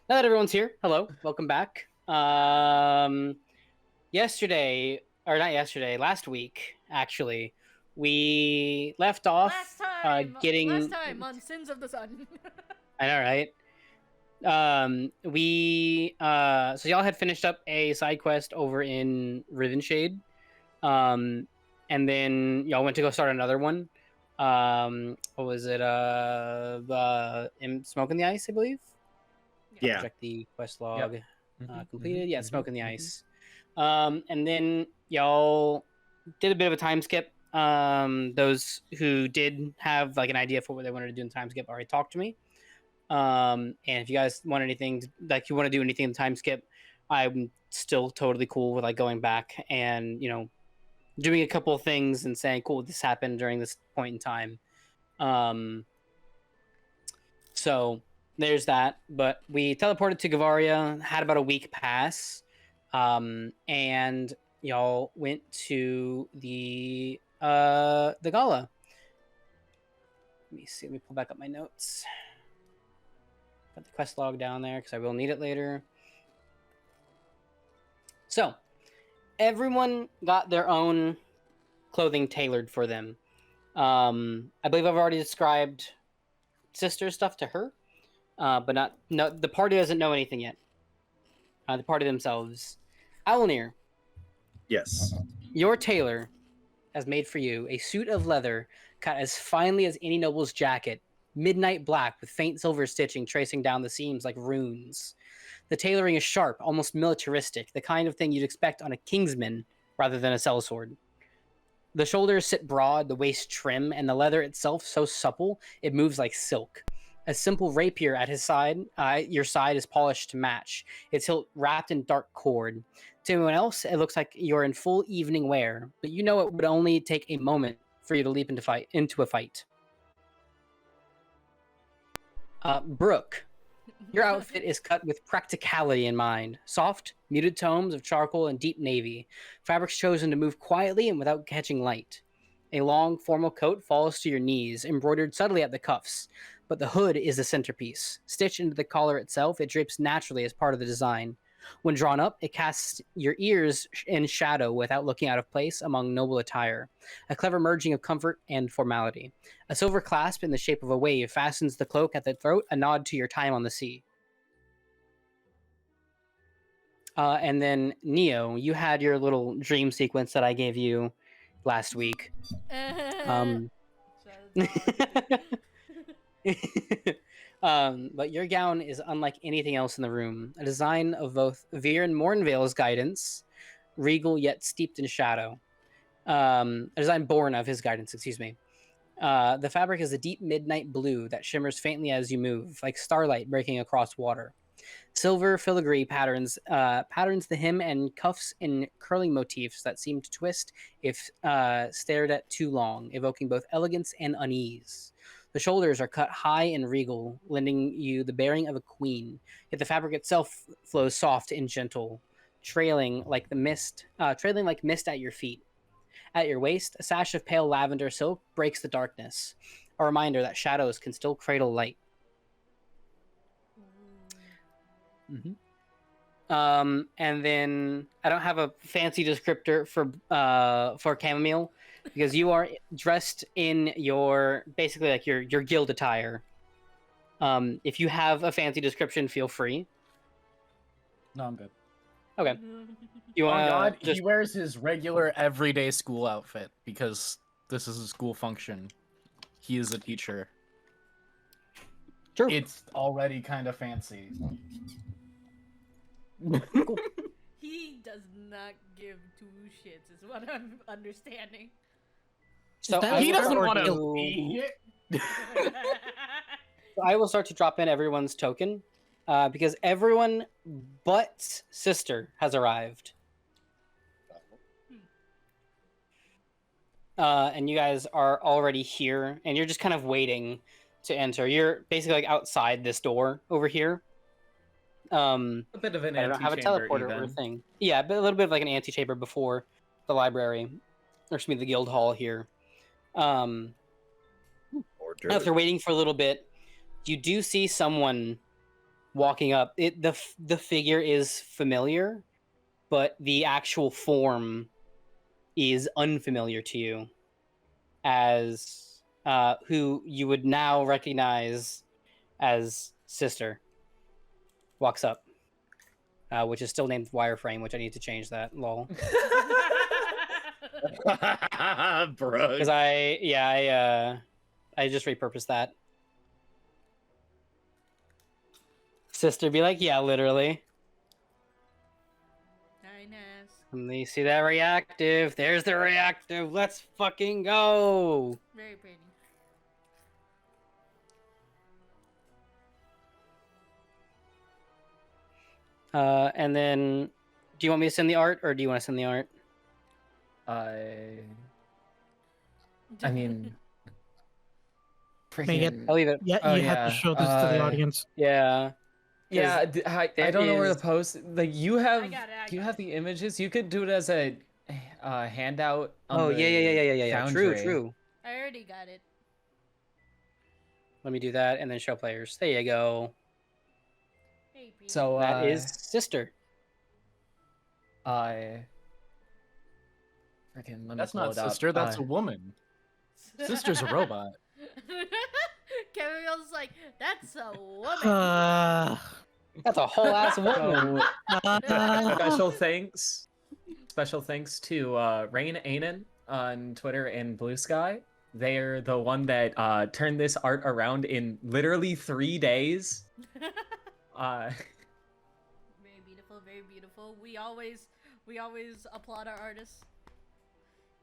Now that everyone's here, hello, welcome back. Yesterday, or not yesterday, last week, actually, we left off Last getting. time on Sins of the Sun. I know, right? So y'all had finished up a side quest over in Rivenshade, and then y'all went to go start another one. What was it? Smoke in the Ice, I believe. Yeah. Check the quest log. Yep. Completed. Yeah, Smoke in the Ice. And then y'all did a bit of a time skip. Those who did have like an idea for what they wanted to do in the time skip already talked to me. And if you guys want anything, like you want to do anything in the time skip, I'm still totally cool with like going back and doing a couple of things and saying, "Cool, this happened during this point in time." So there's that. But we teleported to Gavaria, had about a week pass, and y'all went to the gala. Let me see. Let me pull back up my notes. Put the quest log down there because I will need it later. So everyone got their own clothing tailored for them. I believe I've already described sister stuff to her, but the party doesn't know anything yet. The party themselves. Owllmere. Yes. Your tailor has made for you a suit of leather cut as finely as any noble's jacket, midnight black with faint silver stitching tracing down the seams like runes. The tailoring is sharp, almost militaristic, the kind of thing you'd expect on a kingsman rather than a sellsword. The shoulders sit broad, the waist trim, and the leather itself so supple it moves like silk. A simple rapier at his side, your side, is polished to match, its hilt wrapped in dark cord. To anyone else, it looks like you're in full evening wear, but you know it would only take a moment for you to leap into a fight. Brook, your outfit is cut with practicality in mind. Soft, muted tones of charcoal and deep navy. Fabrics chosen to move quietly and without catching light. A long, formal coat falls to your knees, embroidered subtly at the cuffs, but the hood is the centerpiece. Stitched into the collar itself, it drapes naturally as part of the design. When drawn up, it casts your ears in shadow without looking out of place among noble attire. A clever merging of comfort and formality. A silver clasp in the shape of a wave fastens the cloak at the throat, a nod to your time on the sea. And then, Neo, you had your little dream sequence that I gave you last week. But your gown is unlike anything else in the room. A design of both Veer and Mornvale's guidance, regal yet steeped in shadow. A design born of his guidance, excuse me. The fabric is a deep midnight blue that shimmers faintly as you move, like starlight breaking across water. Silver filigree patterns the hem and cuffs in curling motifs that seem to twist if stared at too long, evoking both elegance and unease. The shoulders are cut high and regal, lending you the bearing of a queen, yet the fabric itself flows soft and gentle, trailing like mist at your feet. At your waist, a sash of pale lavender silk breaks the darkness, a reminder that shadows can still cradle light. Mm-hmm. And then I don't have a fancy descriptor for Chammomile because you are dressed in your basically like your guild attire. If you have a fancy description, feel free. No, I'm good. Okay. You Oh God, just... he wears his regular everyday school outfit because this is a school function. He is a teacher. True. It's already kind of fancy. Cool. He does not give two shits, is what I'm understanding. So he doesn't want to be. I will start to drop in everyone's token because everyone but Sister has arrived. And you guys are already here, and you're just kind of waiting to enter. You're basically like outside this door over here. A bit of an I don't have a teleporter or thing. Yeah, but a little bit of like an antechamber before the library, or excuse me, the guild hall here. After waiting for a little bit, you do see someone walking up. The figure is familiar, but the actual form is unfamiliar to you, as who you would now recognize as Sister walks up, which is still named Wireframe, which I need to change that. Lol. Bro. Because I just repurposed that. Sister be like, yeah, literally. Nice. And you see that reactive? There's the reactive. Let's fucking go. Very pretty. And then, do you want me to send the art, or do you want to send the art? I mean, May get- freaking. I'll leave it. Yeah, Oh, you have yeah, to show this to the audience. Yeah. Yeah, I don't know where is- to post. Like you have, I got it, you got have the images. You could do it as a handout. On Oh the yeah. True, Foundry. true. I already got it. Let me do that, and then show players. There you go. Hey, Pete. So That is Sister. I. Freaking. Let me That's pull not it up. sister. That's a woman. Sister's a robot. Gabriel's like, that's a woman. That's a whole ass woman. So, special thanks to Rain Ainen on Twitter and Blue Sky. They're the one that turned this art around in literally 3 days. Very beautiful, very beautiful. We always applaud our artists.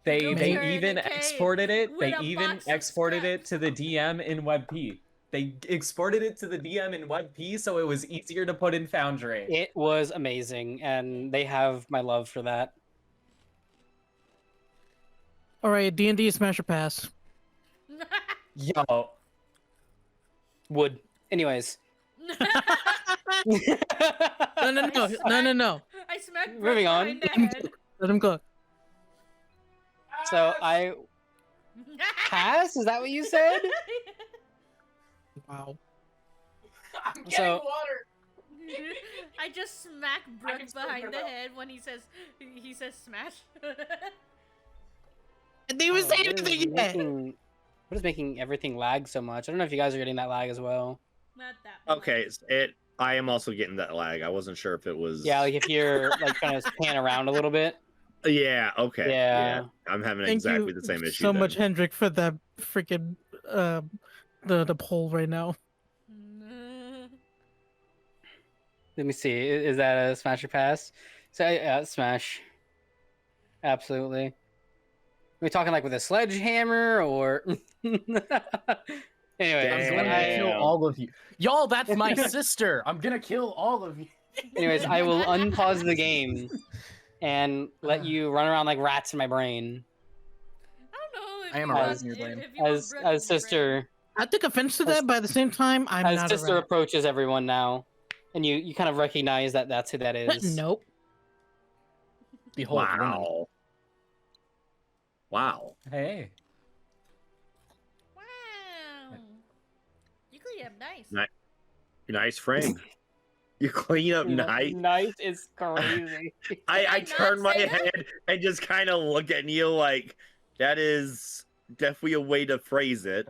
They Go here in the even cave exported it. with They a even box of exported it scraps. to the DM in WebP. They exported it to the DM in WebP so it was easier to put in Foundry. It was amazing, and they have my love for that. All right, D&D Smash or Pass. Yo, Would. Anyways. No. I smacked Brooke Moving on. behind the head. Let him go. So I pass. Is that what you said? Wow. I'm getting I just smacked Brooke behind the head when he says smash. Didn't even say What is anything yet. what is making everything lag so much? I don't know if you guys are getting that lag as well. Not that one. Okay, I am also getting that lag. I wasn't sure if it was. Yeah, like if you're like trying to pan around a little bit. Yeah. Okay. Yeah. I'm having Thank exactly you the same issue. so then. much, Hendrik, for that freaking the poll right now. Let me see. Is that a smash or pass? So yeah, smash. Absolutely. Are we talking like with a sledgehammer or? Anyway, I'm gonna kill all of you. Y'all, that's my sister. I'm gonna kill all of you. anyways, I will unpause the game and let you run around like rats in my brain I don't know if I am you a want- rat in your brain. if you want as Brooke in your sister I take offense to that, but at the same time, I'm as not sister a rat. approaches everyone now, and you kind of recognize that that's who that is. Nope. Behold, woman. Wow. Wow. hey. Wow. You clean up nice. Nice. Nice frame. You clean up nice. Nice is crazy. I I not turn my say that? head and just kind of look at you like that is definitely a way to phrase it.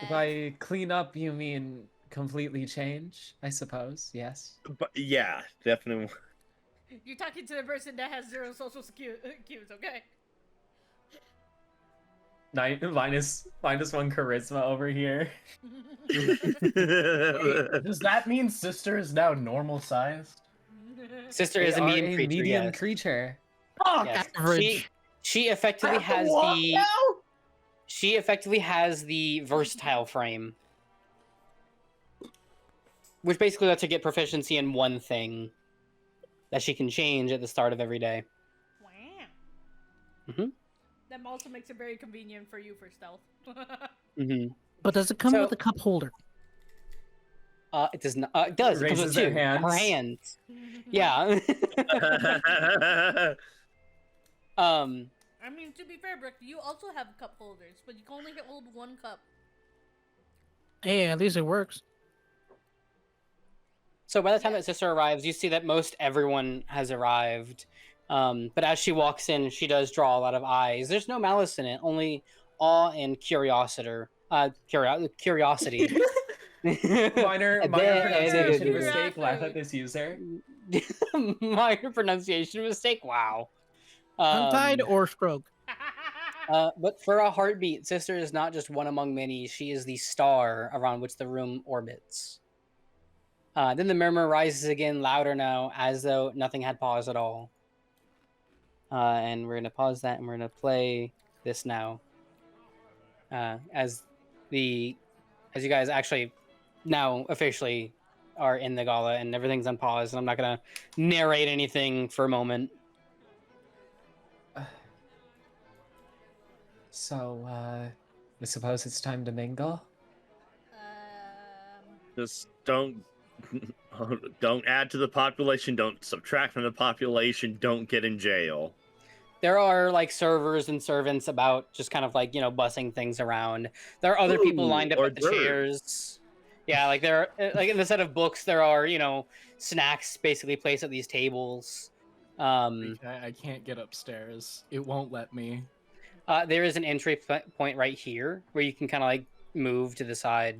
If I clean up, you mean completely change? I suppose. Yes. But yeah, definitely. You're talking to the person that has zero social cues, okay? Minus one charisma over here. Does that mean sister is now normal sized? Sister They is a are medium creature. medium yes. creature. Yes. Average. She effectively has the she effectively has the versatile frame, which basically lets her get proficiency in one thing that she can change at the start of every day. Wow. Mhm. That also makes it very convenient for you for stealth. Mm-hmm. But does it come So- with a cup holder? It does not. It does. It comes with Raises her two. hands. Her hands. Yeah. I mean, to be fair, Brooke, you also have cup holders, but you can only hold one cup. Hey, at least it works. So by the time that sister arrives, you see that most everyone has arrived. But as she walks in, she does draw a lot of eyes. There's no malice in it, only awe and curiosity. Curiosity. Minor pronunciation mistake. Laugh at this user. Minor pronunciation mistake. Wow. Untied or stroke. But for a heartbeat, sister is not just one among many. She is the star around which the room orbits. Then the murmur rises again, louder now, as though nothing had paused at all. And we're gonna pause that, and we're gonna play this now. As you guys actually now officially are in the gala and everything's unpaused, and I'm not gonna narrate anything for a moment. So, I suppose it's time to mingle? Just don't add to the population, don't subtract from the population, don't get in jail. There are like servers and servants about, just kind of like, bussing things around. There are other people lined up hors at the d'oeuvres. chairs. Yeah, like there are, like in the set of books, there are, snacks basically placed at these tables. I can't get upstairs. It won't let me. There is an entry point right here where you can kind of like move to the side.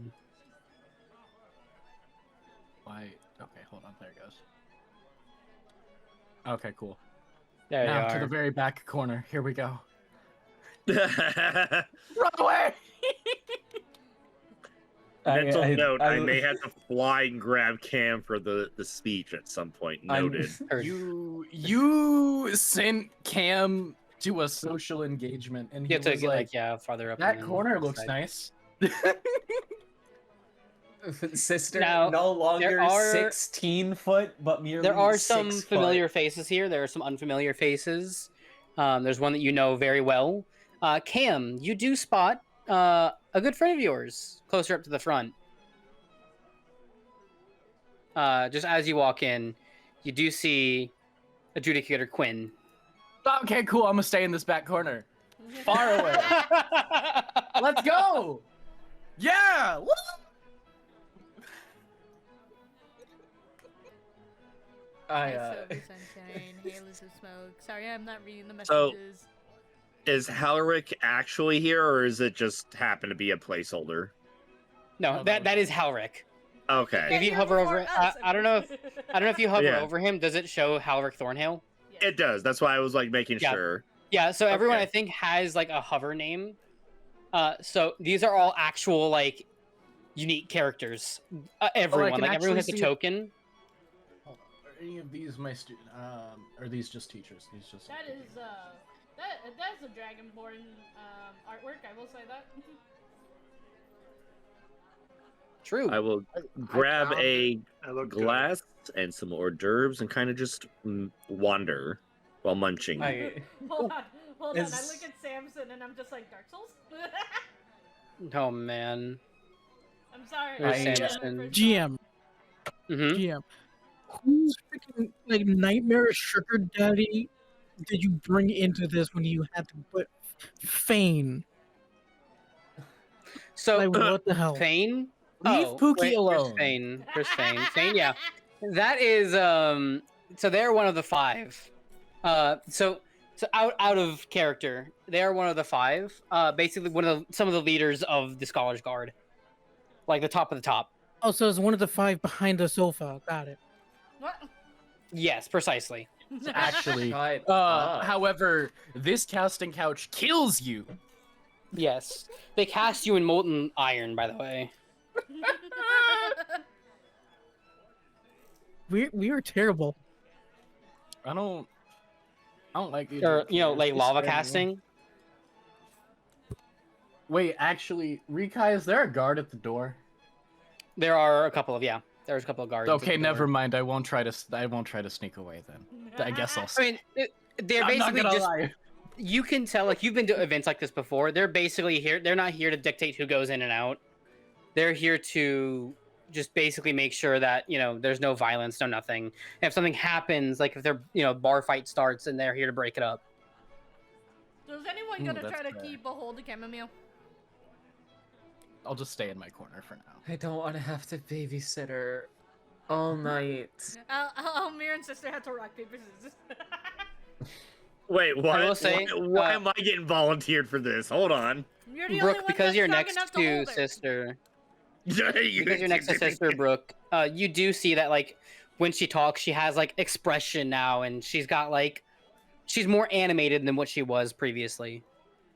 Why? Okay, hold on. There it goes. Okay, cool. There you Now are. to the very back corner. Here we go. Mental Run away! note, I may have to fly and grab Cam for the speech at some point. Noted. You sent Cam to a social engagement, and he You have to was get like, farther up. that and then corner looks side. nice. Sister, Now, no longer there are- 16 foot, but merely There are 6 some foot. familiar faces here. There are some unfamiliar faces. There's one that you know very well. Cam, you do spot a good friend of yours closer up to the front. Just as you walk in, you do see Adjudicator Quinn. Okay, cool. I'm gonna stay in this back corner. Far away. Let's go! Yeah! Woo! I, Silver sunshine, halos of smoke. Sorry, I'm not reading the So- messages. Is Halric actually here, or is it just happen to be a placeholder? No, Oh, that is Halric. Okay. If you you're hover before over, us, I don't know if you hover Yeah. over him, does it show Halric Thornhill? It does. That's why I was like making Yeah. sure. Yeah, so everyone Okay. I think has like a hover name. So these are all actual like unique characters. Everyone, can like everyone has actually a see- token. Hold on. Are any of these my student? Are these just teachers? These just. That is that's a Dragonborn artwork. I will say that. True. I will grab found a I look good. glass and some hors d'oeuvres and kind of just wander while munching. Hold on. I Is- look at Samson and I'm just like Dark Souls. Oh man. I'm sorry. There's I- Samson. GM. Mm-hmm. GM. Whose freaking like nightmare sugar daddy did you bring into this when you had to put Fane? So Like what the hell? Fane. Leave Pookie wait, alone. Where's Fane? Where's Fane? Fane, yeah. That is so they're one of the 5. So out of character, they are one of the 5. Basically some of the leaders of the Scholars Guard. Like the top of the top. Oh, so it's one of the 5 behind the sofa. Got it. What? Yes, precisely. Actually, Shut up. however, this casting couch kills you. Yes. They cast you in molten iron, by the way. We are terrible. I don't like these. Or like It's lava very- casting. Wait, actually, Rikai, is there a guard at the door? There's a couple of guards. at Okay, the never door. mind. I won't try to sneak away then. I guess I'll. I mean, they're I'm not basically gonna just. lie. You can tell, like, you've been to events like this before. They're basically here. They're not here to dictate who goes in and out. They're here to just basically make sure that there's no violence, no nothing. And if something happens, like if their bar fight starts, and they're here to break it up. So is anyone Ooh, gonna that's try to fair. keep a hold of Chammomile? I'll just stay in my corner for now. I don't want to have to babysit her. All night. Owllmere and sister had to rock paper scissors. Wait, what? I will say, why am I getting volunteered for this? Hold on. You're the Brooke, only one because that's you're strong next enough to hold her. sister. Because Because you're next to sister Brooke, you do see that like when she talks, she has like expression now, and she's got like she's more animated than what she was previously.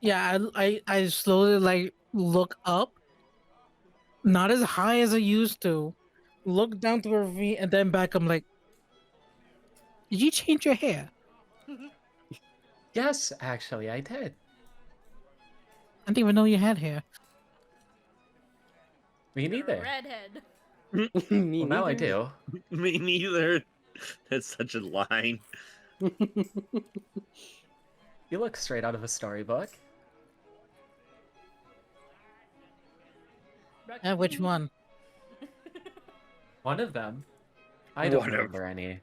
Yeah, I slowly like look up, not as high as I used to. Look down to her feet and then back. I'm like, did you change your hair? Yes, actually, I did. I didn't even know you had hair. Me You're a neither. redhead. Me Well, now I neither. do. Me neither. That's such a line. You look straight out of a storybook. Which one? One of them. I don't Whatever. remember any.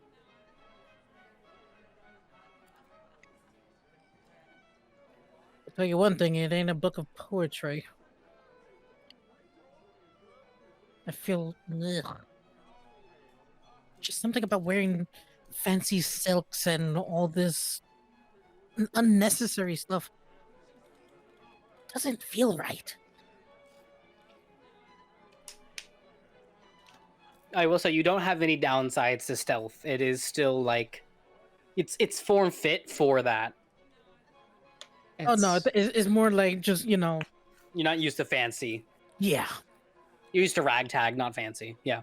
I'll tell you one thing, it ain't a book of poetry. I feel ugh. Just something about wearing fancy silks and all this unnecessary stuff doesn't feel right. I will say you don't have any downsides to stealth. It is still like it's form fit for that. Oh no, It's- it's more like just You're not used to fancy. yeah. You're used to ragtag, not fancy. Yeah.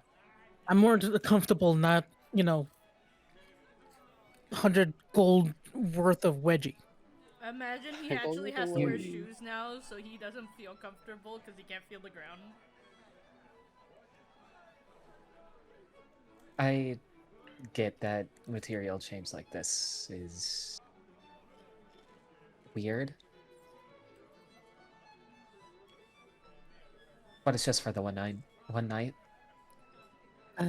I'm more comfortable not 100 gold worth of wedgie. Imagine he Like, actually oh, has to wear oh. shoes now, so he doesn't feel comfortable because he can't feel the ground. I get that material change like this is weird. But it's just for the one night. All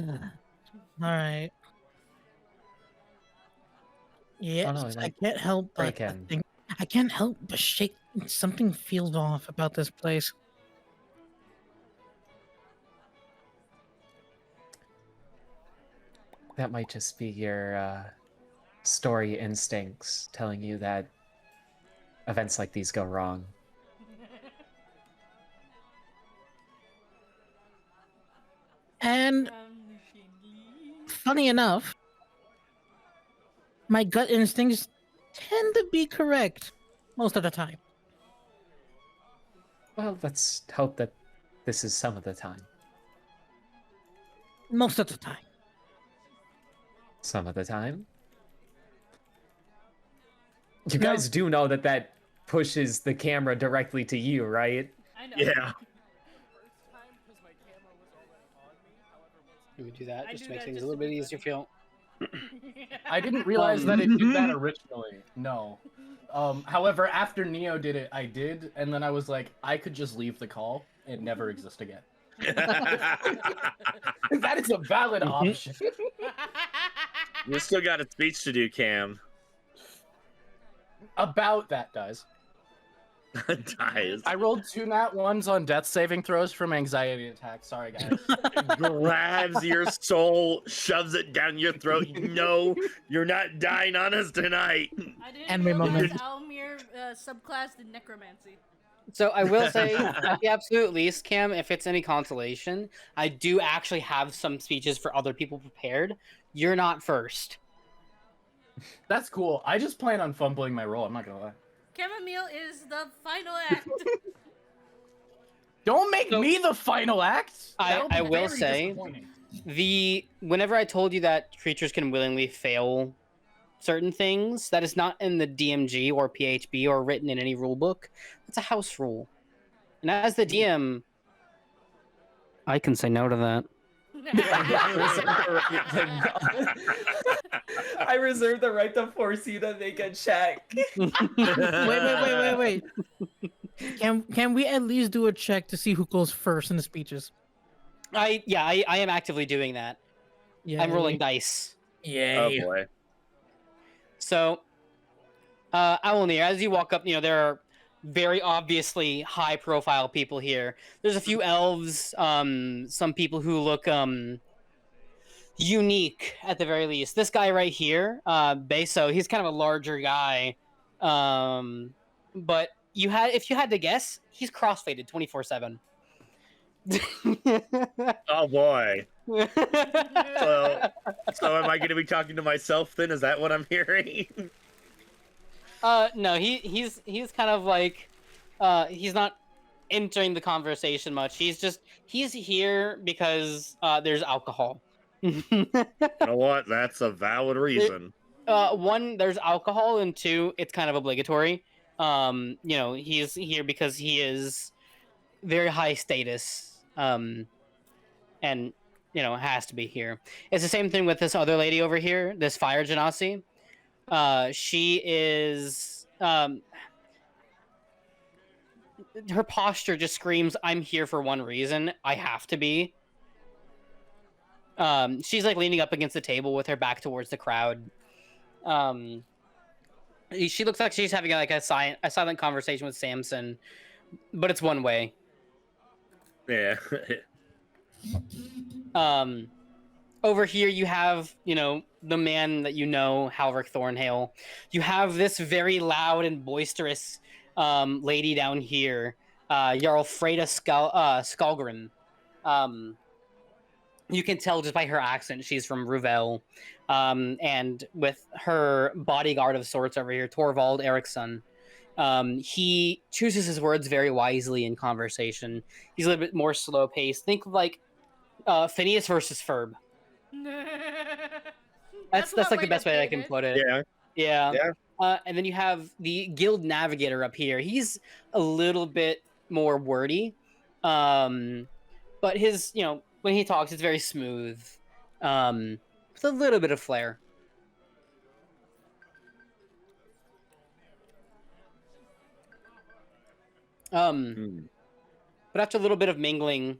right. Yeah, no, I like, can't help but break in. think. I can't help but shake. Something feels off about this place. That might just be your story instincts telling you that events like these go wrong. And funny enough, my gut instincts tend to be correct most of the time. Well, let's hope that this is some of the time. Most of the time. Some of the time. You guys do know that that pushes the camera directly to you, right? I know. Yeah. You would do that I just do to make that things just a little to bit be easier to feel. I didn't realize that it did that originally. No. However, after Neo did it, I did, and then I was like, I could just leave the call and never exist again. That is a valid option. You still got a speech to do, Cam. About that, guys. Dies. I rolled 2 nat 1s on death saving throws from anxiety attacks. Sorry, guys. Grabs your soul, shoves it down your throat. No, you're not dying on us tonight. I didn't Anime realize moment. Owllmere subclassed in necromancy. So I will say, at the absolute least, Cam, if it's any consolation, I do actually have some speeches for other people prepared. You're not first. That's cool. I just plan on fumbling my roll. I'm not gonna lie. Chammomile is the final act. Don't make So- me the final act. That'll be I will very say- disappointing. Whenever I told you that creatures can willingly fail certain things, that is not in the DMG or PHB or written in any rule book. That's a house rule. And as the DM, I can say no to that. I reserve the right to force you to make a check. Wait. Can we at least do a check to see who goes first in the speeches? I am actively doing that. Yeah. I'm rolling dice. Oh boy. So, Owllmere, as you walk up, there are very obviously high-profile people here. There's a few elves, some people who look unique at the very least. This guy right here, Beso, he's kind of a larger guy, but if you had to guess, he's crossfaded 24/7. Oh boy. So am I going to be talking to myself then? Is that what I'm hearing? No, he's kind of like, he's not entering the conversation much. He's here because there's alcohol. You know what? That's a valid reason. One, there's alcohol, and two, it's kind of obligatory. He's here because he is very high status, and has to be here. It's the same thing with this other lady over here, this fire genasi. She is her posture just screams, "I'm here for one reason. I have to be." She's like leaning up against the table with her back towards the crowd. She looks like she's having like a silent conversation with Samson, but it's one way. Yeah. Over here you have, the man that Halvard Thornhale. You have this very loud and boisterous lady down here, Jarl Freda Skalgrim. You can tell just by her accent she's from Ruvel. And with her bodyguard of sorts over here, Torvald Eriksson. He chooses his words very wisely in conversation. He's a little bit more slow-paced. Think of like Phineas versus Ferb. That's like the best way I can put it. Yeah. And then you have the guild navigator up here. He's a little bit more wordy, but his when he talks, it's very smooth, with a little bit of flair. But after a little bit of mingling,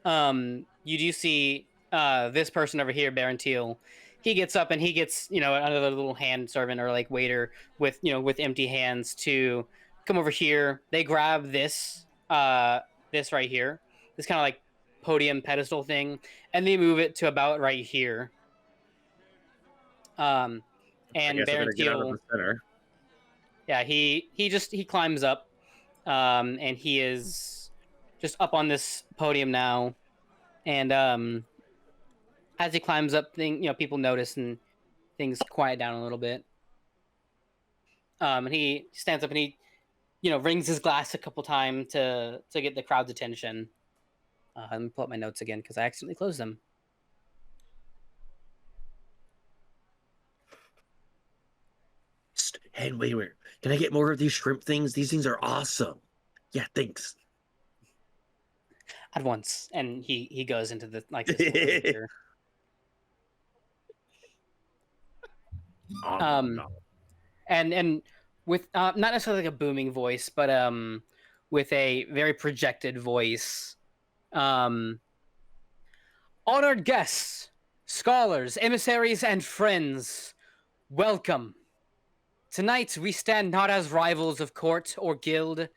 you do see this person over here, Baron Teal. He gets up and he gets, another little hand servant or like waiter with empty hands to come over here. They grab this right here, this kind of like podium pedestal thing, and they move it to about right here. And Baron Teal, yeah, he climbs up, and he is just up on this podium now, and as he climbs up, people notice and things quiet down a little bit. And he stands up and he, rings his glass a couple times to get the crowd's attention. Let me pull up my notes again because I accidentally closed them. Hey, wait, can I get more of these shrimp things? These things are awesome. Yeah, thanks. At once, and he goes into the like this little and with not necessarily like a booming voice, but with a very projected voice. Honored guests, scholars, emissaries, and friends, welcome. Tonight we stand not as rivals of court or guild,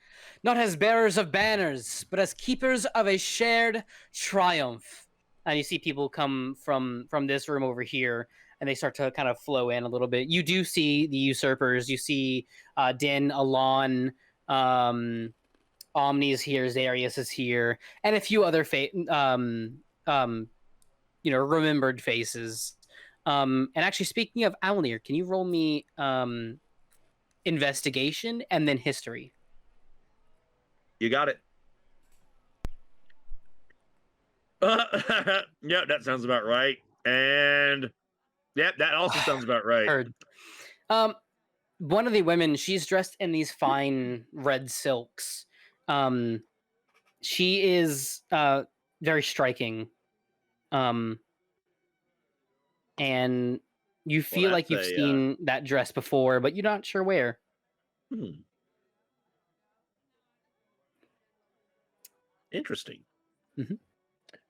not as bearers of banners, but as keepers of a shared triumph. And you see people come from this room over here, and they start to kind of flow in a little bit. You do see the usurpers. You see Din, Alon, Omni is here, Zarius is here, and a few other remembered faces. And actually, speaking of Owllmere, can you roll me investigation and then history? You got it. Yeah, that sounds about right. And yep, that also sounds about right. Heard. One of the women, she's dressed in these fine red silks. She is very striking. And you feel like you've seen that dress before, but you're not sure where. Interesting. Mm-hmm.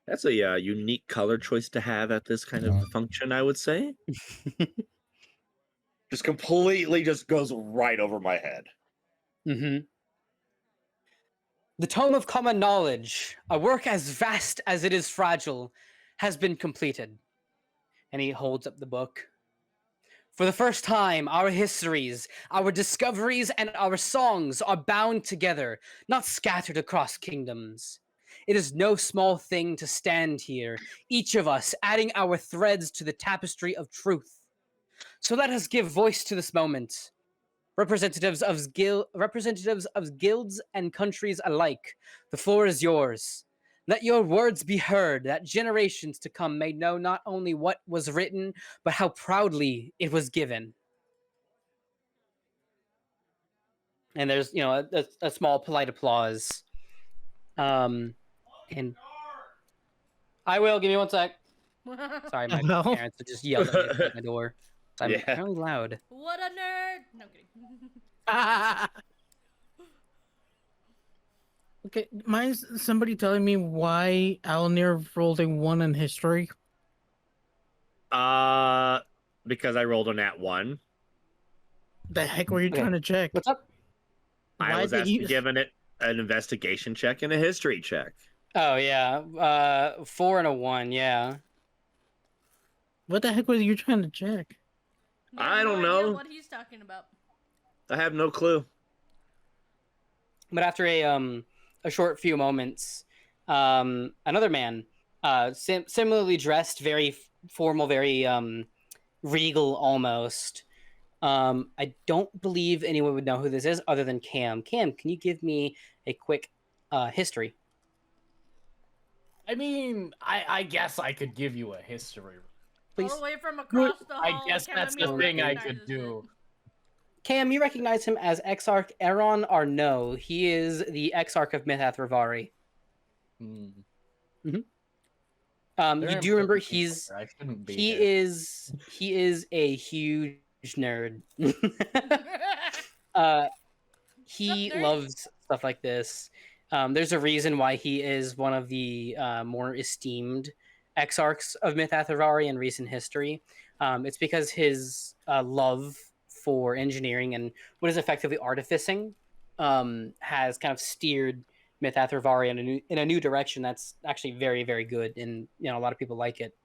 That's a unique color choice to have at this kind of function, I would say. Just completely just goes right over my head. Mm-hmm. The Tome of Common Knowledge, a work as vast as it is fragile, has been completed. And he holds up the book. For the first time, our histories, our discoveries, and our songs are bound together, not scattered across kingdoms. It is no small thing to stand here, each of us adding our threads to the tapestry of truth. So let us give voice to this moment. Representatives of guilds and countries alike, the floor is yours. Let your words be heard, that generations to come may know not only what was written, but how proudly it was given. And there's, a small polite applause. And I will, give me 1 sec. Sorry, my No. parents would just yell at me at my door. I'm Yeah. apparently loud. What a nerd! No I'm kidding. Okay, mine's somebody telling me why Owllmere rolled a 1 in history. Because I rolled a nat 1. The heck were you Okay. trying to check? What's up? I Why was did you- given it an investigation check and a history check. Oh, yeah. 4 and a 1, yeah. What the heck were you trying to check? You have I don't no idea know. what he's talking about. I have no clue. But after a short few moments, another man, similarly dressed, very formal, very regal almost. I don't believe anyone would know who this is other than Cam. Cam, can you give me a quick history? I mean, I guess I could give you a history. Please. All the way from across the hall. I guess that's the Chammomile thing I recognizes could do. Cam, you recognize him as Exarch Aaron or no? He is the Exarch of Mythath Rivari. Hmm. You There do are remember people here. I shouldn't be here. he is a huge nerd. He nerd? loves stuff like this. There's a reason why he is one of the more esteemed exarchs of Mythath Rivari in recent history. It's because his love for engineering and what is effectively artificing has kind of steered Mythath Rivari in a new direction that's actually very, very good, and a lot of people like it.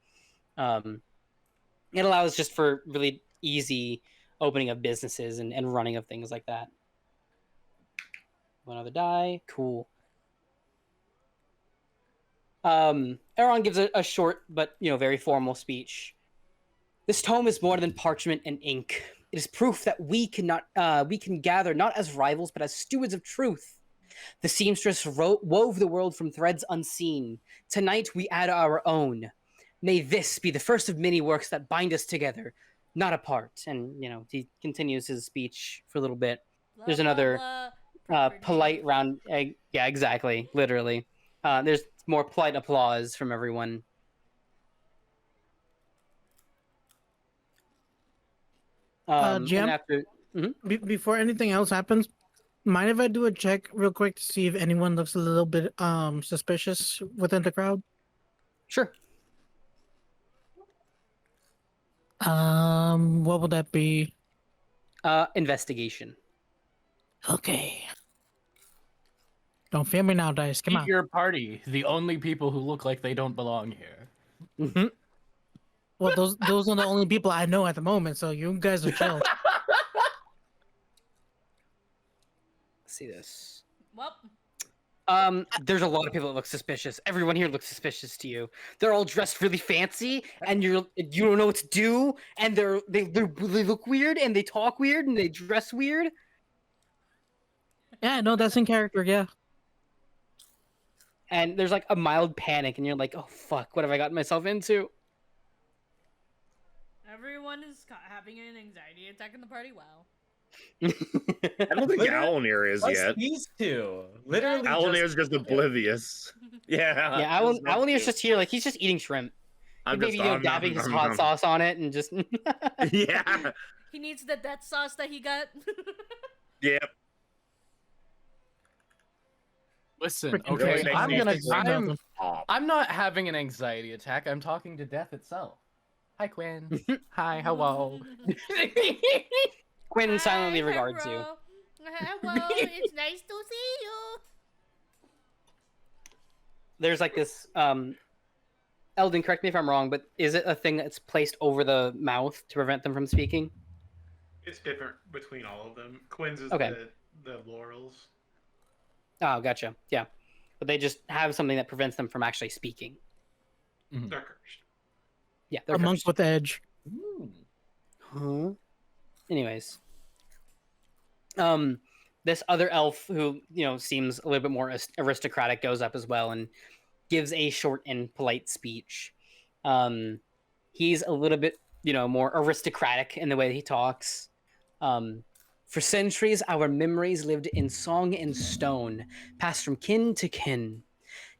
It allows just for really easy opening of businesses and running of things like that. One other die, cool. Aaron gives a short but very formal speech. This tome is more than parchment and ink. It is proof that we can gather not as rivals but as stewards of truth. The seamstress wove the world from threads unseen. Tonight we add our own. May this be the first of many works that bind us together, not apart. And he continues his speech for a little bit. Blah, There's blah, another blah. polite round. Yeah, exactly, literally. There's more polite applause from everyone. Jam? And after, Before anything else happens, mind if I do a check real quick to see if anyone looks a little bit suspicious within the crowd? sure. What would that be? Investigation. Okay. Don't fear me now, dice. Come Meet on. your party, the only people who look like they don't belong here. Mm-hmm. Well, those are the only people I know at the moment, so you guys are chill. See this. Well, There's a lot of people that look suspicious. Everyone here looks suspicious to you. They're all dressed really fancy, and you don't know what to do, and they look weird, and they talk weird, and they dress weird. Yeah, no, that's in character. Yeah. And there's like a mild panic, and you're like, "Oh fuck, what have I gotten myself into?" everyone is having an anxiety attack in the party. Wow. I don't think Owllmere is What's yet. these two? Literally, Owllmere's just oblivious. Yeah. Yeah, Owlnere's just here, like he's just eating shrimp. I'm Maybe just dabbing his hot sauce on it, and just Yeah. He needs the death sauce that he got. Yep. Listen, Freaking okay, Really crazy. makes me I'm- I'm not having an anxiety attack. I'm talking to death itself. Hi, Quinn. Hi, hello. Quinn silently Hi, regards you. Hero. Hello, it's nice to see you. There's like this Eldon, correct me if I'm wrong, but is it a thing that's placed over the mouth to prevent them from speaking? It's different between all of them. Quinn's is Okay. the laurels. Oh, gotcha. Yeah, but they just have something that prevents them from actually speaking. They're cursed. Yeah, they're A monk cursed. with edge. Huh? Anyways, this other elf who seems a little bit more aristocratic goes up as well and gives a short and polite speech. He's a little bit more aristocratic in the way that he talks. For centuries, our memories lived in song and stone, passed from kin to kin.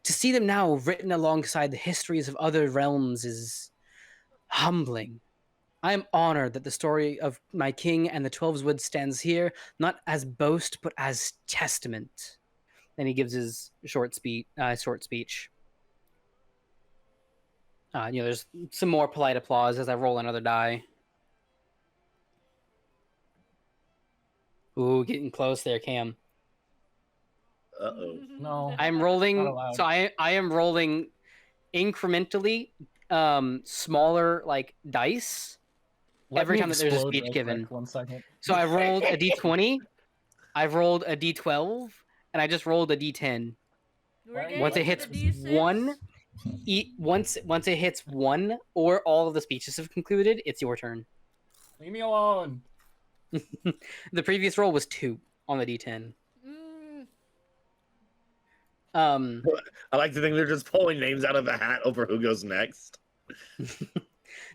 To see them now written alongside the histories of other realms is humbling. I am honored that the story of my king and the 12's Wood stands here, not as boast, but as testament. Then he gives his short speech. There's some more polite applause as I roll another die. Ooh, getting close there, Cam. Uh-oh. No. I'm rolling. Not allowed. So I am rolling incrementally smaller like dice Let every me time that there's a explode speech real given. quick, 1 second. So I rolled a d20, I've rolled a d12, and I just rolled a d10. Once it hits one, once it hits one or all of the speeches have concluded, it's your turn. Leave me alone. The previous roll was 2 on the d10. I like to think they're just pulling names out of a hat over who goes next.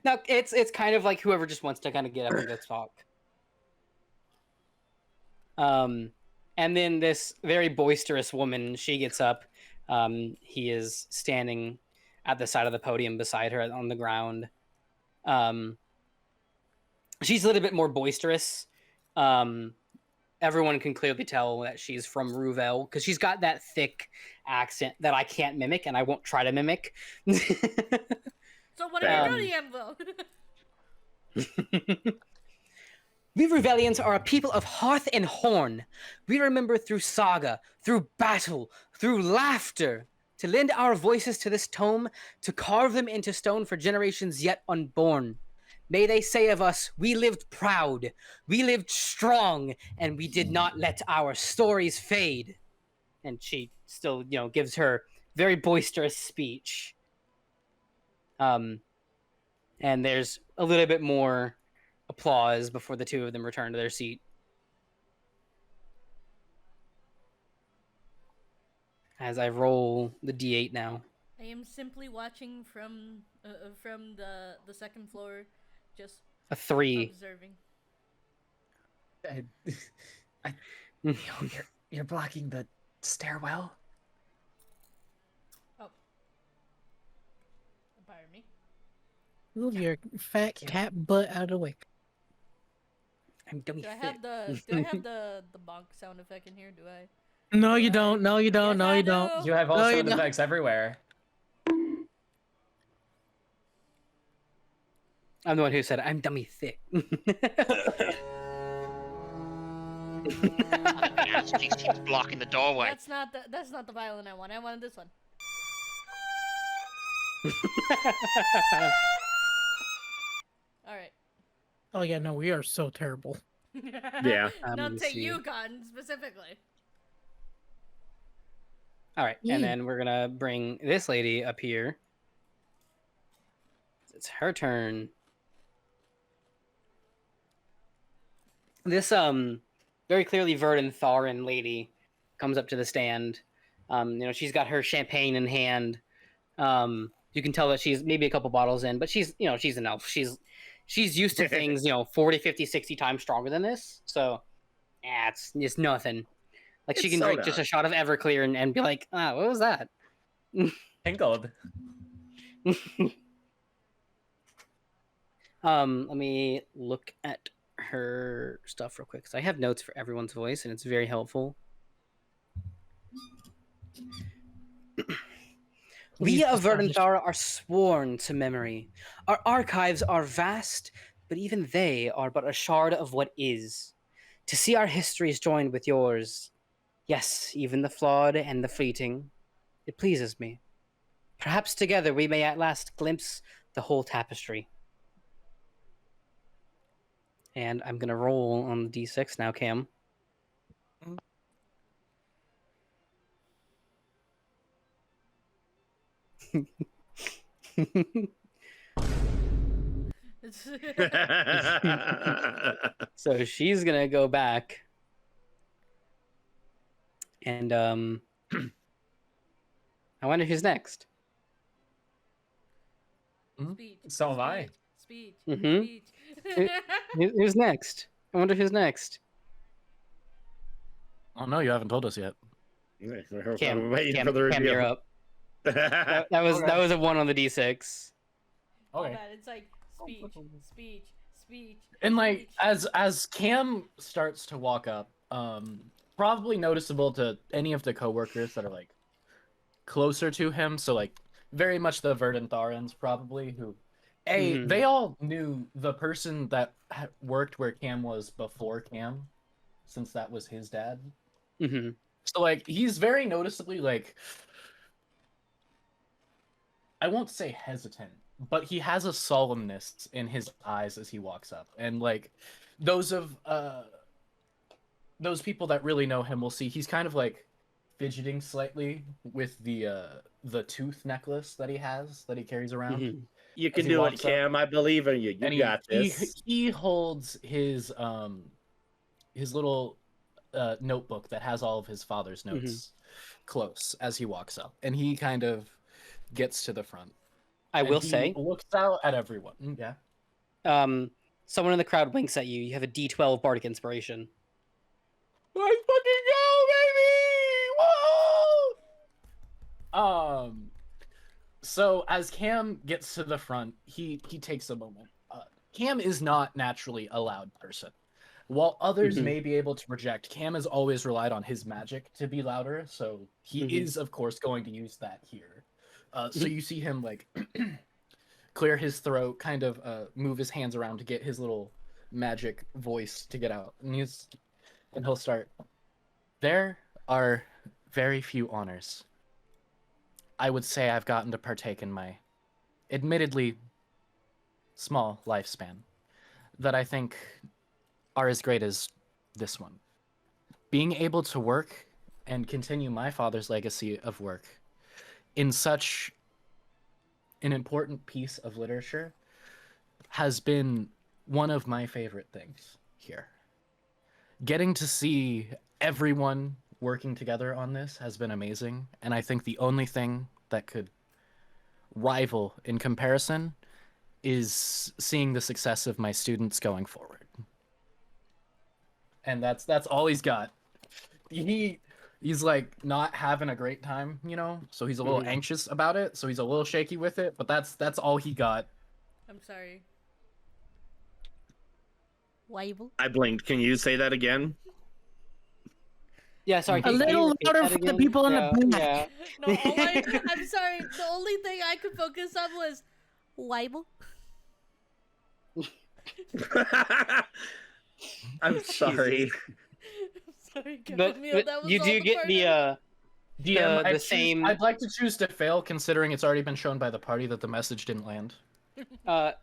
Now it's kind of like whoever just wants to kind of get up and go talk. And then this very boisterous woman, she gets up. He is standing at the side of the podium beside her on the ground. She's a little bit more boisterous. Everyone can clearly tell that she's from Rouvel because she's got that thick accent that I can't mimic and I won't try to mimic. So what are you doing, Embo? We Rouvellians are a people of hearth and horn. We remember through saga, through battle, through laughter, to lend our voices to this tome, to carve them into stone for generations yet unborn. May they say of us, we lived proud, we lived strong, and we did not let our stories fade. And she still, gives her very boisterous speech. And there's a little bit more applause before the two of them return to their seat. As I roll the d8 now. I am simply watching from the second floor, just A 3. observing. You're blocking the stairwell. Oh, pardon me. Move your fat cat butt out of the way. I'm dummy Do I thick. have the bonk sound effect in here? Do I? No, you don't. No, you don't. Yes, No, I you don't. do. You have all No, you sound don't. effects everywhere. I'm the one who said I'm dummy thick. She keeps blocking the doorway. That's not the violin I want. I wanted this one. All right. Oh yeah, no, we are so terrible. Yeah. Let Not me to see. you, Cotton, specifically. All right, Yeah. and then we're gonna bring this lady up here. It's her turn. This very clearly Verdant Tharin lady comes up to the stand. She's got her champagne in hand. You can tell that she's maybe a couple bottles in, but she's an elf. She's used to things 40, 50, 60 times stronger than this. So, it's just nothing. Like she It's can drink soda. just a shot of Everclear and be like, what was that? Tinkled. Let me look at her stuff real quick because I have notes for everyone's voice and it's very helpful. We of Verdanthara are sworn to memory. Our archives are vast, but even they are but a shard of what is. To see our histories joined with yours, yes, even the flawed and the fleeting, it pleases me. Perhaps together we may at last glimpse the whole tapestry. And I'm gonna roll on the d6 now, Cam. So she's gonna go back, and I wonder who's next. Speech. So am I. Speech. Mhm. Speech. Who's next? I wonder who's next. Oh no, you haven't told us yet. Cam, I'm waiting Cam, for the Cam, reveal. you're up. That was Okay. that was a 1 on the d6. Okay. Bad. It's like speech. And like speech. as Cam starts to walk up, probably noticeable to any of the coworkers that are like closer to him, so like very much the Verdant Tharans probably, who Mhm. they all knew the person that worked where Cam was before Cam, since that was his dad. Mm-hmm. So like he's very noticeably like, I won't say hesitant, but he has a solemnness in his eyes as he walks up. And like those people that really know him will see he's kind of like fidgeting slightly with the tooth necklace that he has that he carries around. Mm-hmm. You can he do it, walks up. Cam. I believe in you. You And got this. he holds his little notebook that has all of his father's notes close as he walks up, and he kind of gets to the front. I And will he say, looks out at everyone. Yeah. someone in the crowd winks at you. You have a d12 bardic inspiration. Let's fucking go, baby! Whoa! So as Cam gets to the front, he takes a moment. Cam is not naturally a loud person. While others Mhm. may be able to project, Cam has always relied on his magic to be louder, so he Mhm. is, of course, going to use that here. So you see him, like, clear his throat, kind of move his hands around to get his little magic voice to get out. And he'll start. There are very few honors I would say I've gotten to partake in my admittedly small lifespan that I think are as great as this one. Being able to work and continue my father's legacy of work in such an important piece of literature has been one of my favorite things here. Getting to see everyone working together on this has been amazing, and I think the only thing that could rival in comparison is seeing the success of my students going forward. And that's all he's got. He's like not having a great time, you know, so he's a little anxious about it, so he's a little shaky with it, but that's all he got. I'm sorry. Weibel? I blinked. Can you say that again? Yeah, sorry. A can you little repeat louder that for the again? people in Yeah, the back. yeah. No, I'm sorry. The only thing I could focus on was Weibel. I'm sorry. Sorry, But Chammomile, that was you all do the get part the of it. DM, the same. I'd like to choose to fail, considering it's already been shown by the party that the message didn't land. Not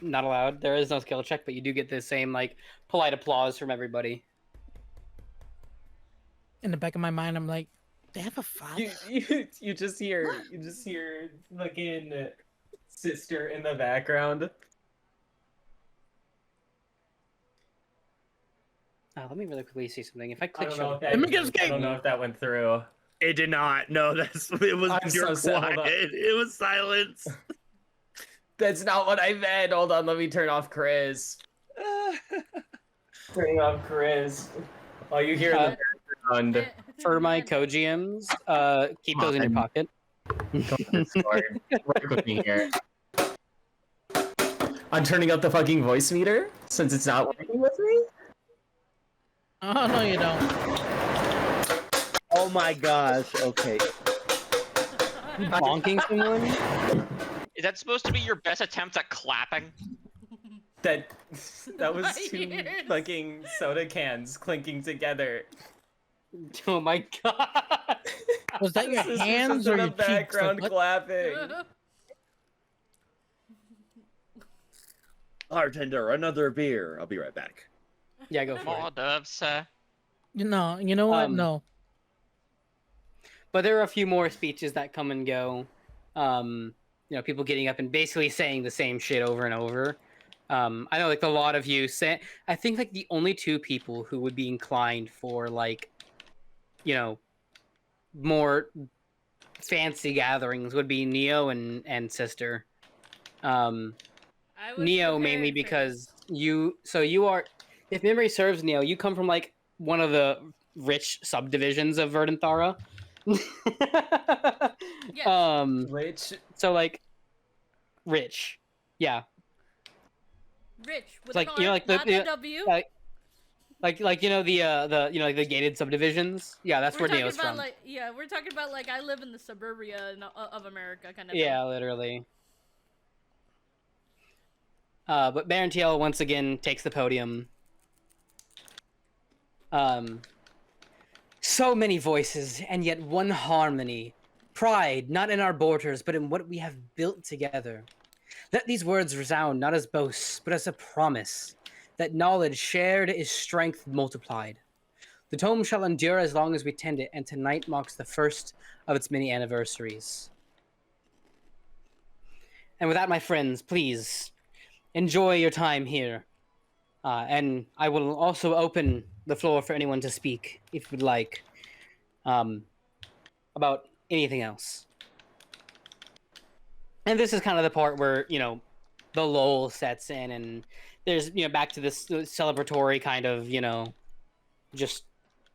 allowed. There is no skill check, but you do get the same like polite applause from everybody. In the back of my mind, I'm like, they have a father? You just hear fucking sister in the background. Let me really quickly see something. If I I click don't know show, if that, Let me get I don't know if that went through. It did not. No, it was I'm pure so sad. Hold quiet. on. It was silence. That's not what I meant. Hold on, let me turn off Chris. Turning off Chris. Oh, you hear the background. for my co-GMs, keep those in your pocket. Discord. Work with me here. I'm turning up the fucking voice meter since it's not working with me. Oh, no, you don't. Oh my gosh. Okay. Bonking someone? Is that supposed to be your best attempt at clapping? That was My two ears. fucking soda cans clinking together. Oh my god. Was that your This is hands just in or the your cheeks? Like, background what? clapping. Bartender, another beer. I'll be right back. Yeah, go for More it. dove, sir. No, you know what? Um, No. But there are a few more speeches that come and go. People getting up and basically saying the same shit over and over. I know, like, a lot of you say. I think like the only two people who would be inclined for like, more fancy gatherings would be Neo and Sister. I was Neo mainly prepared for because you are, if memory serves, Neo, you come from like one of the rich subdivisions of Verdant Thara. Yes. Which So like rich, yeah. Rich with Like, an R, like not a W. like like the gated subdivisions. Yeah, that's We're where talking Neo's about from. we're talking about like I live in the suburbia of America kind of Yeah, literally. But Baron TL once again takes the podium. So many voices, and yet one harmony. Pride, not in our borders, but in what we have built together. Let these words resound not as boasts, but as a promise that knowledge shared is strength multiplied. The tome shall endure as long as we tend it, and tonight marks the first of its many anniversaries. And with that, my friends, please enjoy your time here. And I will also open the floor for anyone to speak, if you would like, about anything else. And this is kind of the part where, the lull sets in, and there's, back to this celebratory kind of, just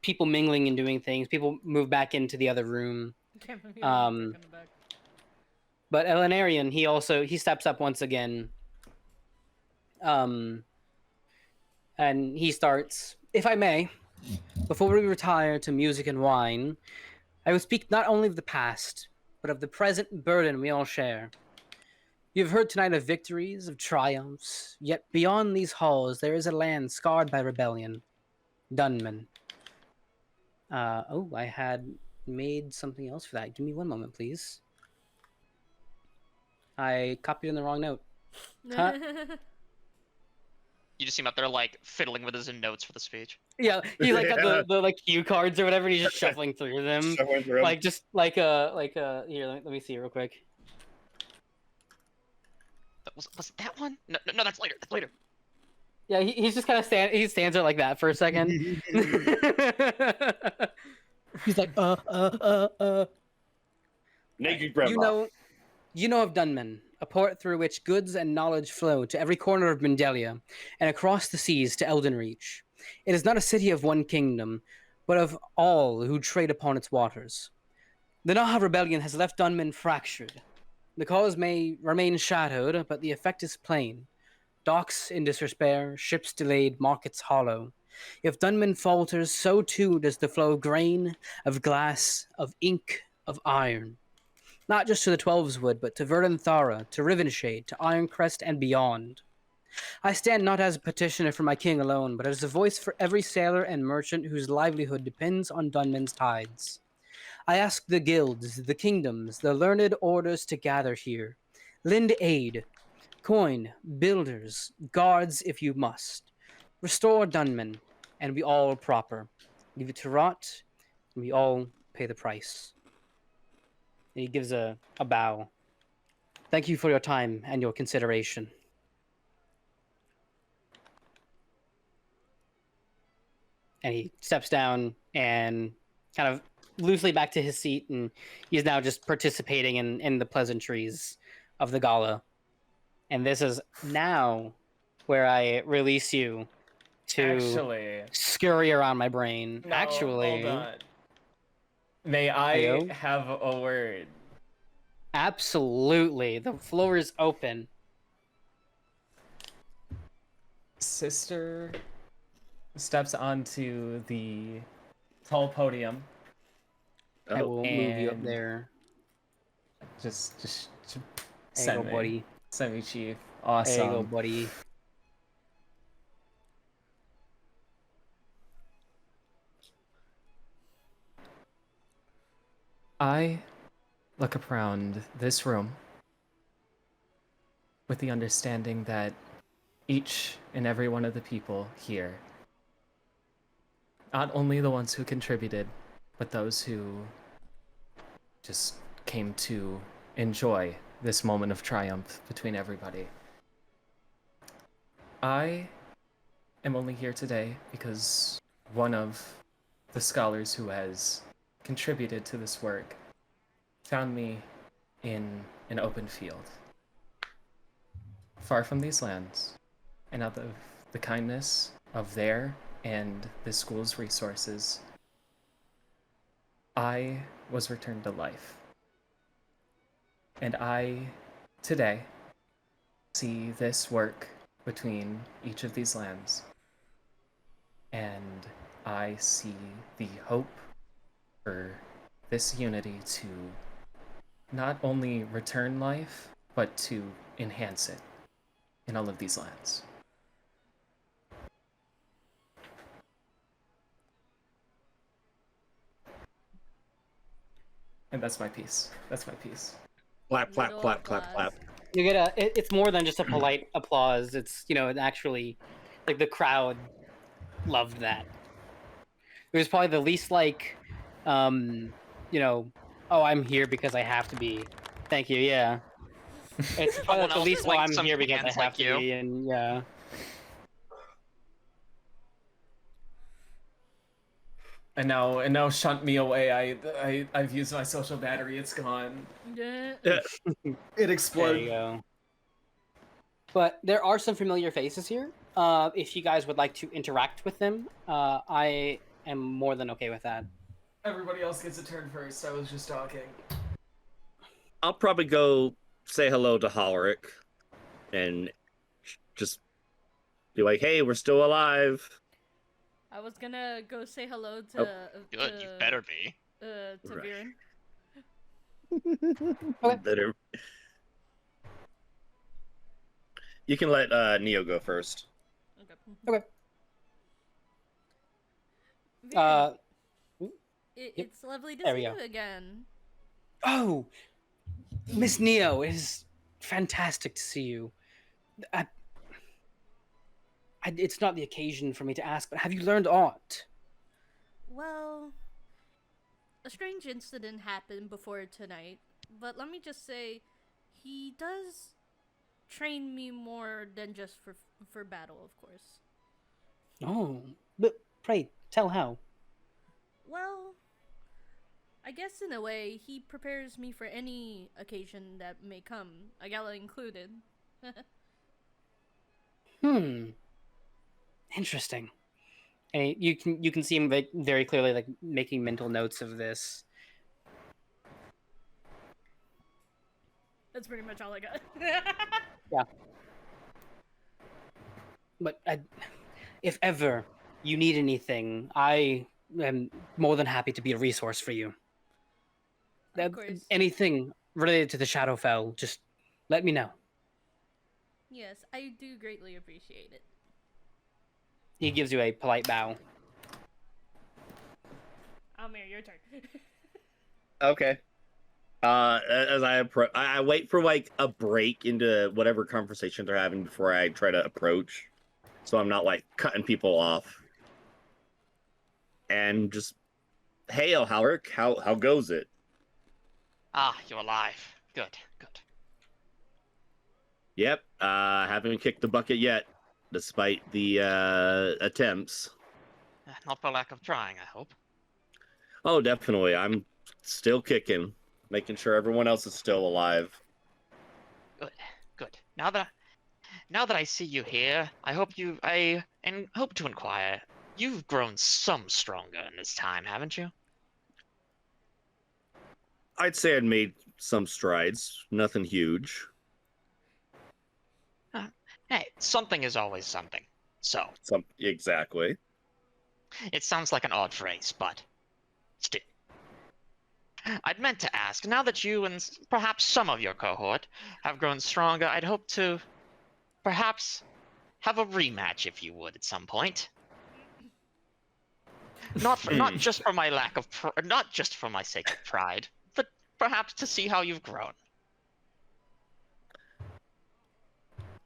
people mingling and doing things. People move back into the other room. But Elenarian, he steps up once again. And he starts, if I may, before we retire to music and wine, I will speak not only of the past, but of the present burden we all share. You have heard tonight of victories, of triumphs, yet beyond these halls there is a land scarred by rebellion. Dunman. I had made something else for that. Give me one moment, please. I copied in the wrong note. Huh? You just see him out there like fiddling with his notes for the speech. Yeah, he like got the like cue cards or whatever, and he's just shuffling through them. Like just like here, let me see real quick. Was it that one? No, that's later. That's later. Yeah, he's just kind of he stands there like that for a second. He's like, Naked grandma. You know of Dunman, a port through which goods and knowledge flow to every corner of Mindelia, and across the seas to Eldenreach. It is not a city of one kingdom, but of all who trade upon its waters. The Naha rebellion has left Dunman fractured. The cause may remain shadowed, but the effect is plain. Docks in disrepair, ships delayed, markets hollow. If Dunman falters, so too does the flow of grain, of glass, of ink, of iron. Not just to the Twelveswood, but to Verdant Thara, to Rivenshade, to Ironcrest, and beyond. I stand not as a petitioner for my king alone, but as a voice for every sailor and merchant whose livelihood depends on Dunman's tides. I ask the guilds, the kingdoms, the learned orders to gather here. Lend aid, coin, builders, guards if you must. Restore Dunman, and we all proper. Leave it to rot, and we all pay the price. And he gives a bow. Thank you for your time and your consideration. And he steps down and kind of loosely back to his seat, and he's now just participating in the pleasantries of the gala. And this is now where I release you to scurry around my brain. No, Actually, hold on. May I have a word? Absolutely. The floor is open. Sister steps onto the tall podium. I will move you up and there. Just There you go, buddy. Send me, Chief. There Awesome. you go, buddy. I look around this room with the understanding that each and every one of the people here, not only the ones who contributed, but those who just came to enjoy this moment of triumph between everybody. I am only here today because one of the scholars who has contributed to this work found me in an open field, far from these lands, and out of the kindness of their and the school's resources, I was returned to life. And I, today, see this work between each of these lands, and I see the hope for this unity to not only return life, but to enhance it in all of these lands. And that's my piece. That's my piece. Clap, clap, Little clap, clap, applause. clap. You get it's more than just a polite applause. It's, it actually, like, the crowd loved that. It was probably the least like, oh, I'm here because I have to be. Thank you, yeah. It's probably Someone the else least, like I'm some here because I hands have like to you. be, and yeah. And now shunt me away. I've used my social battery. It's gone. Yeah. It There exploded. you go. But there are some familiar faces here. If you guys would like to interact with them, I am more than okay with that. Everybody else gets a turn first. I was just talking. I'll probably go say hello to Holrick and just be like, hey, we're still alive. I was gonna go say hello to. Good, you better be. To Right. Viren. Okay. Better. You can let Neo go first. Okay. Viren, Yep. it's lovely to There see we you go. again. Oh, Miss Neo, it is fantastic to see you. It's not the occasion for me to ask, but have you learned aught? Well, a strange incident happened before tonight, but let me just say, he does train me more than just for battle, of course. Oh, but pray tell how. Well, I guess in a way, he prepares me for any occasion that may come, a gala included. Interesting. And you can see him very clearly, like, making mental notes of this. That's pretty much all I got. Yeah. But if ever you need anything, I am more than happy to be a resource for you. Of course. Anything related to the Shadowfell, just let me know. Yes, I do greatly appreciate it. He gives you a polite bow. Owllmere, your turn. Okay. As I wait for like a break into whatever conversation they're having before I try to approach, so I'm not like cutting people off. And just, hey, Halric, how goes it? Ah, you're alive. Good, good. Yep, haven't kicked the bucket yet, despite the attempts. Not for lack of trying, I hope. Oh, definitely, I'm still kicking, making sure everyone else is still alive. Good, good. Now that I see you here, I hope to inquire. You've grown some stronger in this time, haven't you? I'd say I'd made some strides, nothing huge. Hey, something is always something. So, Exactly. it sounds like an odd phrase, but still. I'd meant to ask, now that you and perhaps some of your cohort have grown stronger, I'd hope to perhaps have a rematch, if you would, at some point. Not just for my sake of pride, perhaps to see how you've grown.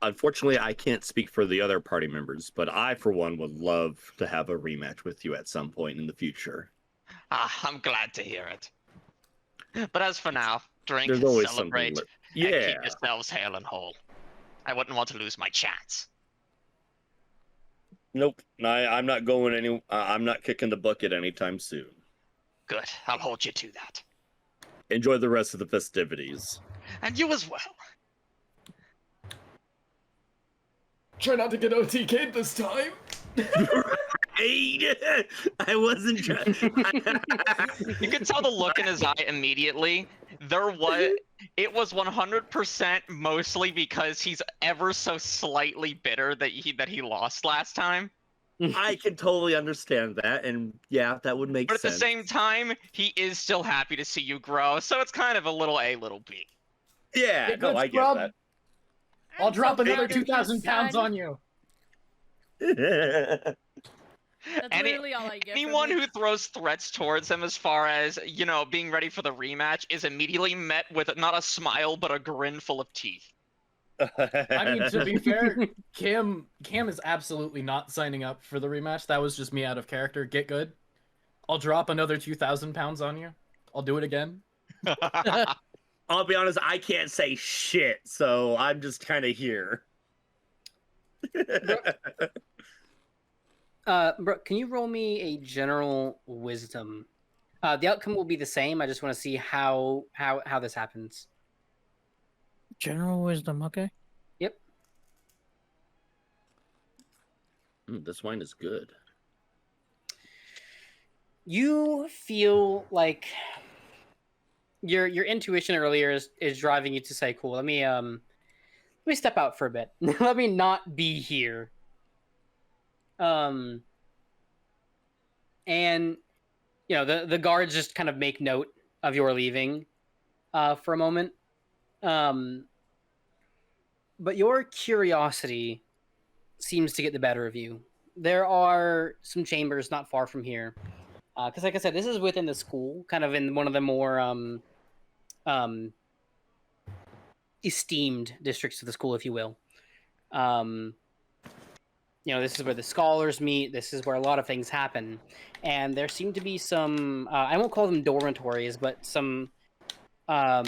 Unfortunately, I can't speak for the other party members, but I, for one, would love to have a rematch with you at some point in the future. I'm glad to hear it. But as for now, drink, There's always celebrate, something. and keep Yeah. yourselves hale and whole. I wouldn't want to lose my chance. Nope. I'm not going any. I'm not kicking the bucket anytime soon. Good, I'll hold you to that. Enjoy the rest of the festivities. And you as well. Try not to get OTK'd this time. Hey, I wasn't trying. You could tell the look in his eye immediately. It was 100% mostly because he's ever so slightly bitter that he lost last time. I can totally understand that, and yeah, that would make But sense. at the same time, he is still happy to see you grow, so it's kind of a little A, little B. Yeah, Get no, good, I scrub. get I'll drop I'm so another proud of you, 2,000 pounds son. on you. that. That's literally all I get. Anyone from who throws threats towards him as far as, being ready for the rematch is immediately met with not a smile, but a grin full of teeth. I mean, to be fair, Cam is absolutely not signing up for the rematch. That was just me out of character. Get good. I'll drop another 2,000 pounds on you. I'll do it again. I'll be honest, I can't say shit, so I'm just kind of here. Brooke, can you roll me a general wisdom? The outcome will be the same. I just want to see how this happens. General wisdom, okay. Yep. This wine is good. You feel like your intuition earlier is driving you to say, "Cool, let me step out for a bit. Let me not be here." And the guards just kind of make note of your leaving for a moment. But your curiosity seems to get the better of you. There are some chambers not far from here. Because, like I said, this is within the school, kind of in one of the more esteemed districts of the school, if you will. This is where the scholars meet. This is where a lot of things happen. And there seem to be some, I won't call them dormitories, but some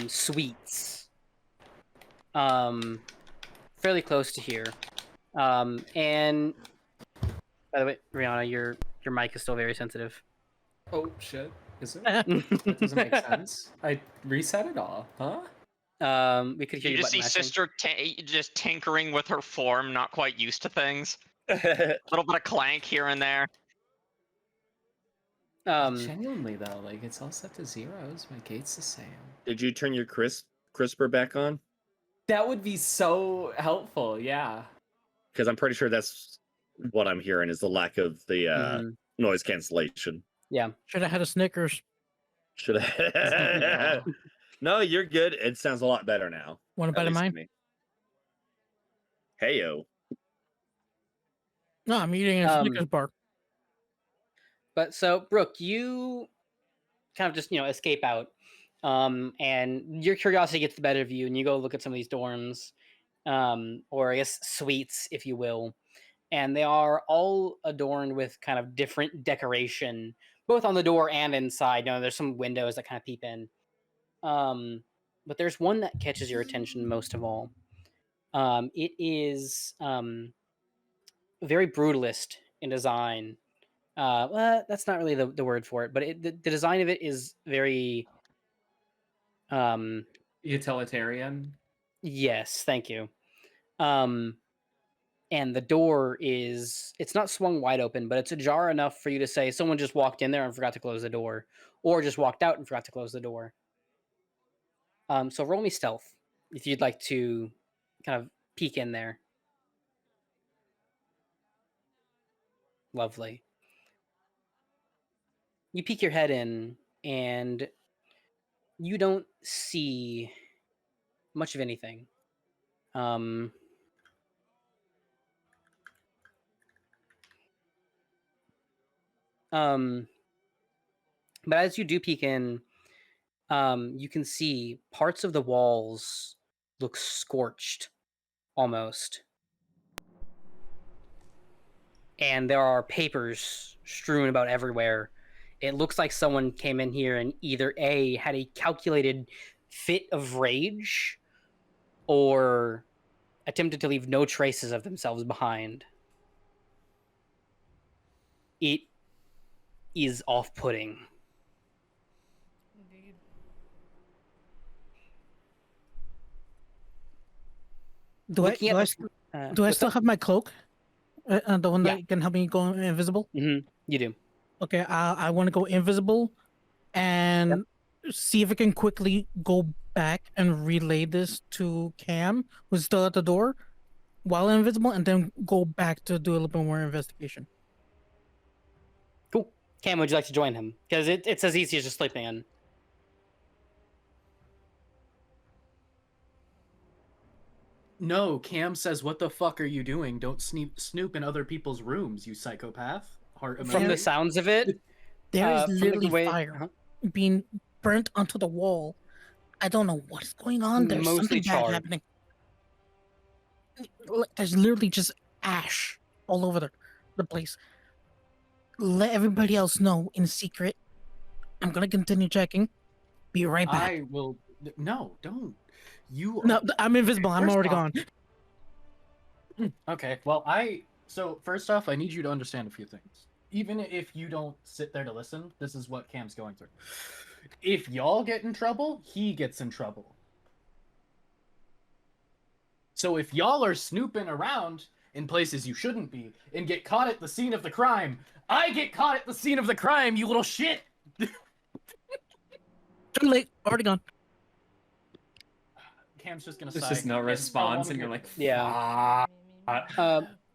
suites fairly close to here. And by the way, Riana, your mic is still very sensitive. Oh shit! Is it? That doesn't make sense. I reset it all, huh? We could hear You you just see button mashing. Sister just tinkering with her form, not quite used to things. A little bit of clank here and there. Genuinely though, like it's all set to zeros. My gate's the same. Did you turn your crisper back on? That would be so helpful. Yeah. Because I'm pretty sure that's what I'm hearing is the lack of the noise cancellation. Yeah. Should have had a Snickers. Should I? No, you're good. It sounds a lot better now. Want a At better least to mine? me. Heyo. No, I'm eating a Snickers bar. But so, Brooke, you kind of just, escape out. And your curiosity gets the better of you, and you go look at some of these dorms, or I guess suites, if you will. And they are all adorned with kind of different decoration, both on the door and inside. There's some windows that kind of peep in. But there's one that catches your attention most of all. It is very brutalist in design. Well, that's not really the word for it, but the design of it is very Utilitarian. yes, thank you. And the door it's not swung wide open, but it's ajar enough for you to say someone just walked in there and forgot to close the door, or just walked out and forgot to close the door. So roll me stealth if you'd like to kind of peek in there. Lovely. You peek your head in, and you don't see much of anything. But as you do peek in, You can see parts of the walls look scorched, almost. And there are papers strewn about everywhere. It looks like someone came in here and either A, had a calculated fit of rage, or attempted to leave no traces of themselves behind. It is off-putting. Indeed. Do I Looking do at I, the- st- Uh, do I what's still up? have my cloak? The one Yeah. that can help me go invisible. You do. Okay, I want to go invisible and see if I can quickly go back and relay this to Cam, who's still at the door, while invisible, and then go back to do a little bit more investigation. Cool. Cam, would you like to join him? Because it's as easy as just sleeping in. No, Cam says, "What the fuck are you doing? Don't snoop in other people's rooms, you psychopath." Heart From the emoji. sounds of it, There is from the literally way- fire uh-huh. being burnt onto the wall. I don't know what's going on. There's Mostly something bad charred. happening. There's literally just ash all over the place. Let everybody else know in secret. I'm gonna continue checking. Be right back. I will. No, don't. You. No, I'm invisible. I'm First already off- gone. Okay. Well, so first off, I need you to understand a few things. Even if you don't sit there to listen, this is what Cam's going through. If y'all get in trouble, he gets in trouble. So if y'all are snooping around in places you shouldn't be and get caught at the scene of the crime, I get caught at the scene of the crime, you little shit. Too late. Already gone. Cam's just gonna There's sigh. just no and response, go and you're on like, Yeah.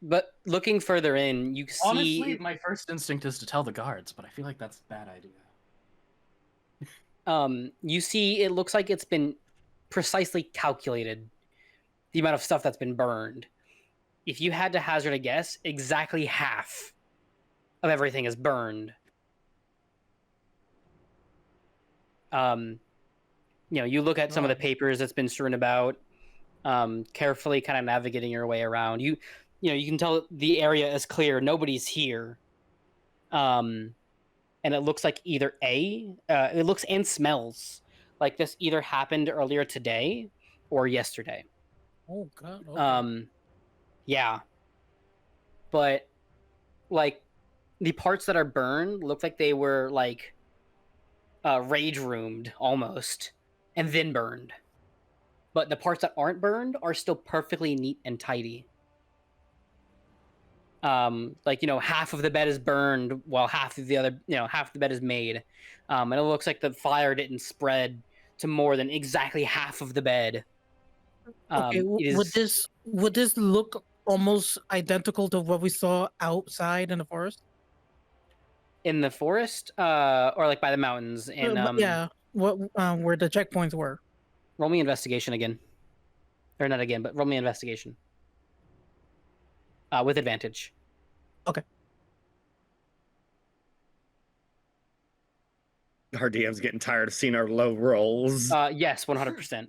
But looking further in, you see. Honestly, my first instinct is to tell the guards, but I feel like that's a bad idea. You see, it looks like it's been precisely calculated, the amount of stuff that's been burned. If you had to hazard a guess, exactly half of everything is burned. You look at some of the papers that's been strewn about, carefully kind of navigating your way around. You can tell the area is clear. Nobody's here. And it looks like either it looks and smells like this either happened earlier today or yesterday. Oh god. Okay. Yeah. But like the parts that are burned look like they were like rage roomed almost and then burned. But the parts that aren't burned are still perfectly neat and tidy. Half of the bed is burned while half of the other, half the bed is made. And it looks like the fire didn't spread to more than exactly half of the bed. Okay. Would this look almost identical to what we saw outside in the forest? In the forest, or like by the mountains? Yeah. What where the checkpoints were? Roll me investigation again, or not again, but roll me investigation with advantage. Okay. Our DM's getting tired of seeing our low rolls. Yes, 100%.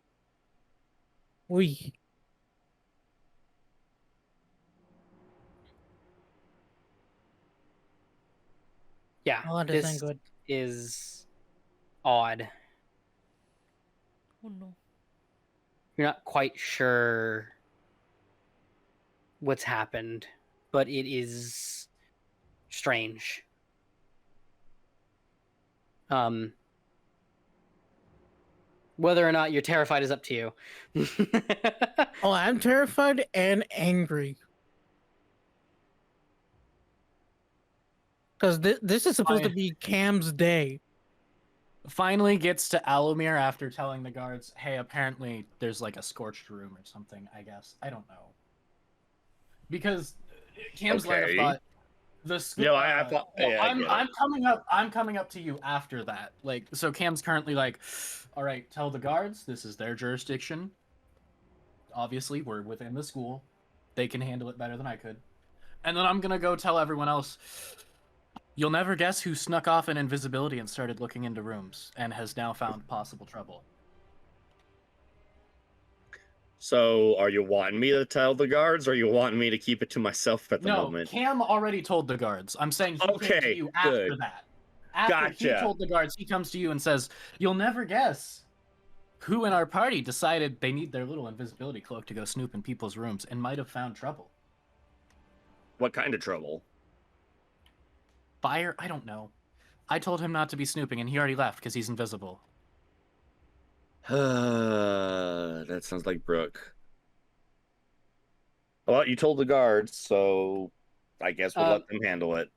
We. Yeah, Oh, this this ain't good. is odd. Oh no. You're not quite sure what's happened, but it is strange. Whether or not you're terrified is up to you. Oh, I'm terrified and angry. Because this is supposed to be Cam's day. Finally gets to Owllmere after telling the guards, hey, apparently there's like a scorched room or something, I guess. I don't know. Because Cam's line of Okay. thought, I thought. well, Yeah, I get it. I'm coming up to you after that. Like, so Cam's currently like, all right, tell the guards this is their jurisdiction. Obviously, we're within the school. They can handle it better than I could. And then I'm gonna go tell everyone else, You'll never guess who snuck off in invisibility and started looking into rooms and has now found possible trouble. So, are you wanting me to tell the guards, or are you wanting me to keep it to myself at the No, moment? Cam already told the guards. I'm saying he came to Okay, you after good. that. After he Gotcha. told the guards, he comes to you and says, "You'll never guess who in our party decided they need their little invisibility cloak to go snoop in people's rooms and might have found trouble." What kind of trouble? Fire? I don't know. I told him not to be snooping, and he already left because he's invisible. That sounds like Brook. Well, you told the guards, so I guess we'll let them handle it.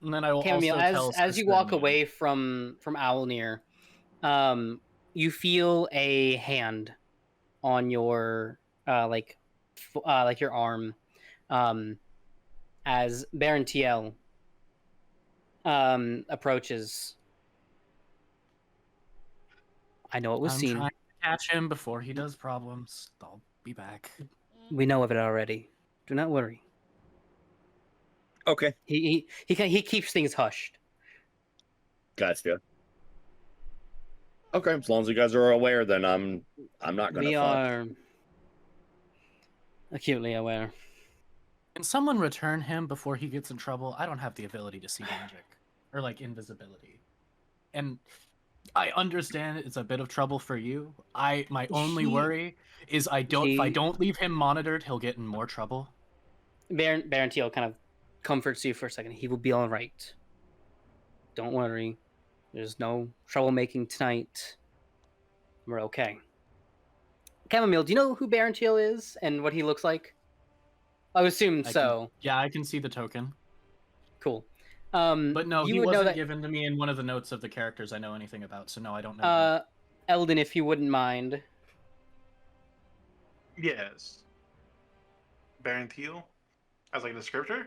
And then I will Chammomile, also tell as you Sister walk Mia. away from Owllmere, you feel a hand on your like your arm, as Baron TL approaches. I know it was I'm seen. trying to catch him before he does problems. I'll be back. We know of it already. Do not worry. Okay, He keeps things hushed. gotcha. Okay, as long as you guys are aware, then I'm not gonna. We fuck. are acutely aware. Can someone return him before he gets in trouble? I don't have the ability to see magic or like invisibility, and I understand it's a bit of trouble for you. My only worry is if I don't leave him monitored, he'll get in more trouble. Baron TL kind of comforts you for a second. He will be all right. Don't worry. There's no troublemaking tonight. We're okay. Chammomile, do you know who Baron TL is and what he looks like? I would assume so. Yeah, I can see the token. Cool. But no, you he would know wasn't that, given to me in one of the notes of the characters I know anything about, so no, I don't know. him. Eldon, if you wouldn't mind. Yes. Baron Teal, as like a descriptor.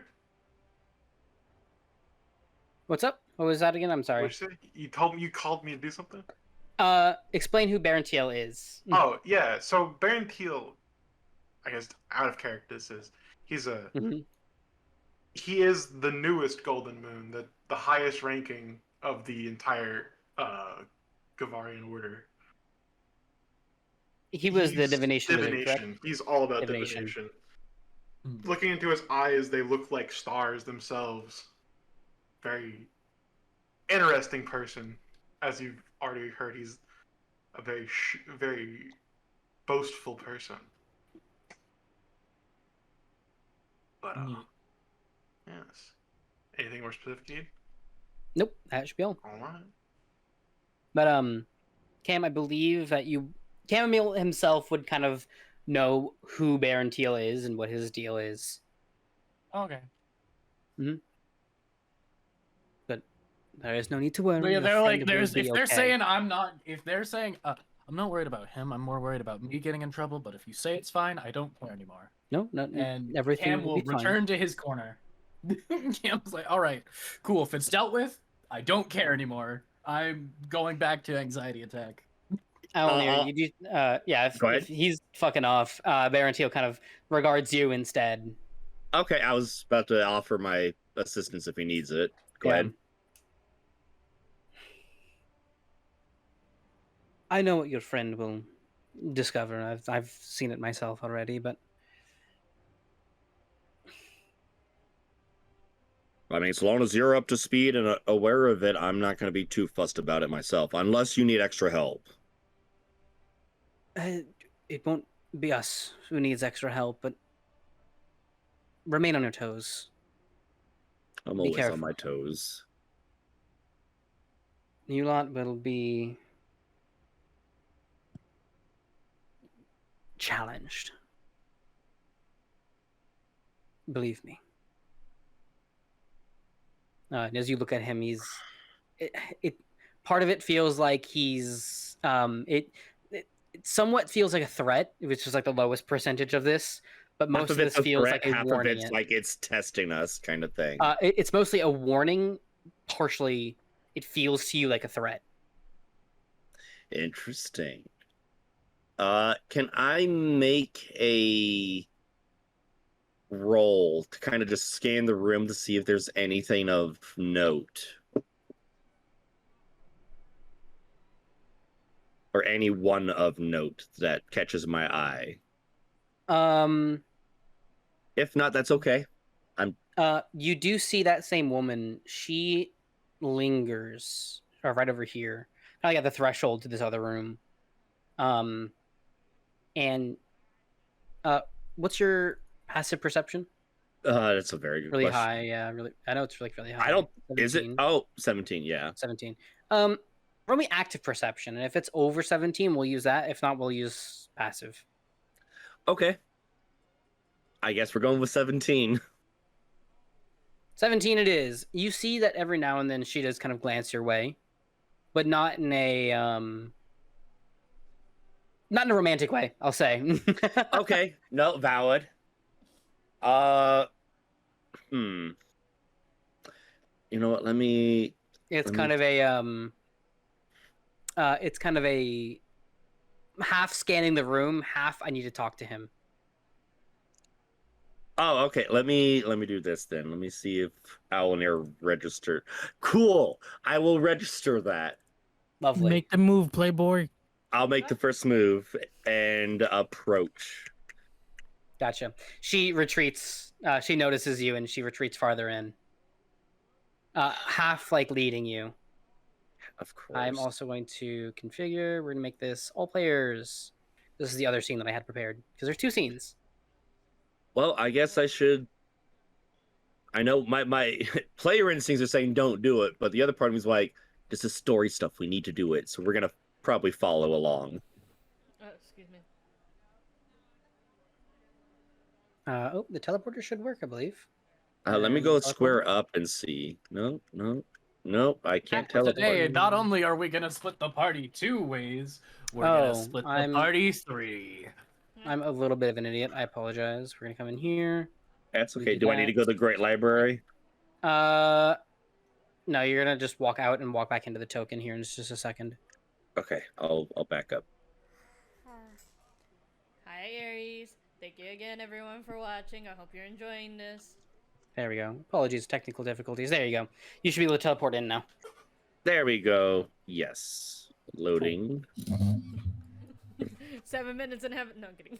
What's up? What was that again? I'm sorry. What'd you say? You called me to do something. Explain who Baron TL is. Oh yeah, so Baron Teal, I guess out of character, is Mhm. he is the newest Golden Moon, the highest ranking of the entire Gavarian order. He was the He's divination wizard, correct? He's all about Divination. divination. Mm. Looking into his eyes, they look like stars themselves. Very interesting person. As you've already heard, he's a very boastful person. But yes. Anything more specific you need? Nope, that should be all. All right. But Cam, I believe that Chammomile himself would kind of know who Baron Teal is and what his deal is. Okay. But there is no need to worry. But yeah, Your they're friend like, will if be they're okay. saying I'm not worried about him. I'm more worried about me getting in trouble. But if you say it's fine, I don't care anymore. No, And everything Cam will will be fine. return to his corner. Cam's like, all right, cool. If it's dealt with, I don't care anymore. I'm going back to anxiety attack. Owllmere, you do, yeah, Go ahead. if he's fucking off, Baron Teal kind of regards you instead. Okay, I was about to offer my assistance if he needs it. Go ahead. I know what your friend will discover. I've seen it myself already, but I mean, as long as you're up to speed and aware of it, I'm not going to be too fussed about it myself, unless you need extra help. it won't be us who needs extra help, but remain on your toes. I'm Be always careful. on my toes. You lot will be challenged. Believe me. And as you look at him, it part of it feels like he's it somewhat feels like a threat, which is like the lowest percentage of this, but most of it's this a feels threat, like a half warning. of it's like it's testing us kind of thing. It's mostly a warning. Partially, it feels to you like a threat. Interesting. Can I make a roll to kind of just scan the room to see if there's anything of note. Or any one of note that catches my eye. If not, that's okay. You do see that same woman. She lingers right over here, kind of like at the threshold to this other room. And what's your passive perception? That's a very good Really question. high, yeah. Really, I know it's really high. I don't. 17. Is it? Oh, 17. Yeah. 17. Roll me active perception, and if it's over 17, we'll use that. If not, we'll use passive. Okay. I guess we're going with 17. 17 it is. You see that every now and then she does kind of glance your way, but not in a romantic way, I'll say. Okay. No, valid. You know what? It's kind of a half scanning the room, half I need to talk to him. Oh, okay. Let me do this then. Let me see if Owllmere registered. Cool. I will register that. Lovely. Make the move, Playboy. I'll make the first move and approach. Gotcha. She retreats. She notices you and she retreats farther in. Half like leading you. Of course. I'm also going to configure. We're going to make this all players. This is the other scene that I had prepared because there's two scenes. Well, I guess I should. I know my player instincts are saying don't do it, but the other part of me is like, this is story stuff. We need to do it, so we're gonna probably follow along. Excuse me. The teleporter should work, I believe. Let me go square up and see. No, I can't teleport. Today, not only are we gonna split the party 2 ways, we're gonna split the party 3. I'm a little bit of an idiot. I apologize. We're gonna come in here. That's okay. Do I need to go to the Great Library? No, you're gonna just walk out and walk back into the token here in just a second. Okay, I'll back up. Hi, Aries. Thank you again, everyone, for watching. I hope you're enjoying this. There we go. Apologies, technical difficulties. There you go. You should be able to teleport in now. There we go. Yes. Loading. 7 minutes and heaven. No, I'm kidding.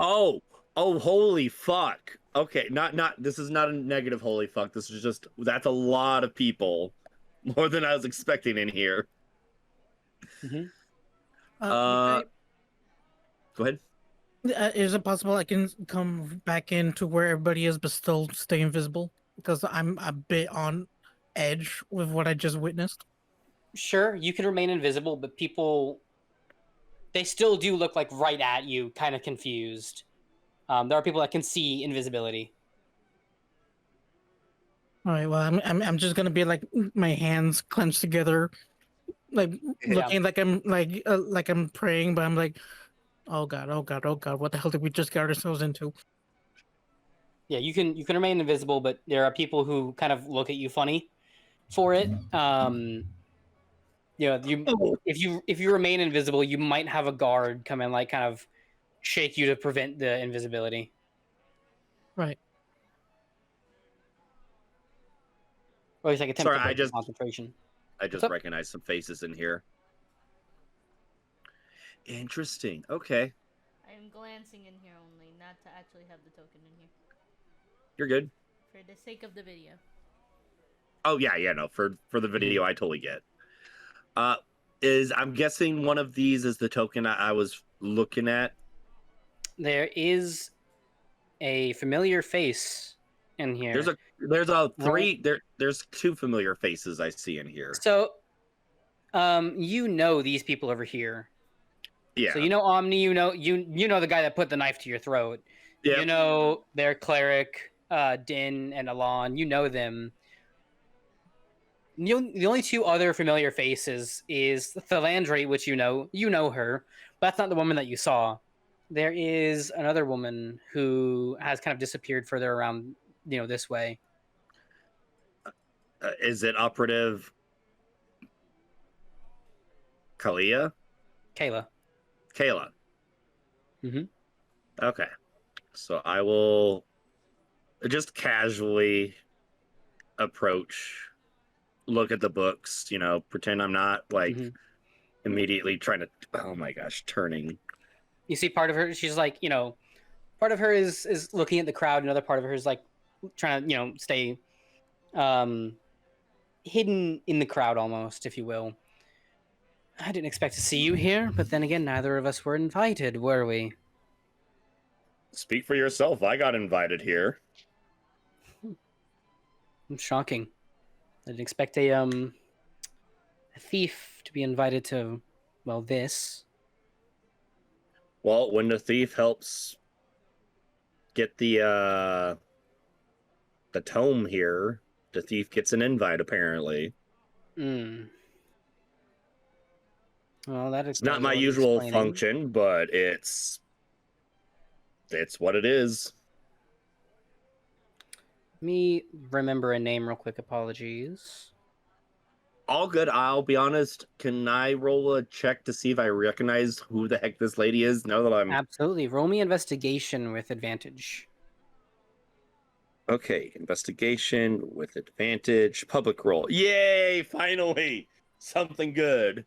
Oh, holy fuck. Okay, not this is not a negative holy fuck. This is just that's a lot of people. More than I was expecting in here. Mm-hmm. Go ahead. Is it possible I can come back into where everybody is, but still stay invisible? Because I'm a bit on edge with what I just witnessed. Sure, you can remain invisible, but people, they still do look like right at you, kind of confused. There are people that can see invisibility. All right. Well, I'm just gonna be like my hands clenched together, like looking like I'm praying, but I'm like, oh god, what the hell did we just get ourselves into? Yeah, you can remain invisible, but there are people who kind of look at you funny for it. If you remain invisible, you might have a guard come and like kind of shake you to prevent the invisibility. Right. Or at least like attempt Sorry, to break concentration. I just recognized some faces in here. Interesting. Okay. I am glancing in here only, not to actually have the token in here. You're good. For the sake of the video. Oh yeah, no. For the video, I totally get. I'm guessing one of these is the token I was looking at. There is a familiar face in here. There's two familiar faces I see in here. So, you know these people over here. Yeah. So you know Omni, you know the guy that put the knife to your throat. Yep. You know their cleric, Din and Alon. You know them. The only two other familiar faces is Thalandri, which you know her, but that's not the woman that you saw. There is another woman who has kind of disappeared further around, this way. Is it operative Kayla? Kayla. Mm-hmm. Okay. So I will just casually approach, look at the books, pretend I'm not like Mhm. immediately trying to. Oh my gosh, turning. You see part of her, she's like, part of her is looking at the crowd, another part of her is like trying to, stay hidden in the crowd almost, if you will. I didn't expect to see you here, but then again, neither of us were invited, were we? Speak for yourself. I got invited here. Shocking. I didn't expect a thief to be invited to, well, this. Well, when the thief helps get the tome here, the thief gets an invite apparently. Hmm. Well, that It's not does my all the usual explaining. function, but it's what it is. Me remember a name real quick. Apologies. All good. I'll be honest. Can I roll a check to see if I recognize who the heck this lady is? Now that I'm Absolutely. Roll me investigation with advantage. okay. Investigation with advantage. Public roll. Yay! Finally, something good.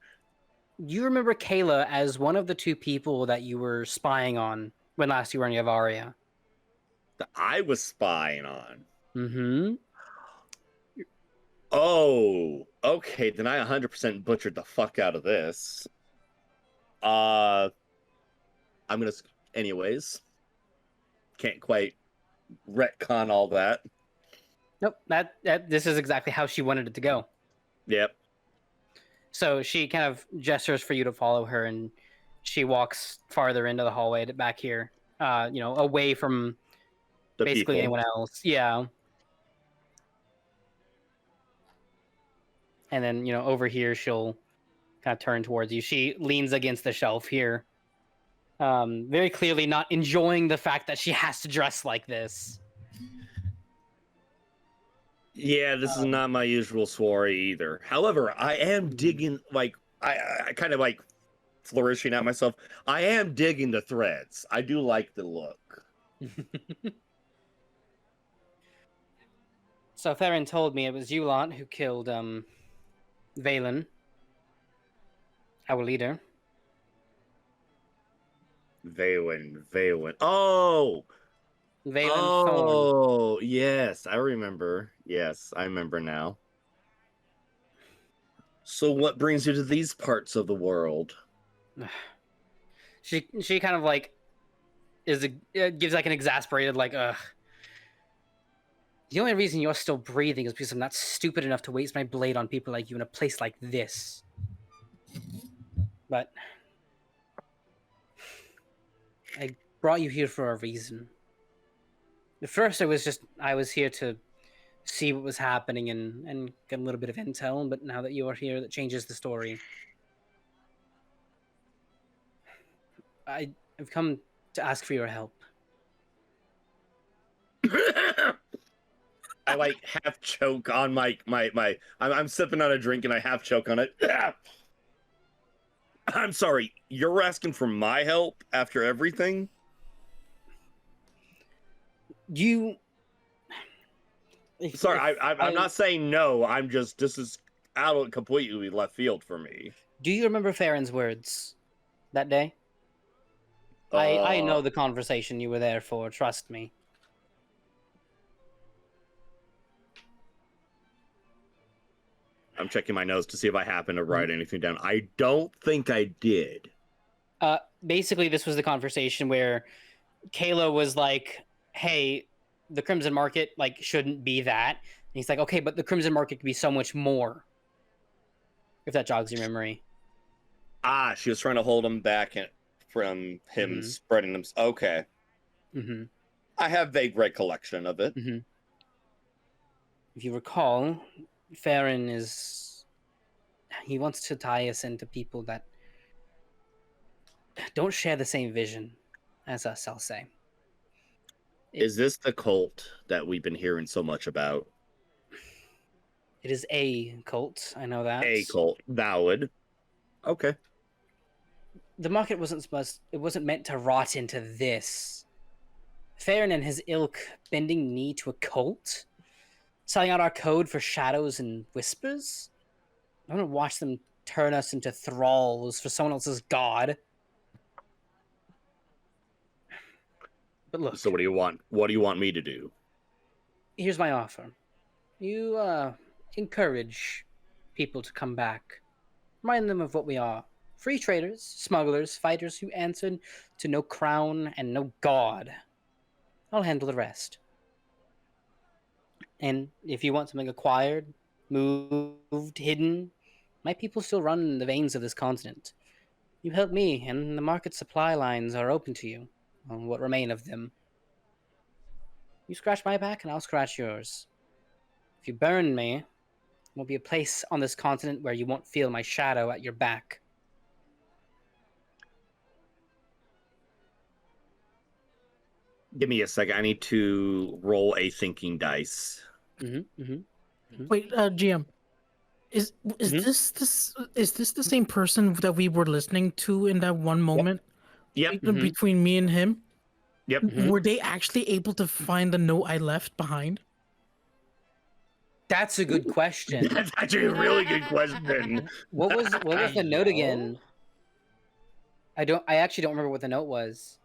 You remember Kayla as one of the two people that you were spying on when last you were in Yavaria. That I was spying on. Mm-hmm. Oh, okay. Then I 100% butchered the fuck out of this. I'm gonna. Anyways, can't quite retcon all that. Nope. That this is exactly how she wanted it to go. Yep. So she kind of gestures for you to follow her, and she walks farther into the hallway back here. Away from The basically people. anyone else. Yeah. And then, over here, she'll kind of turn towards you. She leans against the shelf here. Very clearly not enjoying the fact that she has to dress like this. Yeah, this is not my usual soiree either. However, I am digging, like, I kind of like flourishing at myself. I am digging the threads. I do like the look. So Theron told me it was you lot who killed Valen, our leader. Valen. Oh! Valen Thorn. Oh, yes, I remember. Yes, I remember now. So what brings you to these parts of the world? She kind of like gives like an exasperated like ugh. The only reason you're still breathing is because I'm not stupid enough to waste my blade on people like you in a place like this. But I brought you here for a reason. At first, I was here to see what was happening and get a little bit of intel, but now that you are here, that changes the story. I've come to ask for your help. I like half choke on my I'm sipping on a drink and I half choke on it. I'm sorry, you're asking for my help after everything? Sorry, I'm not saying no. I'm just, this is out of completely left field for me. Do you remember Farron's words that day? I know the conversation you were there for, trust me. I'm checking my notes to see if I happen to write anything down. I don't think I did. Basically, this was the conversation where Kayla was like, hey, the Crimson Market like shouldn't be that. And he's like, okay, but the Crimson Market could be so much more. If that jogs your memory. She was trying to hold him back from him spreading them. Okay. Mm-hmm. I have vague recollection of it. Mm-hmm. If you recall, Farron he wants to tie us into people that don't share the same vision as us, I'll say. Is this the cult that we've been hearing so much about? It is a cult, I know that. A cult. Valid. Okay. The market wasn't meant to rot into this. Farron and his ilk bending knee to a cult? Selling out our code for shadows and whispers? I want to watch them turn us into thralls for someone else's god. But look, So what do you want? What do you want me to do? here's my offer. You encourage people to come back. Remind them of what we are. Free traders, smugglers, fighters who answered to no crown and no god. I'll handle the rest. And if you want something acquired, moved, hidden, my people still run in the veins of this continent. You help me, and the market supply lines are open to you, on what remain of them. You scratch my back, and I'll scratch yours. If you burn me, there won't be a place on this continent where you won't feel my shadow at your back. Give me a second. I need to roll a thinking dice. Wait, GM, is this the same person that we were listening to in that one moment? Yep. Between me and him. Yep. Were they actually able to find the note I left behind? That's a good question. That's actually a really good question. What was the note again? I actually don't remember what the note was.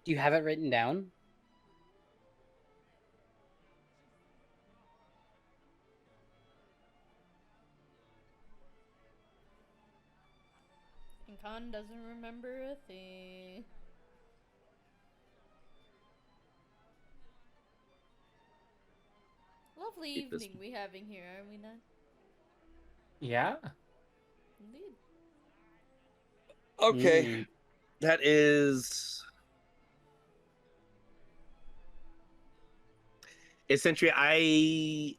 Do you have it written down? And Khan doesn't remember a thing. Lovely evening we having here, are we not? Yeah. Indeed. Okay. That is essentially I'm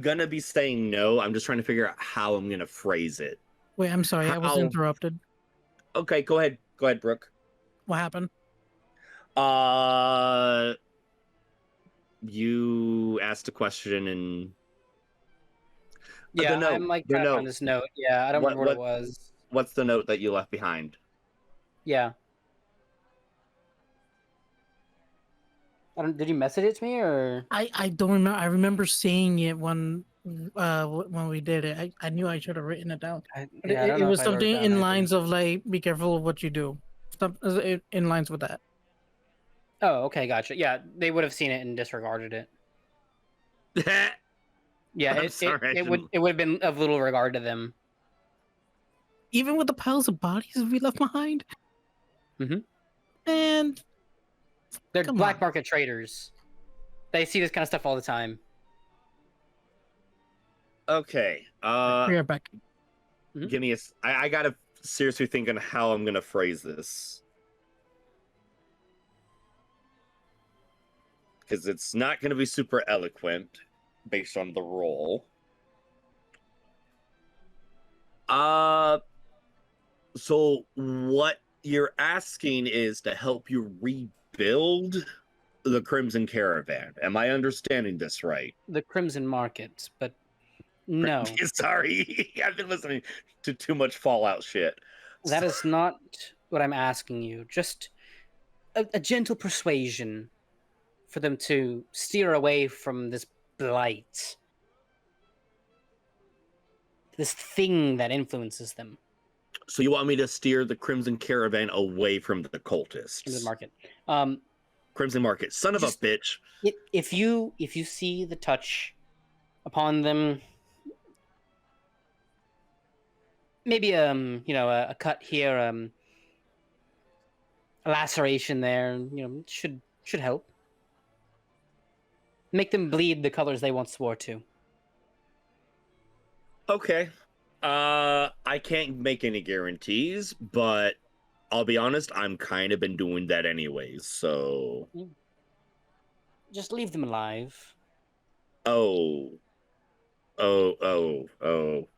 gonna be saying no. I'm just trying to figure out how I'm gonna phrase it. Wait, I'm sorry, I was interrupted. Okay, go ahead, Brooke. What happened? You asked a question and Yeah, the note, I'm like trying to find this note. Yeah, I don't remember what it was. What's the note that you left behind? Yeah. Did you message it to me or? I don't remember. I remember saying it when we did it. I knew I should have written it down. It was something in lines of like, be careful of what you do. Stuff in lines with that. Oh, okay, gotcha. Yeah, they would have seen it and disregarded it. Yeah, it would have been of little regard to them. Even with the piles of bodies we left behind. And they're black market traders. They see this kind of stuff all the time. Okay. We're back. Give me I gotta seriously think on how I'm gonna phrase this. Because it's not gonna be super eloquent based on the role. So what you're asking is to help you rebuild the Crimson Caravan. Am I understanding this right? The Crimson Market, but no. Sorry, I've been listening to too much Fallout shit. That is not what I'm asking you. Just a gentle persuasion for them to steer away from this blight. This thing that influences them. So you want me to steer the Crimson Caravan away from the cultists? Crimson Market. Crimson Market. Son of a bitch. If you see the touch upon them, maybe a cut here, a laceration there, should help. Make them bleed the colors they once swore to. Okay. I can't make any guarantees, but I'll be honest, I'm kind of been doing that anyways, so just leave them alive. Oh.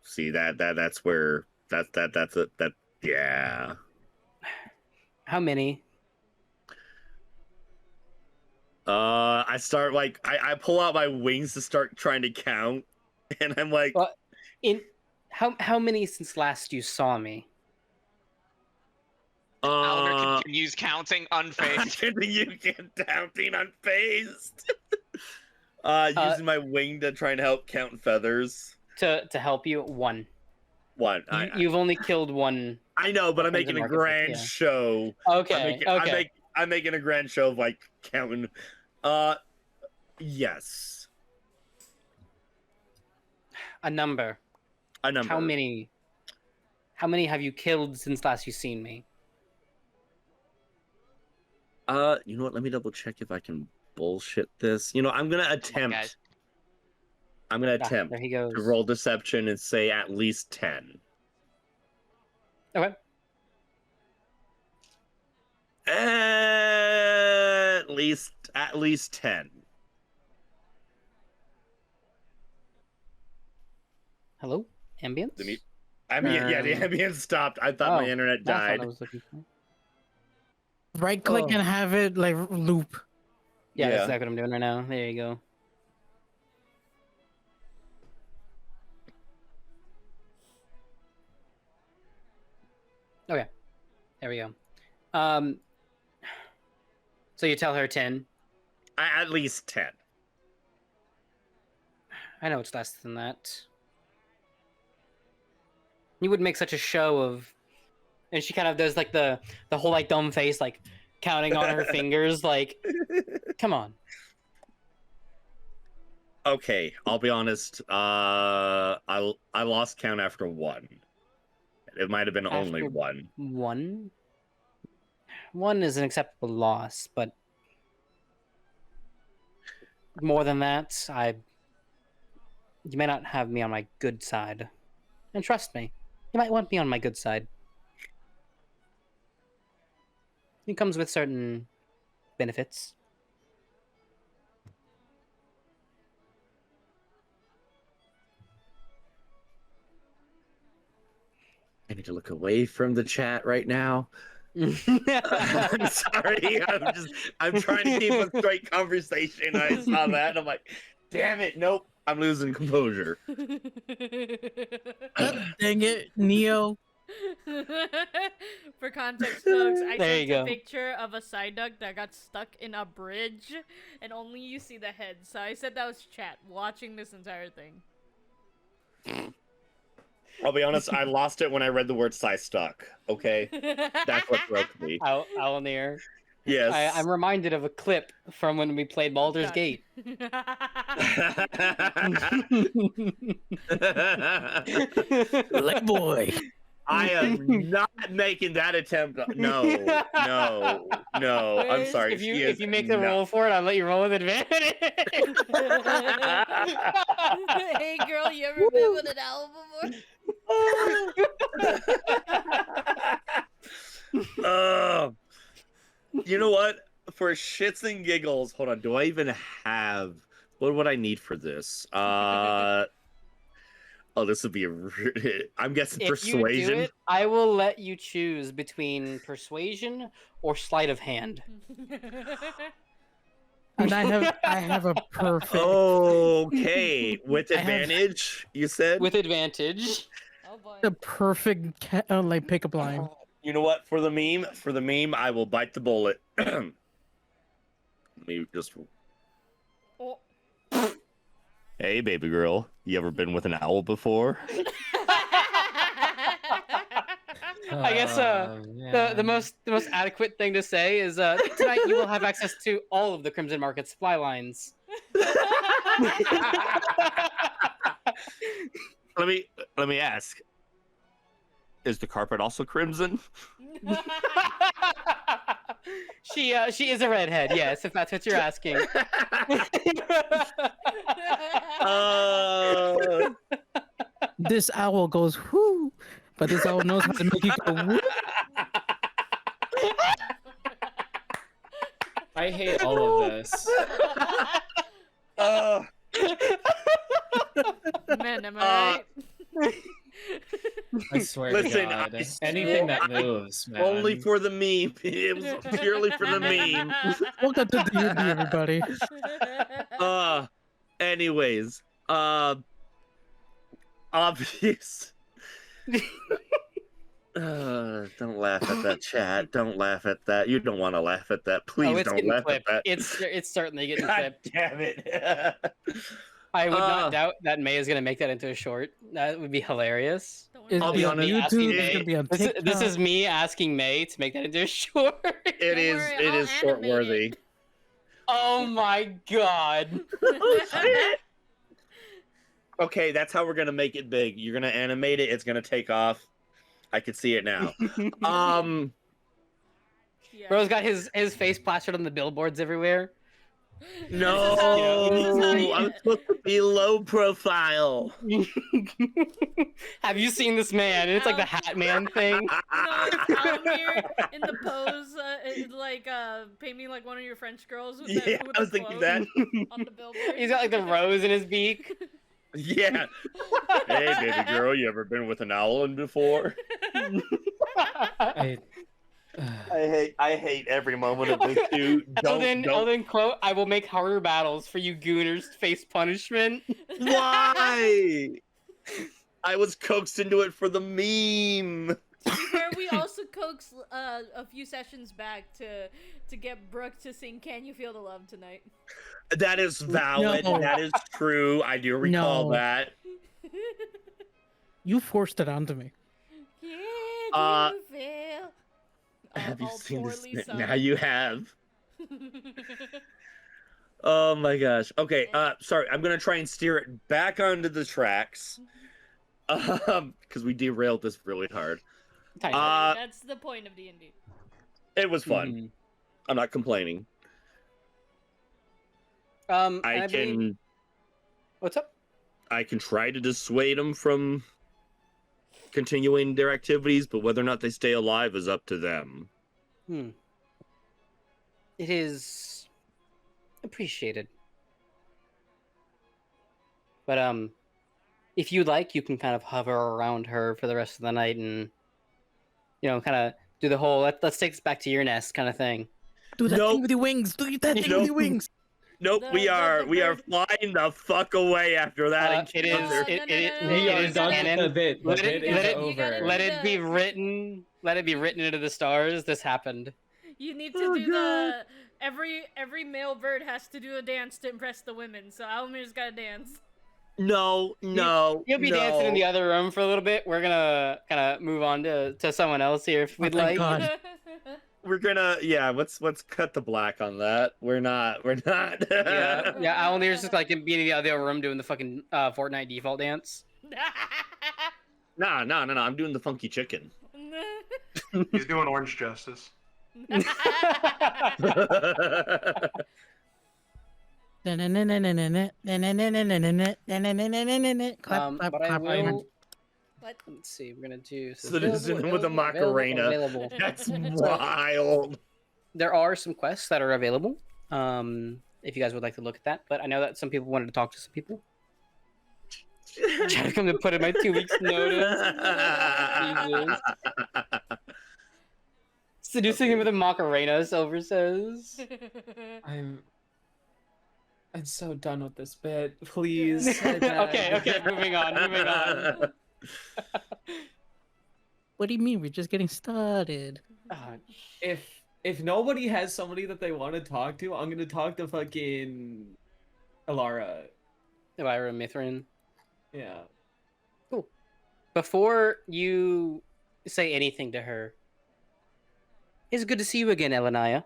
See that's where that yeah. How many? I start like I pull out my wings to start trying to count, and I'm like, how many since last you saw me? Owllmere continues counting unfazed. Continue counting unfazed. Using my wing to try and help count feathers. To help you, one. One. You've only killed one. I know, but I'm Crimson making a Market, grand yeah. show. Okay. I'm making a grand show of like counting. Yes. A number. A number. How many? How many have you killed since last you seen me? You know what? Let me double check if I can bullshit this. You know, I'm gonna attempt. guys. I'm gonna attempt There he goes. to roll deception and say at least 10. Okay. At least 10. Hello, ambience. I mean, yeah, the ambience stopped. I thought my internet That's died. what I was looking for. Right click Oh. and have it like loop. Yeah, that's Yeah. exactly what I'm doing right now. There you go. Okay, there we go. So you tell her 10. At least 10. I know it's less than that. You would make such a show of, and she kind of does like the whole like dumb face, like counting on her fingers, like, come on. Okay, I'll be honest. I lost count after 1. It might have been only After 1. 1? 1 is an acceptable loss, but more than that, you may not have me on my good side. And trust me, you might want me on my good side. It comes with certain benefits. I need to look away from the chat right now. I'm sorry. I'm trying to keep a straight conversation. I saw that and I'm like, damn it, nope. I'm losing composure. Dang it, Neo. For context, folks, I There you sent a go. picture of a Psyduck that got stuck in a bridge, and only you see the head. So I said that was chat watching this entire thing. I'll be honest, I lost it when I read the word stuck. Okay? That's what broke me. Owllmere. Yes. I'm reminded of a clip from when we played Baldur's God. Gate. Like boy. I am not making that attempt. No. I'm sorry. If you make the roll for it, I'll let you roll with advantage. Hey girl, you ever been with an owl before? You know what? For shits and giggles, hold on. Do I even have? What would I need for this? Oh, this would be I'm guessing If persuasion. you do it, I will let you choose between persuasion or sleight of hand. And I have a perfect. Okay, with I have- advantage, you said. With advantage. Oh boy. The perfect like pickup line. You know what? For the meme, I will bite the bullet. Let me just. Oh. Hey, baby girl, you ever been with an owl before? I guess the most adequate thing to say is tonight you will have access to all of the Crimson Market supply lines. Let me ask. Is the carpet also crimson? She is a redhead, yes, if that's what you're asking. This owl goes whoo, but this owl knows how to make it go whoo. I hate all of this. Man, am I right? I swear Listen, to God. I Anything that swear- moves, man. Only for the meme. It was purely for the meme. Welcome to the UB, everybody. Anyways, obvious. Don't laugh at that, chat. Don't laugh at that. You don't want to laugh at that. Oh, Please it's don't getting laugh clipped. at that. It's certainly getting God clipped. damn it. I would not doubt that May is gonna make that into a short. That would be hilarious. Don't worry It's I'll about be gonna be on honest, YouTube. it- It's gonna be on This TikTok. this is me asking May to make that into a short. It Don't is worry, it I'll is short animate worthy. it. Oh my god. Okay, that's how we're gonna make it big. You're gonna animate it, it's gonna take off. I can see it now. Yeah. Bro's got his face plastered on the billboards everywhere. No, this is how you- I'm supposed to be low profile. Have you seen this man? It's like the Hat Man thing. No, it's Owllmere in the pose, pay me like one of your French girls with Yeah, with I was the thinking quote that. on the billboard. He's got like the rose in his beak. Yeah. Hey, baby girl, you ever been with an owl before? I I hate every moment of this dude. Elden quote, I will make harder battles for you gooners to face punishment. Why? I was coaxed into it for the meme. Where we also coaxed a few sessions back to get Brooke to sing "Can You Feel the Love Tonight." That is valid. No. That is true. I do recall No. that. You forced it onto me. Can you feel? Have you all seen this? poorly sung. Now you have. Oh my gosh. Okay. Sorry. I'm gonna try and steer it back onto the tracks. Because we derailed this really hard. That's the point of D&D. It was fun. Mhm. I'm not complaining. I can. What's up? I can try to dissuade them from continuing their activities, but whether or not they stay alive is up to them. It is appreciated. But if you like, you can kind of hover around her for the rest of the night and kind of do the whole let's take this back to your nest kind of thing. Do that Nope. thing with your wings. Do that thing Nope. with your wings. Nope, The- we the- are the we are bird- flying the fuck away after that. It encounter. is. It we are is done with canon. the bit. The Let it- bit let is it- over. Let it be written. Let it be written into the stars. This happened. You need to Oh, do the every male bird has to do a dance to impress the women. So Owlmere's got to dance. No. You'll be dancing in the other room for a little bit. We're gonna kind of move on to someone else here if we'd thank like. God. We're gonna let's cut the black on that. We're not. Yeah, Owlmere's just like being in the other room doing the fucking Fortnite default dance. No. I'm doing the funky chicken. He's doing orange justice. But I will. What? Let's see. We're gonna do Citizen with a Macarena. Available. That's wild. There are some quests that are available. If you guys would like to look at that, but I know that some people wanted to talk to some people. Trying to come to put in my 2 weeks notice. Jesus. Seducing him with a Macarena, Silver says. I'm so done with this bit. Please. Okay, moving on. What do you mean? We're just getting started. If nobody has somebody that they want to talk to, I'm gonna talk to fucking Alara. Elvira Mithrin. Yeah. Cool. Before you say anything to her, it's good to see you again, Elenaya.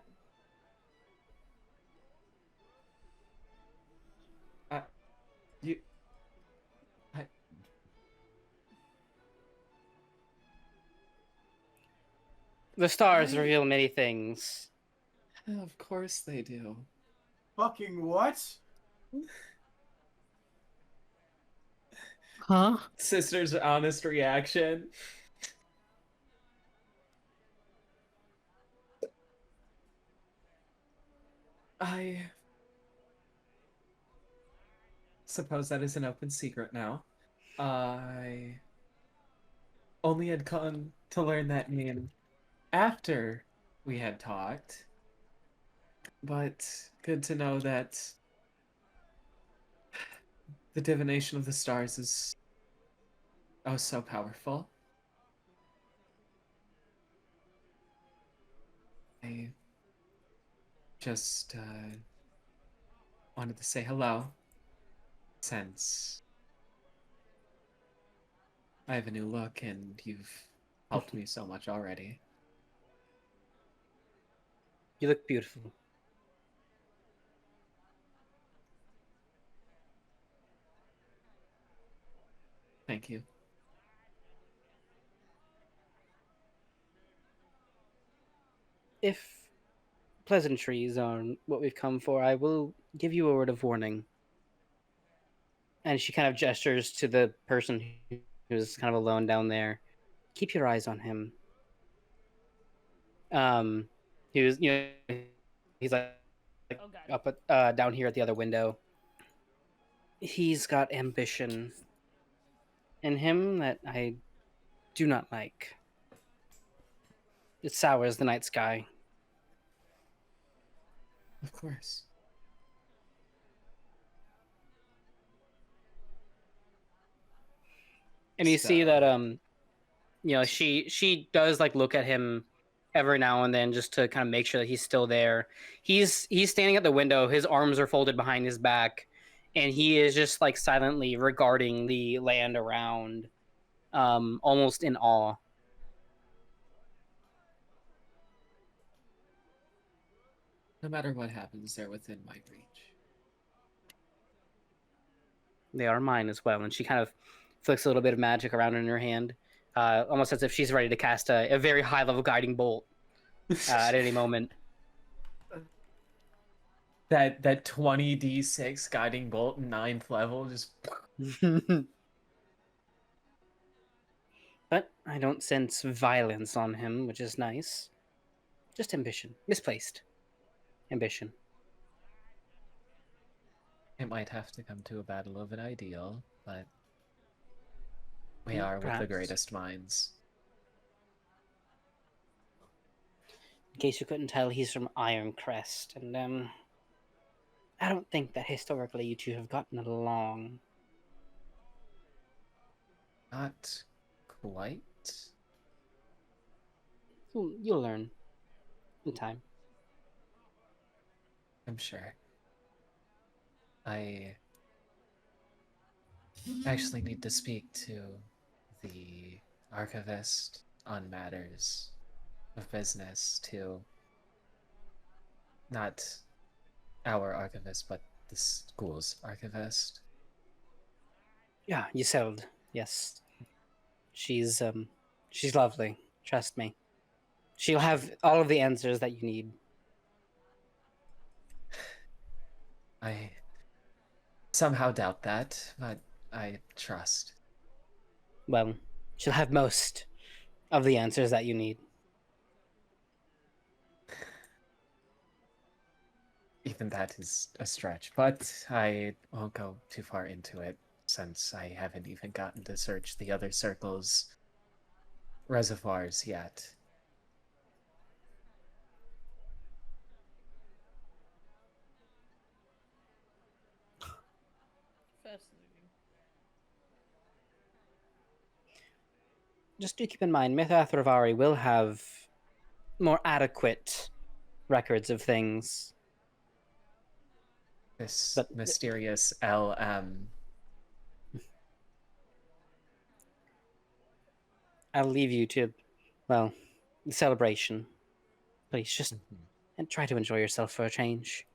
The stars reveal many things. Of course they do. Fucking what? Huh? Sister's honest reaction. I suppose that is an open secret now. I only had come to learn that name after we had talked. But good to know that the divination of the stars is oh so powerful. just wanted to say hello, since I have a new look and you've helped me so much already. You look beautiful. Thank you. If pleasantries are what we've come for, I will give you a word of warning. And she kind of gestures to the person who's kind of alone down there. Keep your eyes on him. He was, he's like Oh god. up down here at the other window. He's got ambition in him that I do not like. It sours the night sky. Of course. And you see that So- she does like look at him every now and then just to kind of make sure that he's still there. He's standing at the window, his arms are folded behind his back, and he is just like silently regarding the land around, almost in awe. No matter what happens, they're within my reach. They are mine as well. And she kind of flicks a little bit of magic around in her hand, almost as if she's ready to cast a very high level guiding bolt at any moment. That 20d6 guiding bolt 9th level just But I don't sense violence on him, which is nice. Just ambition. Misplaced ambition. it might have to come to a battle of an ideal, but we are with the Perhaps. greatest minds. In case you couldn't tell, he's from Ironcrest, and I don't think that historically you two have gotten along. Not quite. You'll learn in time. I'm sure. I actually need to speak to the archivist on matters of business too. Not our archivist, but the school's archivist. Yeah, Yiselda. Yes, she's lovely. Trust me. She'll have all of the answers that you need. I somehow doubt that, but I trust. Well, she'll have most of the answers that you need. Even that is a stretch, but I won't go too far into it since I haven't even gotten to search the other circle's reservoirs yet. Fascinating. Just do keep in mind, Mythathravari will have more adequate records of things. This But- mysterious LM. I'll leave you to, well, the celebration. Please just Mhm. and try to enjoy yourself for a change.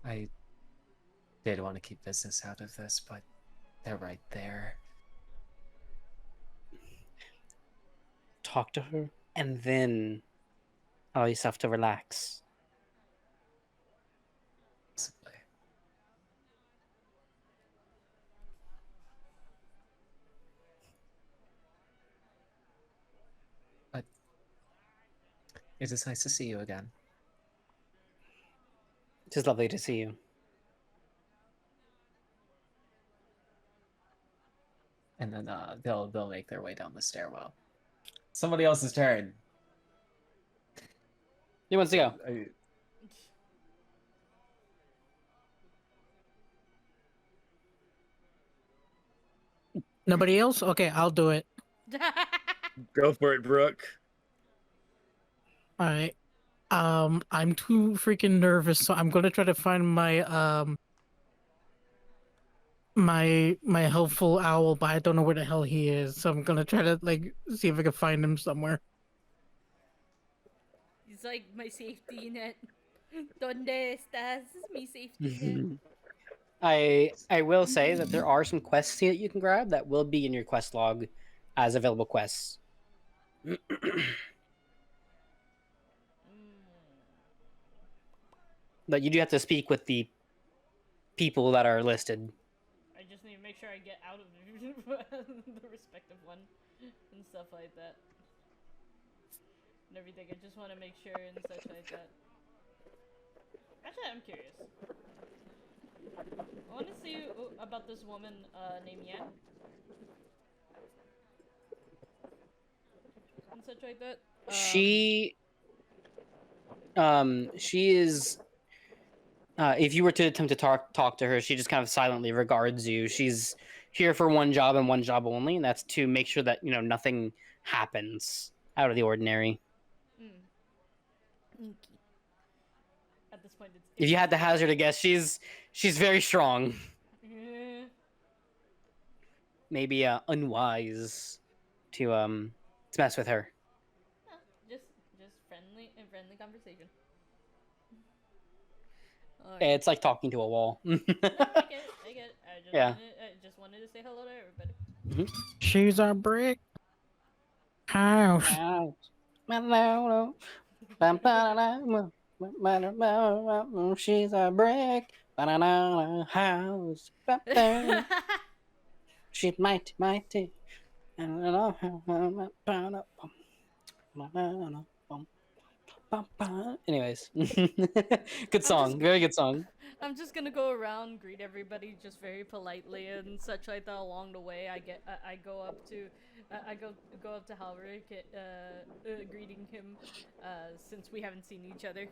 I did want to keep business out of this, but they're right there. Talk to her, and then allow yourself to relax. Possibly. But it is nice to see you again. It is lovely to see you. And then they'll make their way down the stairwell. Somebody else's turn. Who wants to go? Nobody else? Okay, I'll do it. Go for it, Brooke. All right. I'm too freaking nervous, so I'm gonna try to find my my helpful owl, but I don't know where the hell he is. So I'm gonna try to like see if I can find him somewhere. He's like my safety net. Donde estás? Mi safety net. I will say that there are some quests here that you can grab that will be in your quest log as available quests. But you do have to speak with the people that are listed. I just need to make sure I get out of the respective one and stuff like that. And everything. I just want to make sure and such like that. Actually, I'm curious. I want to see about this woman named Yan. And such like that. She is if you were to attempt to talk to her, she just kind of silently regards you. She's here for one job and one job only, and that's to make sure that, you know, nothing happens out of the ordinary. At this point, If you had to hazard a guess, she's very strong. Maybe unwise to mess with her. Just friendly conversation. It's like talking to a wall. I get it. I just wanted to say hello to everybody. She's a brick house. She's a brick house. She's mighty. Anyways, good song, very good song. I'm just gonna go around, greet everybody just very politely and such like that. Along the way, I go up to Halric, greeting him, since we haven't seen each other.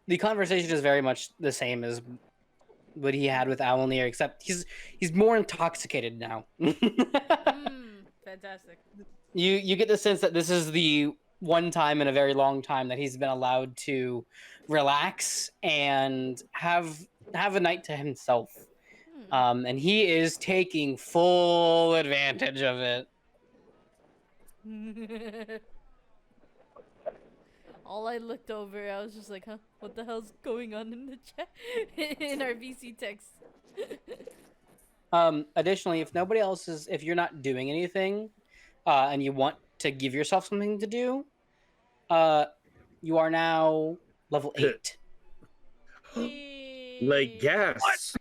The conversation is very much the same as what he had with Owllmere, except he's more intoxicated now. Fantastic. You get the sense that this is the one time in a very long time that he's been allowed to relax and have a night to himself. And he is taking full advantage of it. All I looked over, I was just like, huh? What the hell's going on in the chat? In our VC text. Additionally, if nobody else is, if you're not doing anything, and you want to give yourself something to do, you are now level 8. Like, yes.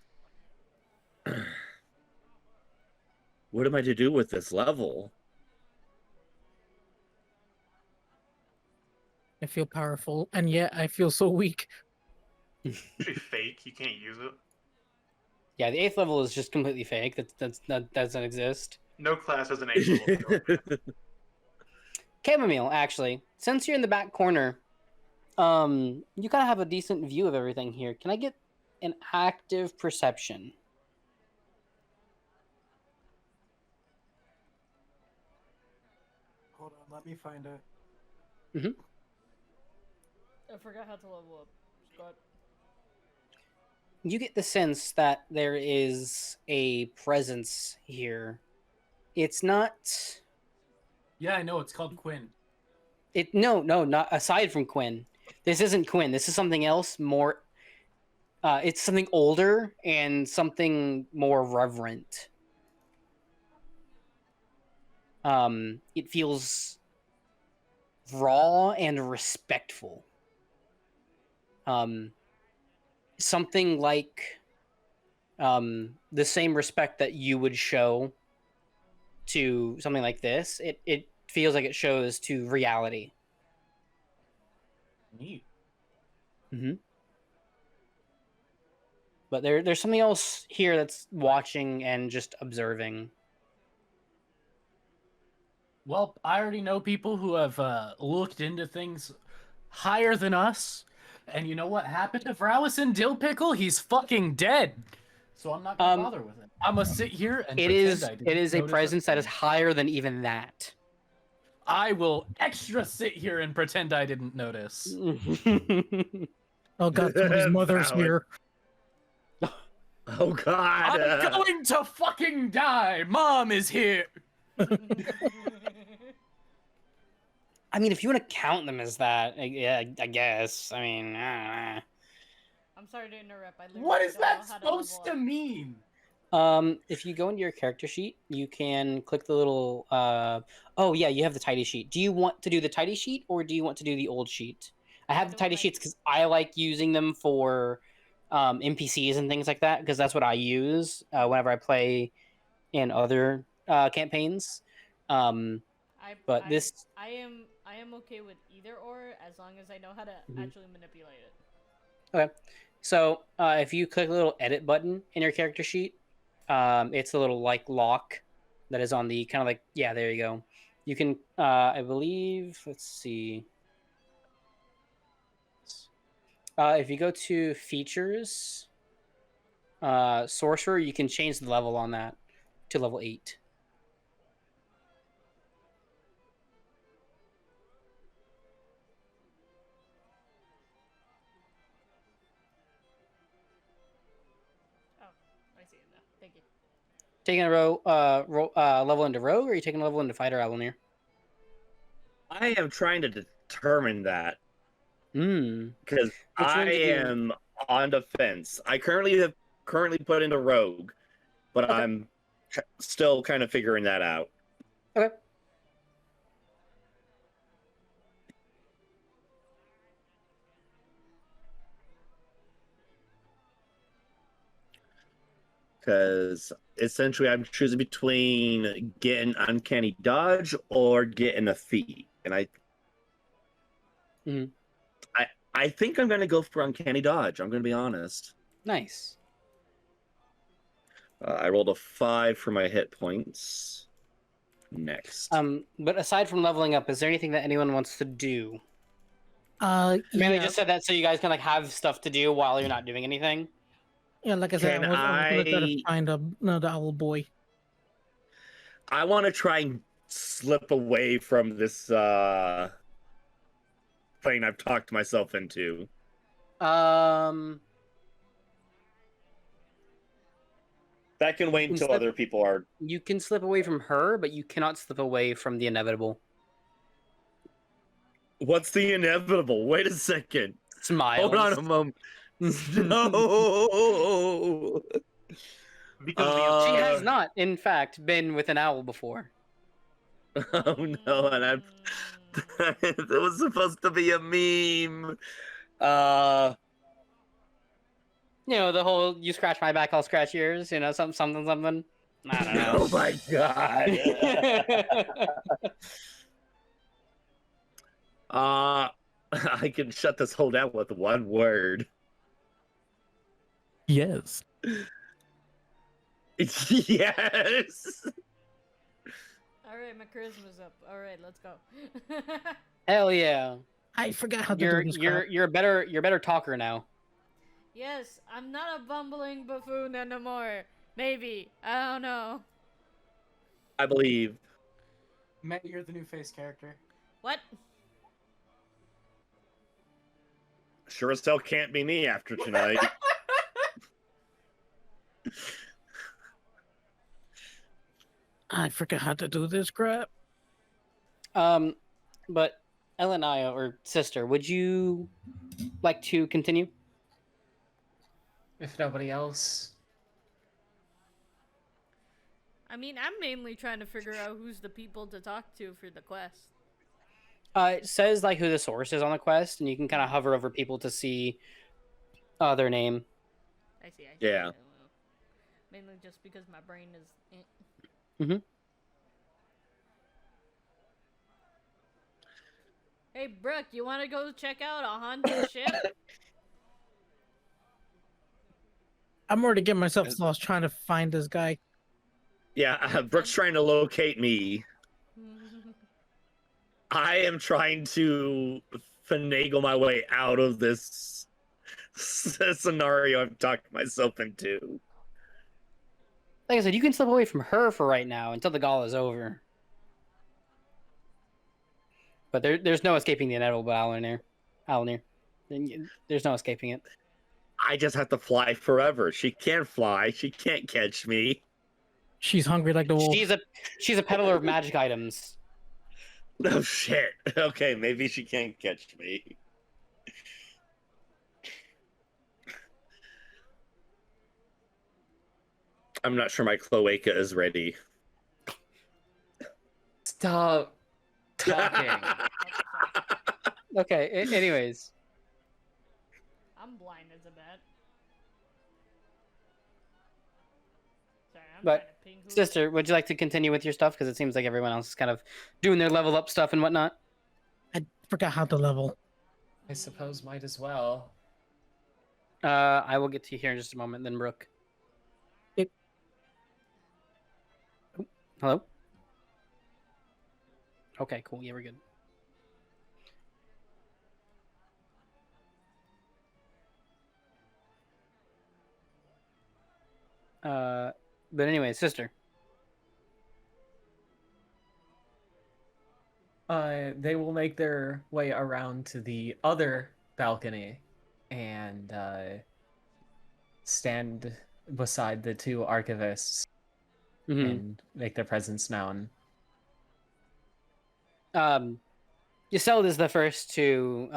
What am I to do with this level? I feel powerful, and yet I feel so weak. It's fake. You can't use it. Yeah, the 8th level is just completely fake. That doesn't exist. No class has an 8th level. Chammomile, actually, since you're in the back corner, you kind of have a decent view of everything here. Can I get an active perception? Hold on, let me find it. I forgot how to level up. Scott. You get the sense that there is a presence here. It's not. Yeah, I know. It's called Quinn. No, not aside from Quinn. This isn't Quinn. This is something else more. It's something older and something more reverent. It feels raw and respectful. Something like the same respect that you would show to something like this. It feels like it shows to reality. Neat. But there's something else here that's watching and just observing. Well, I already know people who have looked into things higher than us. And you know what happened to Vrowison Dillpickle? He's fucking dead. so I'm not gonna bother with it. I'm gonna sit here and pretend I didn't it is a notice presence that is thing. higher than even that. I will extra sit here and pretend I didn't notice. Oh god, somebody's mother's Valid. here. Oh God! I'm going to fucking die. Mom is here. I mean, if you want to count them as that, yeah, I guess. I mean, I'm sorry to interrupt. I literally What is don't know that how supposed level to up. mean? if you go into your character sheet, you can click the little. Oh yeah, you have the tidy sheet. Do you want to do the tidy sheet or do you want to do the old sheet? I have the don't tidy like- sheets because I like using them for NPCs and things like that because that's what I use whenever I play in other campaigns. But this I am okay with either or as long as I know how to actually manipulate it. Okay. So if you click the little edit button in your character sheet, it's a little like lock that is on the kind of like, yeah, there you go. You can, I believe, let's see. If you go to features, sorcerer, you can change the level on that to level 8. I see it now. Thank you. Taking a level into rogue, or are you taking a level into fighter, Owllmere? I am trying to determine that because Which one I did you- am on the fence. I currently put into rogue, but Okay. I'm still kind of figuring that out. Okay. Because essentially, I'm choosing between getting uncanny dodge or getting a feat, and Mhm. I think I'm going to go for uncanny dodge. I'm going to be honest. Nice. I rolled a 5 for my hit points. Next. But aside from leveling up, is there anything that anyone wants to do? Mainly Yeah, just said that so you guys can like have stuff to do while you're not doing anything. yeah, like I said, Can I was gonna try to I- find the owl boy. I want to try and slip away from this thing I've talked myself into. That can wait until Slip- other people are. You can slip away from her, but you cannot slip away from the inevitable. What's the inevitable? Wait a second. Smiles. Hold on a moment. No. Because She has not, in fact, been with an owl before. Oh no, and I'm. It was supposed to be a meme. You know, the whole "you scratch my back, I'll scratch yours." You know, something. I don't know. Oh my god. I can shut this whole down with one word. Yes. Yes. Alright, my charisma's up. Alright, let's go. Hell yeah! I forgot how to You're do this. you're a better talker now. Yes, I'm not a bumbling buffoon anymore. Maybe. I don't know. I believe. Matt, you're the new face character. What? Sure as hell can't be me after tonight. I forgot how to do this crap. But Elenaya or sister, would you like to continue? If nobody else, I mean, I'm mainly trying to figure out who's the people to talk to for the quest. It says like who the source is on the quest, and you can kind of hover over people to see their name. I see. Yeah. Well, mainly just because my brain is. Mhm. Hey, Brooke, you want to go check out a haunted ship? I'm already getting myself lost trying to find this guy. Yeah, Brooke's trying to locate me. I am trying to finagle my way out of this scenario I've talked myself into. Like I said, you can slip away from her for right now until the gala is over. But there's no escaping the inevitable, Owllmere. Owllmere. There's no escaping it. I just have to fly forever. She can't fly. She can't catch me. She's hungry like the wolf. She's a peddler of magic items. Oh shit. Okay, maybe she can't catch me. I'm not sure my cloaca is ready. Stop talking. Okay. Anyways, I'm blind as a bat. Sorry, I'm But, trying to ping who. sister, would you like to continue with your stuff? Because it seems like everyone else is kind of doing their level up stuff and whatnot. I forgot how to level. I suppose might as well. I will get to you here in just a moment. Then Brooke. Hello. Okay. Cool. Yeah, we're good. But anyway, sister. They will make their way around to the other balcony and stand beside the two archivists Mhm. and make their presence known. Yseld is the first to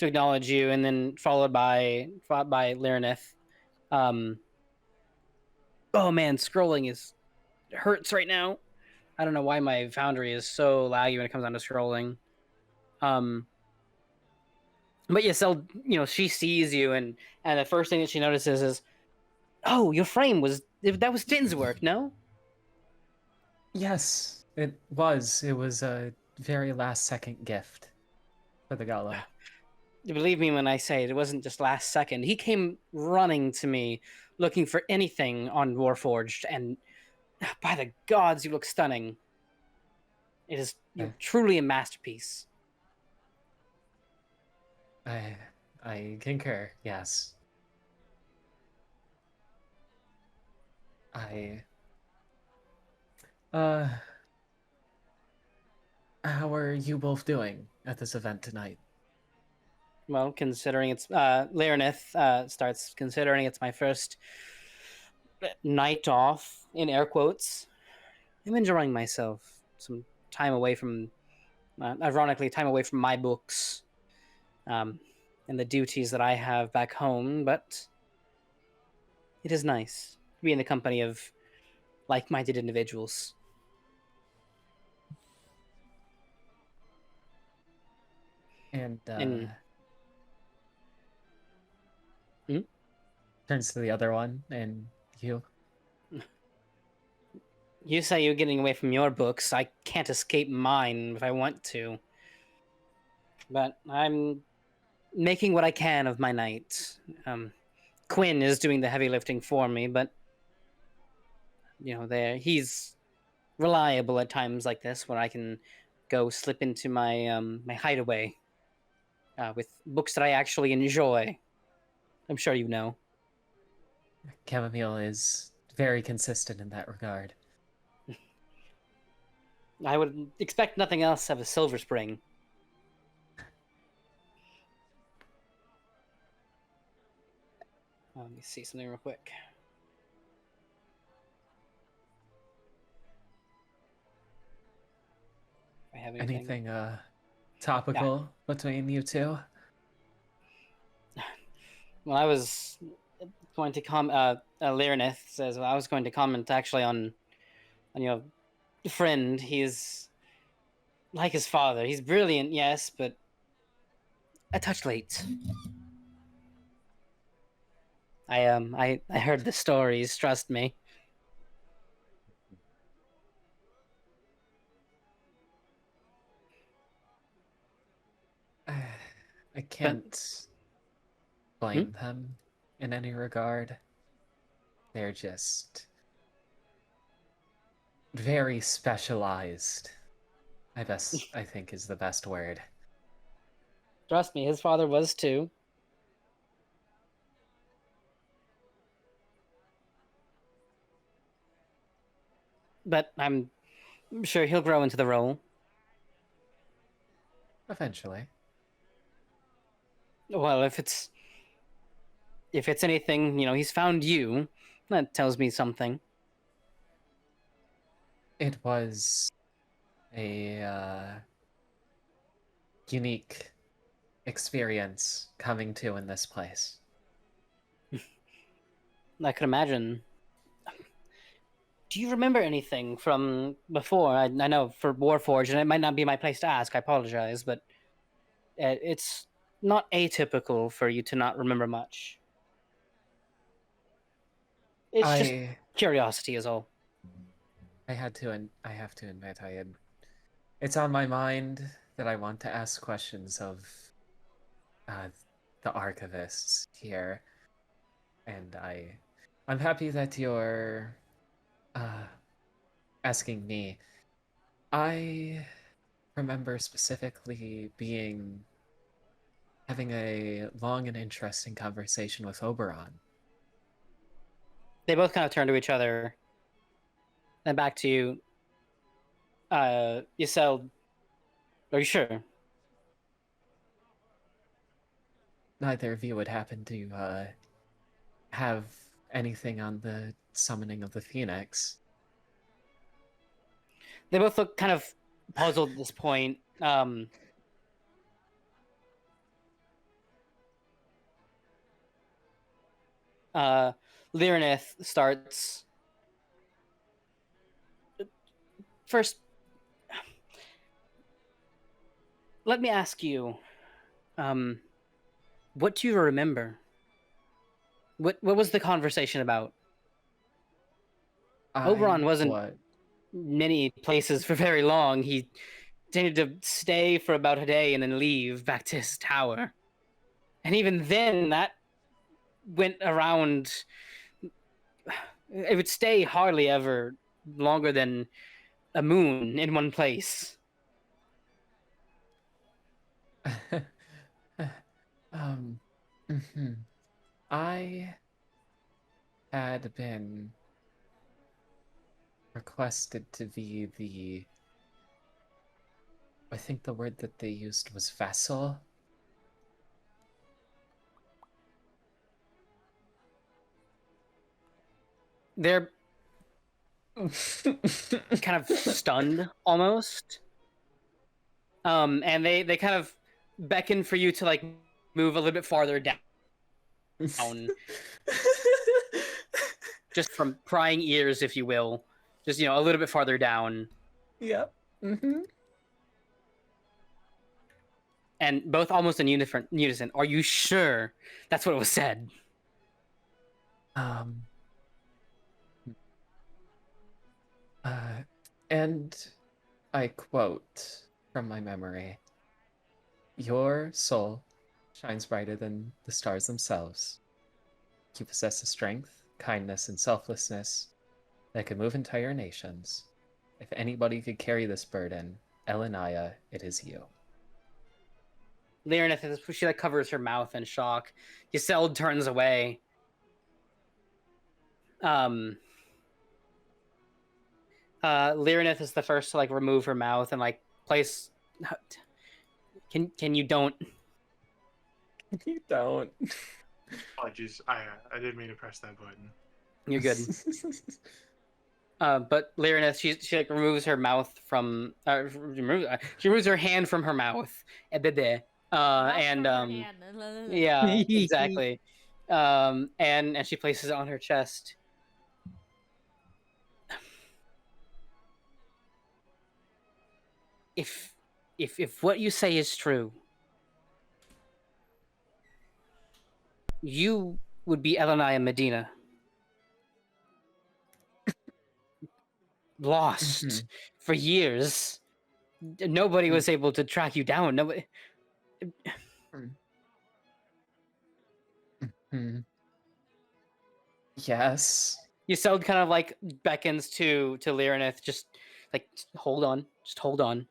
acknowledge you, and then followed by Lyraneth. Oh man, scrolling hurts right now. I don't know why my Foundry is so laggy when it comes down to scrolling. But Yseld, she sees you, and the first thing that she notices is, oh, your frame was Din's work, no? Yes, it was. It was a very last-second gift for the gala. Believe me when I say it wasn't just last second. He came running to me, looking for anything on Warforged, and by the gods, you look stunning. It is truly a masterpiece. I concur. Yes. How are you both doing at this event tonight? Well, considering it's Lyraneth starts considering it's my first night off, in air quotes. I'm enjoying myself. Some time away from, ironically, time away from my books, and the duties that I have back home. But it is nice to be in the company of like-minded individuals. And Hmm? turns to the other one, and you. You say you're getting away from your books. I can't escape mine if I want to. But I'm making what I can of my night. Quinn is doing the heavy lifting for me, but he's reliable at times like this, where I can go slip into my my hideaway with books that I actually enjoy. I'm sure you know. Chammomile is very consistent in that regard. I would expect nothing else of a Silver Spring. Let me see something real quick. I have anything topical between you two? Well, I was going to Lyraneth says, well, I was going to comment actually on your friend. He's like his father. He's brilliant, yes, but a touch late. I heard the stories, trust me. I can't blame them in any regard. They're just very specialized. I think is the best word. Trust me, his father was too. but I'm sure he'll grow into the role. Eventually. Well, if it's anything, he's found you. That tells me something. It was a unique experience coming to in this place. I could imagine. Do you remember anything from before? I know for Warforged, and it might not be my place to ask. I apologize, but it's not atypical for you to not remember much. It's just curiosity, is all. I have to admit, it's on my mind that I want to ask questions of the archivists here, and I'm happy that you're asking me. I remember specifically having a long and interesting conversation with Oberon. They both kind of turn to each other, then back to you. Ysel, are you sure? Neither of you would happen to have anything on the summoning of the Phoenix. They both look kind of puzzled at this point. Lyranith starts. First, let me ask you, what do you remember? What was the conversation about? Oberon wasn't many places for very long. He tended to stay for about a day and then leave back to his tower. And even then, that went around. It would stay hardly ever longer than a moon in one place. I had been requested to be I think the word that they used was vessel. They're kind of stunned almost. And they kind of beckon for you to like move a little bit farther down. Just from prying ears, if you will. Just, a little bit farther down. Yep. And both almost in unison. Are you sure that's what was said? And I quote from my memory, "Your soul shines brighter than the stars themselves. You possess a strength, kindness, and selflessness that could move entire nations. If anybody could carry this burden, Elenaya, it is you." Lyranith, she like covers her mouth in shock. Yseld turns away. Lyranith is the first to like remove her mouth and like place. Can you don't? You don't. Apologies, I didn't mean to press that button. You're good. But Lyranith, she like removes her mouth from. She removes her hand from her mouth. Yeah, exactly. And she places it on her chest. If what you say is true, you would be Elenaya Medina. Lost for years. Nobody was able to track you down. Nobody. Yes. Yseld kind of like beckons to Lyranith, just like hold on, just hold on.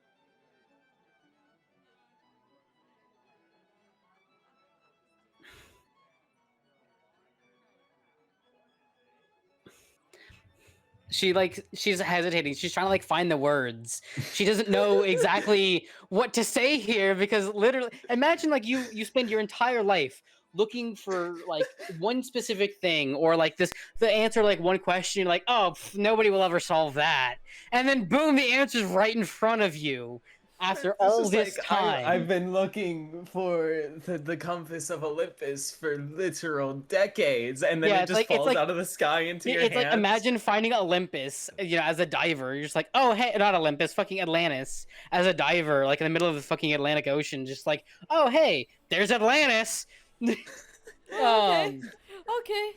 she's hesitating. She's trying to like find the words. She doesn't know exactly what to say here because literally, imagine like you spend your entire life looking for like one specific thing or like the answer to, like one question. You're like, oh, nobody will ever solve that, and then boom, the answer's right in front of you after It's all just this like time. I've been looking for the compass of Olympus for literal decades, and then Yeah, it it's just like- it's falls like- out of the sky into your It's like hands. imagine finding Olympus, as a diver. You're just like, oh hey, not Olympus, fucking Atlantis, as a diver, like in the middle of the fucking Atlantic Ocean, just like, oh hey, there's Atlantis. Okay. Okay.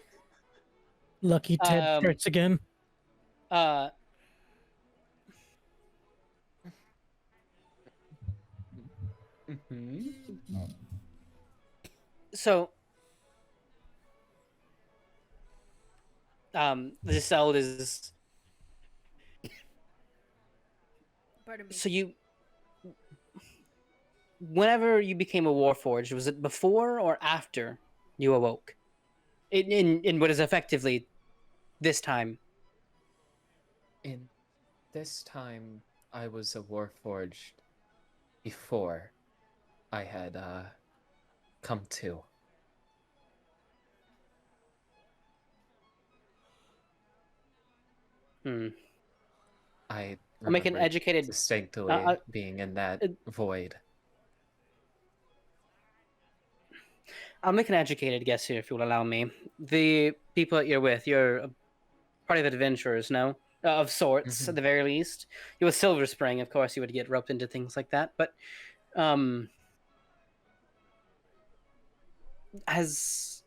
Lucky Ted Um, starts again. uh, Mhm. so, the cell is Pardon me. so you. Whenever you became a Warforged, was it before or after you awoke? In what is effectively this time. In this time, I was a Warforged before I had come to. I I'll make an remember educated. distinctly being in that void. I'll make an educated guess here, if you'll allow me. The people that you're with, you're a party of adventurers, no? Of sorts, at the very least. You're with Silver Spring, of course, you would get roped into things like that. But, has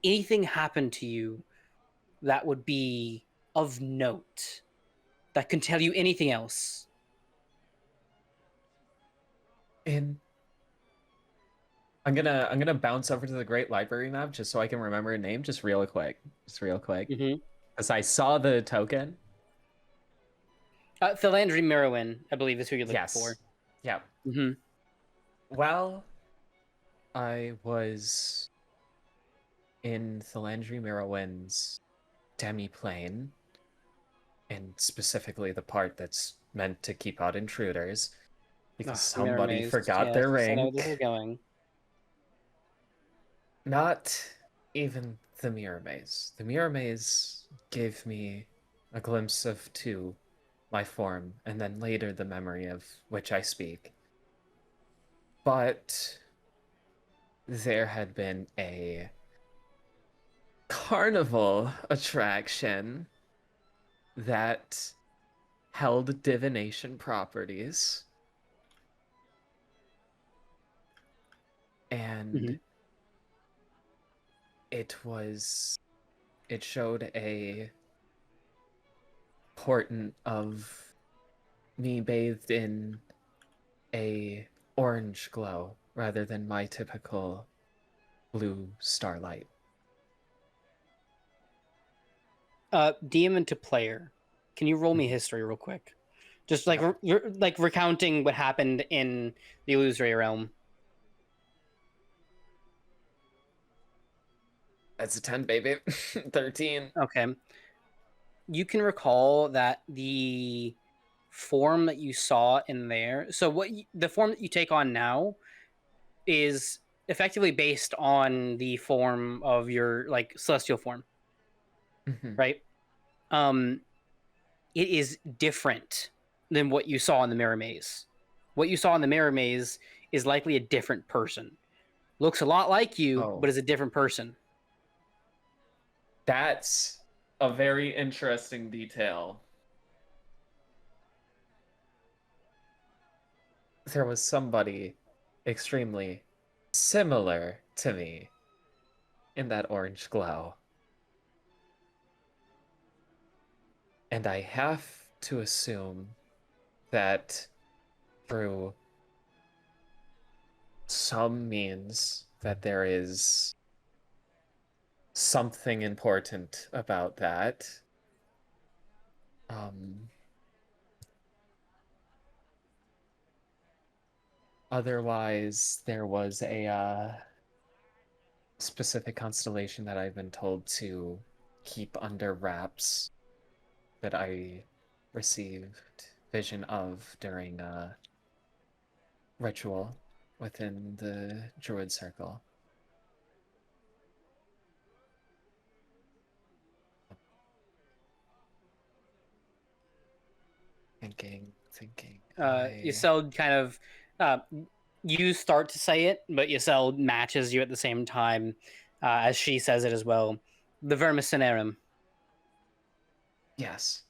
anything happened to you that would be of note, that can tell you anything else? I'm gonna bounce over to the Great Library map just so I can remember a name, just real quick, Mm-hmm. because I saw the token. Philandry Merowyn, I believe, is who you're looking Yes. for. Yeah. Mm-hmm. Well, I was in Philandry Merowyn's demi-plane, and specifically the part that's meant to keep out intruders, because somebody Mermaids, forgot their yes, I know where rank. this is going. Not even the Mirror Maze. The Mirror Maze gave me a glimpse of my form, and then later the memory of which I speak. But there had been a carnival attraction that held divination properties. And it showed a portent of me bathed in a orange glow rather than my typical blue starlight. DM into player. Can you roll me history real quick? Just like like recounting what happened in the illusory realm. That's a 10, baby. 13. Okay. You can recall that the form that you saw in there. So the form that you take on now is effectively based on the form of your like celestial form, right? It is different than what you saw in the mirror maze. What you saw in the mirror maze is likely a different person. Looks a lot like you, but is a different person. That's a very interesting detail. There was somebody extremely similar to me in that orange glow. And I have to assume that through some means that there is something important about that. Otherwise, there was a specific constellation that I've been told to keep under wraps that I received vision of during a ritual within the druid circle. Thinking. Yasel kind of, uh, you start to say it, but Yasel matches you at the same time as she says it as well. The Vermicinerum, Yes.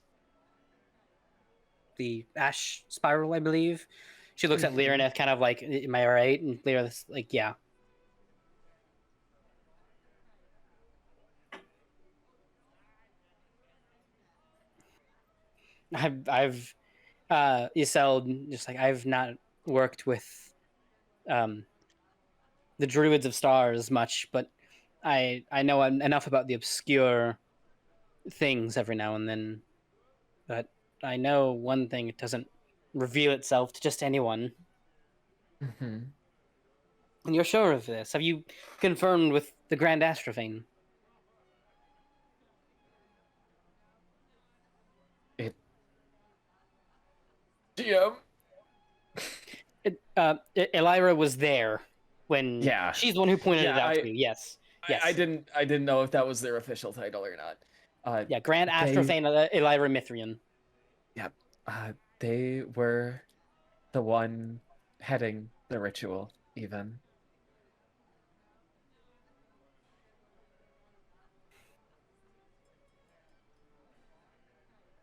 the ash spiral, I believe. She looks at Lyraneth kind of like, am I right? And Lyraneth's like, yeah. I've Yasel just like, I've not worked with the Druids of Stars much, but I know enough about the obscure things every now and then. But I know one thing: it doesn't reveal itself to just anyone. Mm-hmm. And you're sure of this? Have you confirmed with the Grand Astrophane? DM. Elira was there when. Yeah. She's the one who pointed it out to you. Yes. Yes. I didn't know if that was their official title or not. Yeah, Grand Astrophane Elira Mithrian. Yep. They were the one heading the ritual, even.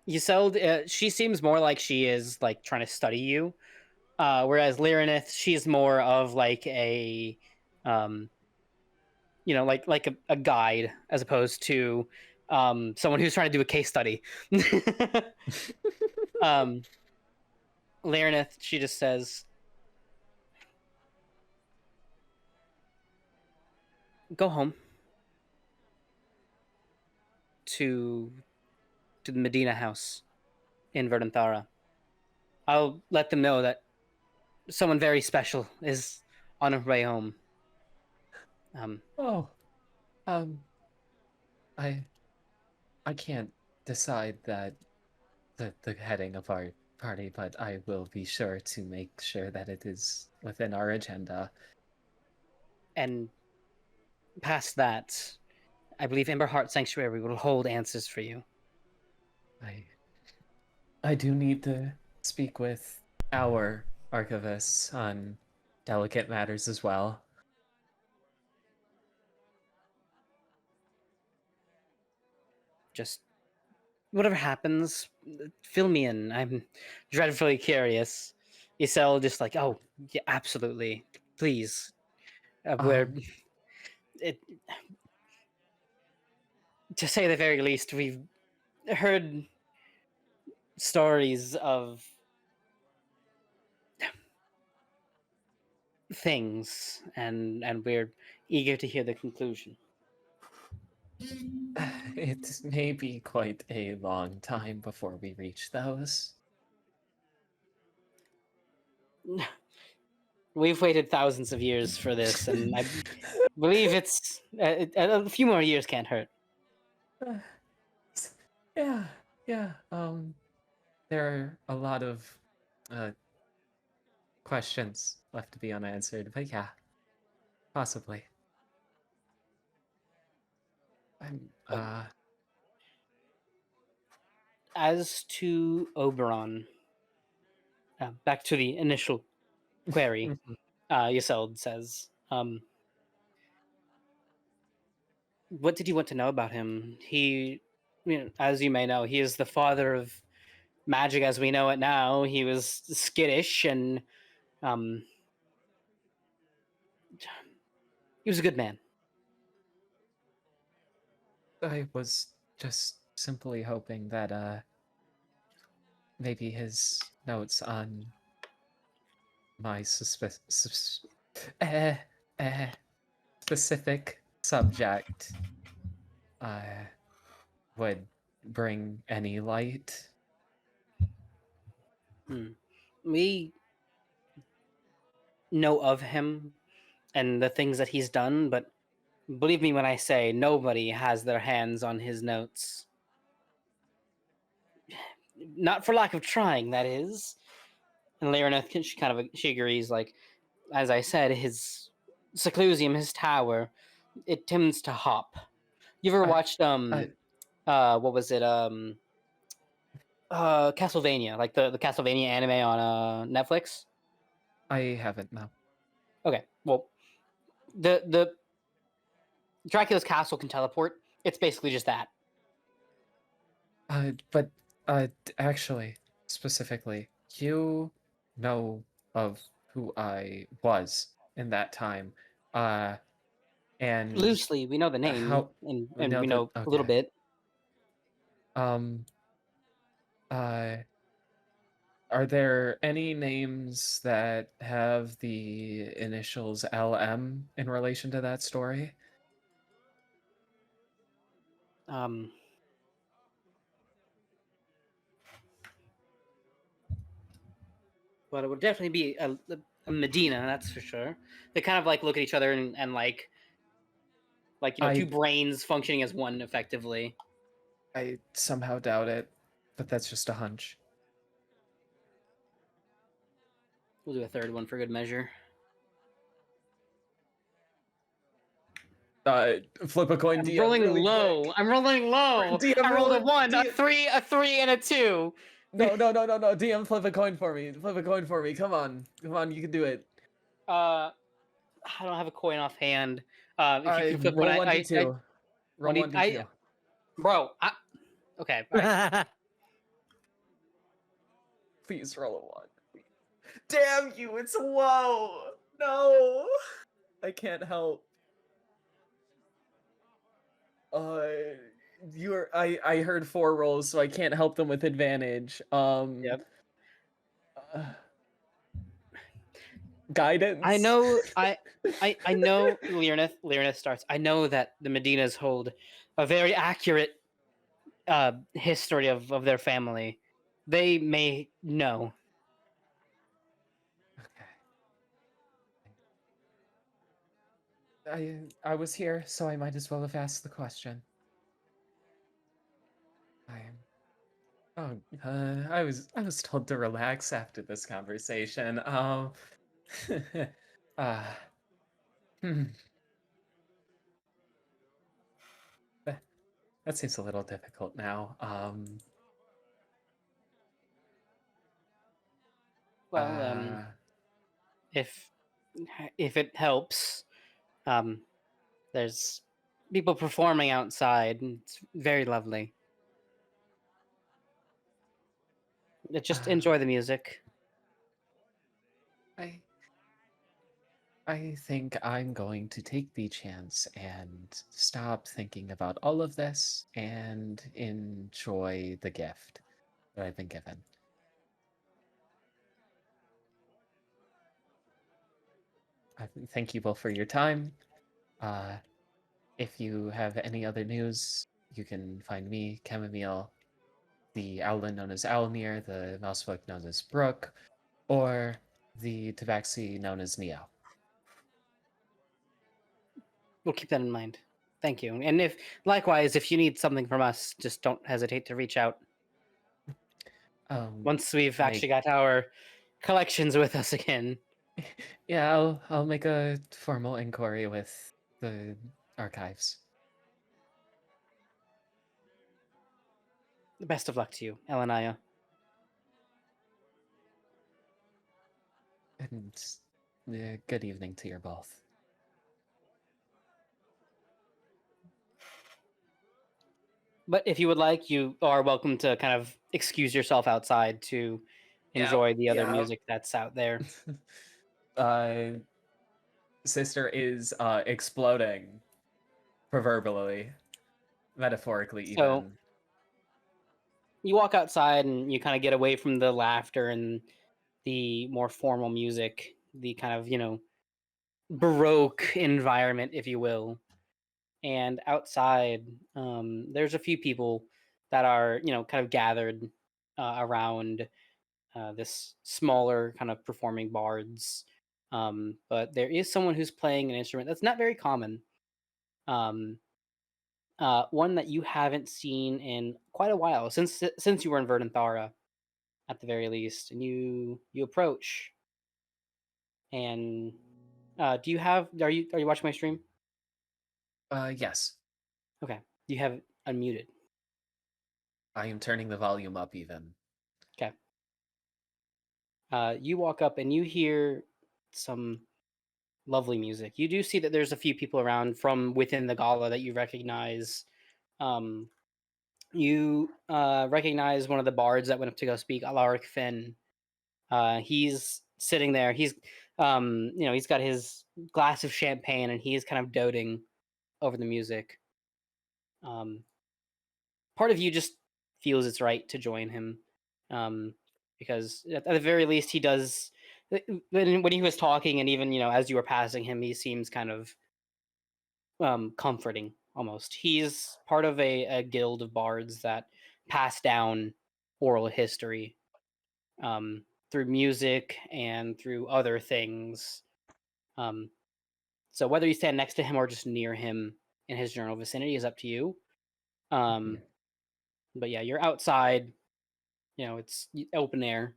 Yasel, she seems more like she is like trying to study you, whereas Lyraneth, she's more of like a, like a guide as opposed to someone who's trying to do a case study. Lyraneth, she just says, "Go home to the Medina house in Verdanthara. I'll let them know that someone very special is on her way home." Oh, I can't decide that the heading of our party, but I will be sure to make sure that it is within our agenda. And past that, I believe Emberheart Sanctuary will hold answers for you. I do need to speak with our archivists on delicate matters as well. Just whatever happens, fill me in. I'm dreadfully curious. Isel just like, oh, yeah, absolutely. Please. Where it to say the very least, we've heard stories of things and we're eager to hear the conclusion. It may be quite a long time before we reach those. We've waited thousands of years for this, and I believe it's a few more years can't hurt. Yeah. There are a lot of questions left to be unanswered, but yeah, possibly. As to Oberon, back to the initial query, Yaseld says, what did you want to know about him? He, as you may know, he is the father of magic as we know it now. He was skittish and he was a good man. I was just simply hoping that maybe his notes on my specific subject would bring any light. We know of him and the things that he's done, but believe me when I say nobody has their hands on his notes. not for lack of trying, that is. And Leoneth, she agrees. Like, as I said, his seclusium, his tower, it tends to hop. You ever watched what was it? Castlevania, like the Castlevania anime on Netflix. I haven't, no. Okay, well, the Dracula's castle can teleport. It's basically just that. But actually, specifically, you know of who I was in that time, and Loosely, we know the name, how and we we know a little okay. bit. Are there any names that have the initials LM in relation to that story? Well, it would definitely be a Medina, that's for sure. They kind of like look at each other and like two brains functioning as one effectively. I somehow doubt it, but that's just a hunch. We'll do a third one for good measure. Flip a coin. I'm DM rolling really low. quick. I'm rolling low. DM, I rolled a roll 1, a DM. 3, a 3, and a 2. No. DM, flip a coin for me. Flip a coin for me. Come on, you can do it. I don't have a coin offhand. If you can flip roll one, 1d2. Roll 1d2. Bro, okay. All right. Please roll a 1. Damn you! It's a whoa. No, I can't help. I heard 4 rolls, so I can't help them with advantage. Yep. Guidance. I know. I know. Leoneth starts. I know that the Medinas hold a very accurate history of their family. They may know. Okay. I was here, so I might as well have asked the question. I was told to relax after this conversation. That seems a little difficult now. If it helps, there's people performing outside, and it's very lovely. Just enjoy the music. I think I'm going to take the chance and stop thinking about all of this and enjoy the gift that I've been given. Thank you both for your time. If you have any other news, you can find me, Chammomile, the Owlin known as Owllmere, the Mousefolk known as Brook, or the Tabaxi known as Neo. We'll keep that in mind. Thank you. And if you need something from us, just don't hesitate to reach out. Once we've actually got our collections with us again. Yeah, I'll make a formal inquiry with the archives. The best of luck to you, Elenaya. And good evening to you both. But if you would like, you are welcome to kind of excuse yourself outside to enjoy the other music that's out there. Sister is exploding, proverbially, metaphorically even. So you walk outside and you kind of get away from the laughter and the more formal music, the kind of, Baroque environment, if you will. And outside, there's a few people that are, kind of gathered around this smaller kind of performing bards. But there is someone who's playing an instrument that's not very common. One that you haven't seen in quite a while since you were in Verdanthara, at the very least. And you approach, and do you have? Are you watching my stream? Yes. Okay. You have it unmuted. I am turning the volume up even. Okay. You walk up and you hear some lovely music. You do see that there's a few people around from within the gala that you recognize. You recognize one of the bards that went up to go speak, Alaric Finn. He's sitting there. He's he's got his glass of champagne and he's kind of doting over the music. Part of you just feels it's right to join him, because at the very least he does. When he was talking, and even as you were passing him, he seems kind of comforting almost. He's part of a guild of bards that pass down oral history through music and through other things. So whether you stand next to him or just near him in his general vicinity is up to you. But yeah, you're outside. It's open air.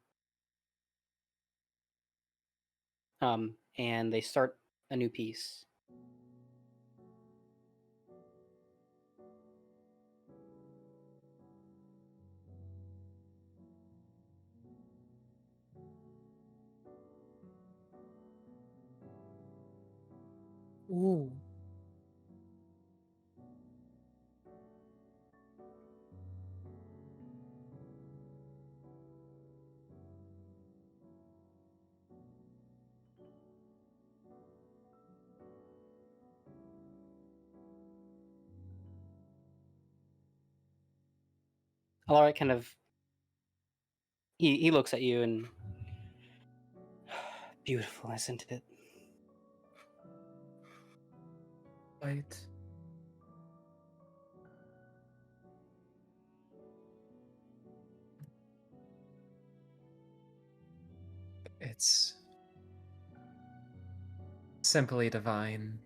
And they start a new piece. Ooh. Alaric kind of he looks at you and beautiful, isn't it? Right. It's simply divine.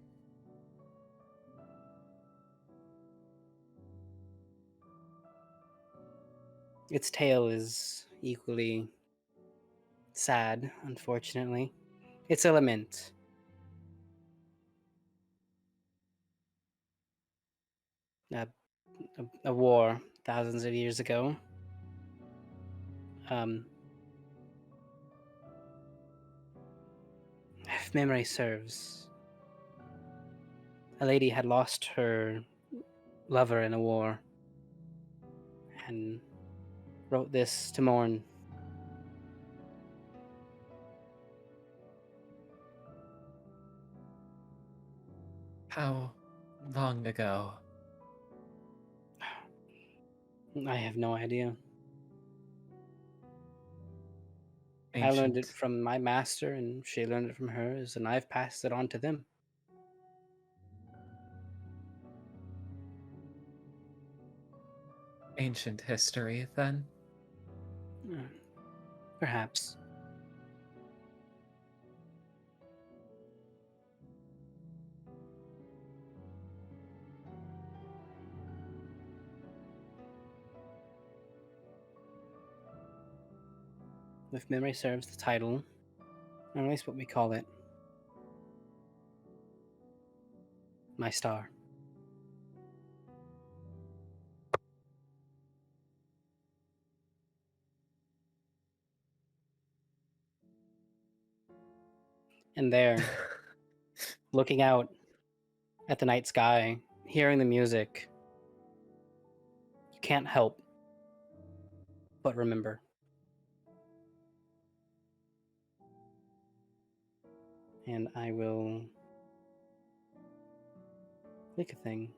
Its tale is equally sad, unfortunately. It's a lament. A war thousands of years ago. If memory serves, a lady had lost her lover in a war and wrote this to mourn. How long ago? I have no idea. Ancient. I learned it from my master, and she learned it from hers, and I've passed it on to them. Ancient history, then? Perhaps. If memory serves, the title, or at least what we call it, My Star. And there, looking out at the night sky, hearing the music, you can't help but remember. And I will click a thing.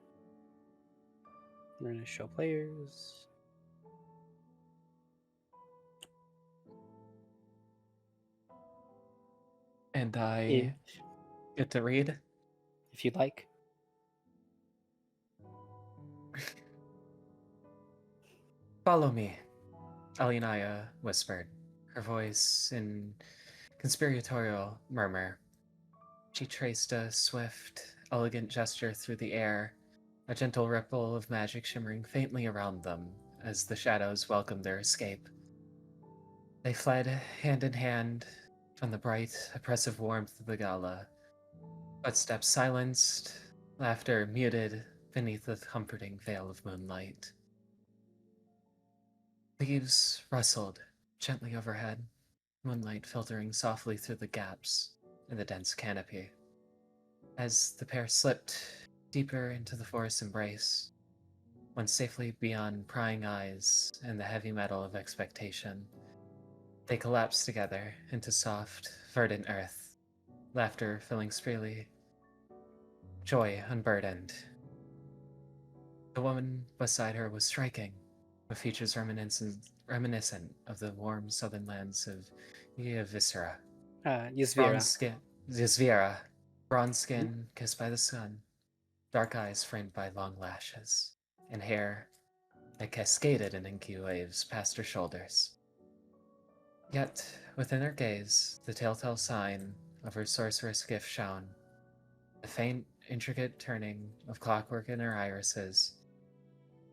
We're going to show players. And I get to read? If you'd like. Follow me, Alinaya whispered, her voice in conspiratorial murmur. She traced a swift, elegant gesture through the air, a gentle ripple of magic shimmering faintly around them as the shadows welcomed their escape. They fled hand in hand from the bright, oppressive warmth of the gala, footsteps silenced, laughter muted beneath the comforting veil of moonlight. Leaves rustled gently overhead, moonlight filtering softly through the gaps in the dense canopy. As the pair slipped deeper into the forest's embrace, once safely beyond prying eyes and the heavy metal of expectation, they collapsed together into soft, verdant earth, laughter filling freely, joy unburdened. The woman beside her was striking, with features reminiscent of the warm southern lands of Yvisera. Yusvira. Yzvira, bronze skin kissed by the sun, dark eyes framed by long lashes, and hair that cascaded in inky waves past her shoulders. Yet, within her gaze, the telltale sign of her sorceress gift shone, the faint, intricate turning of clockwork in her irises,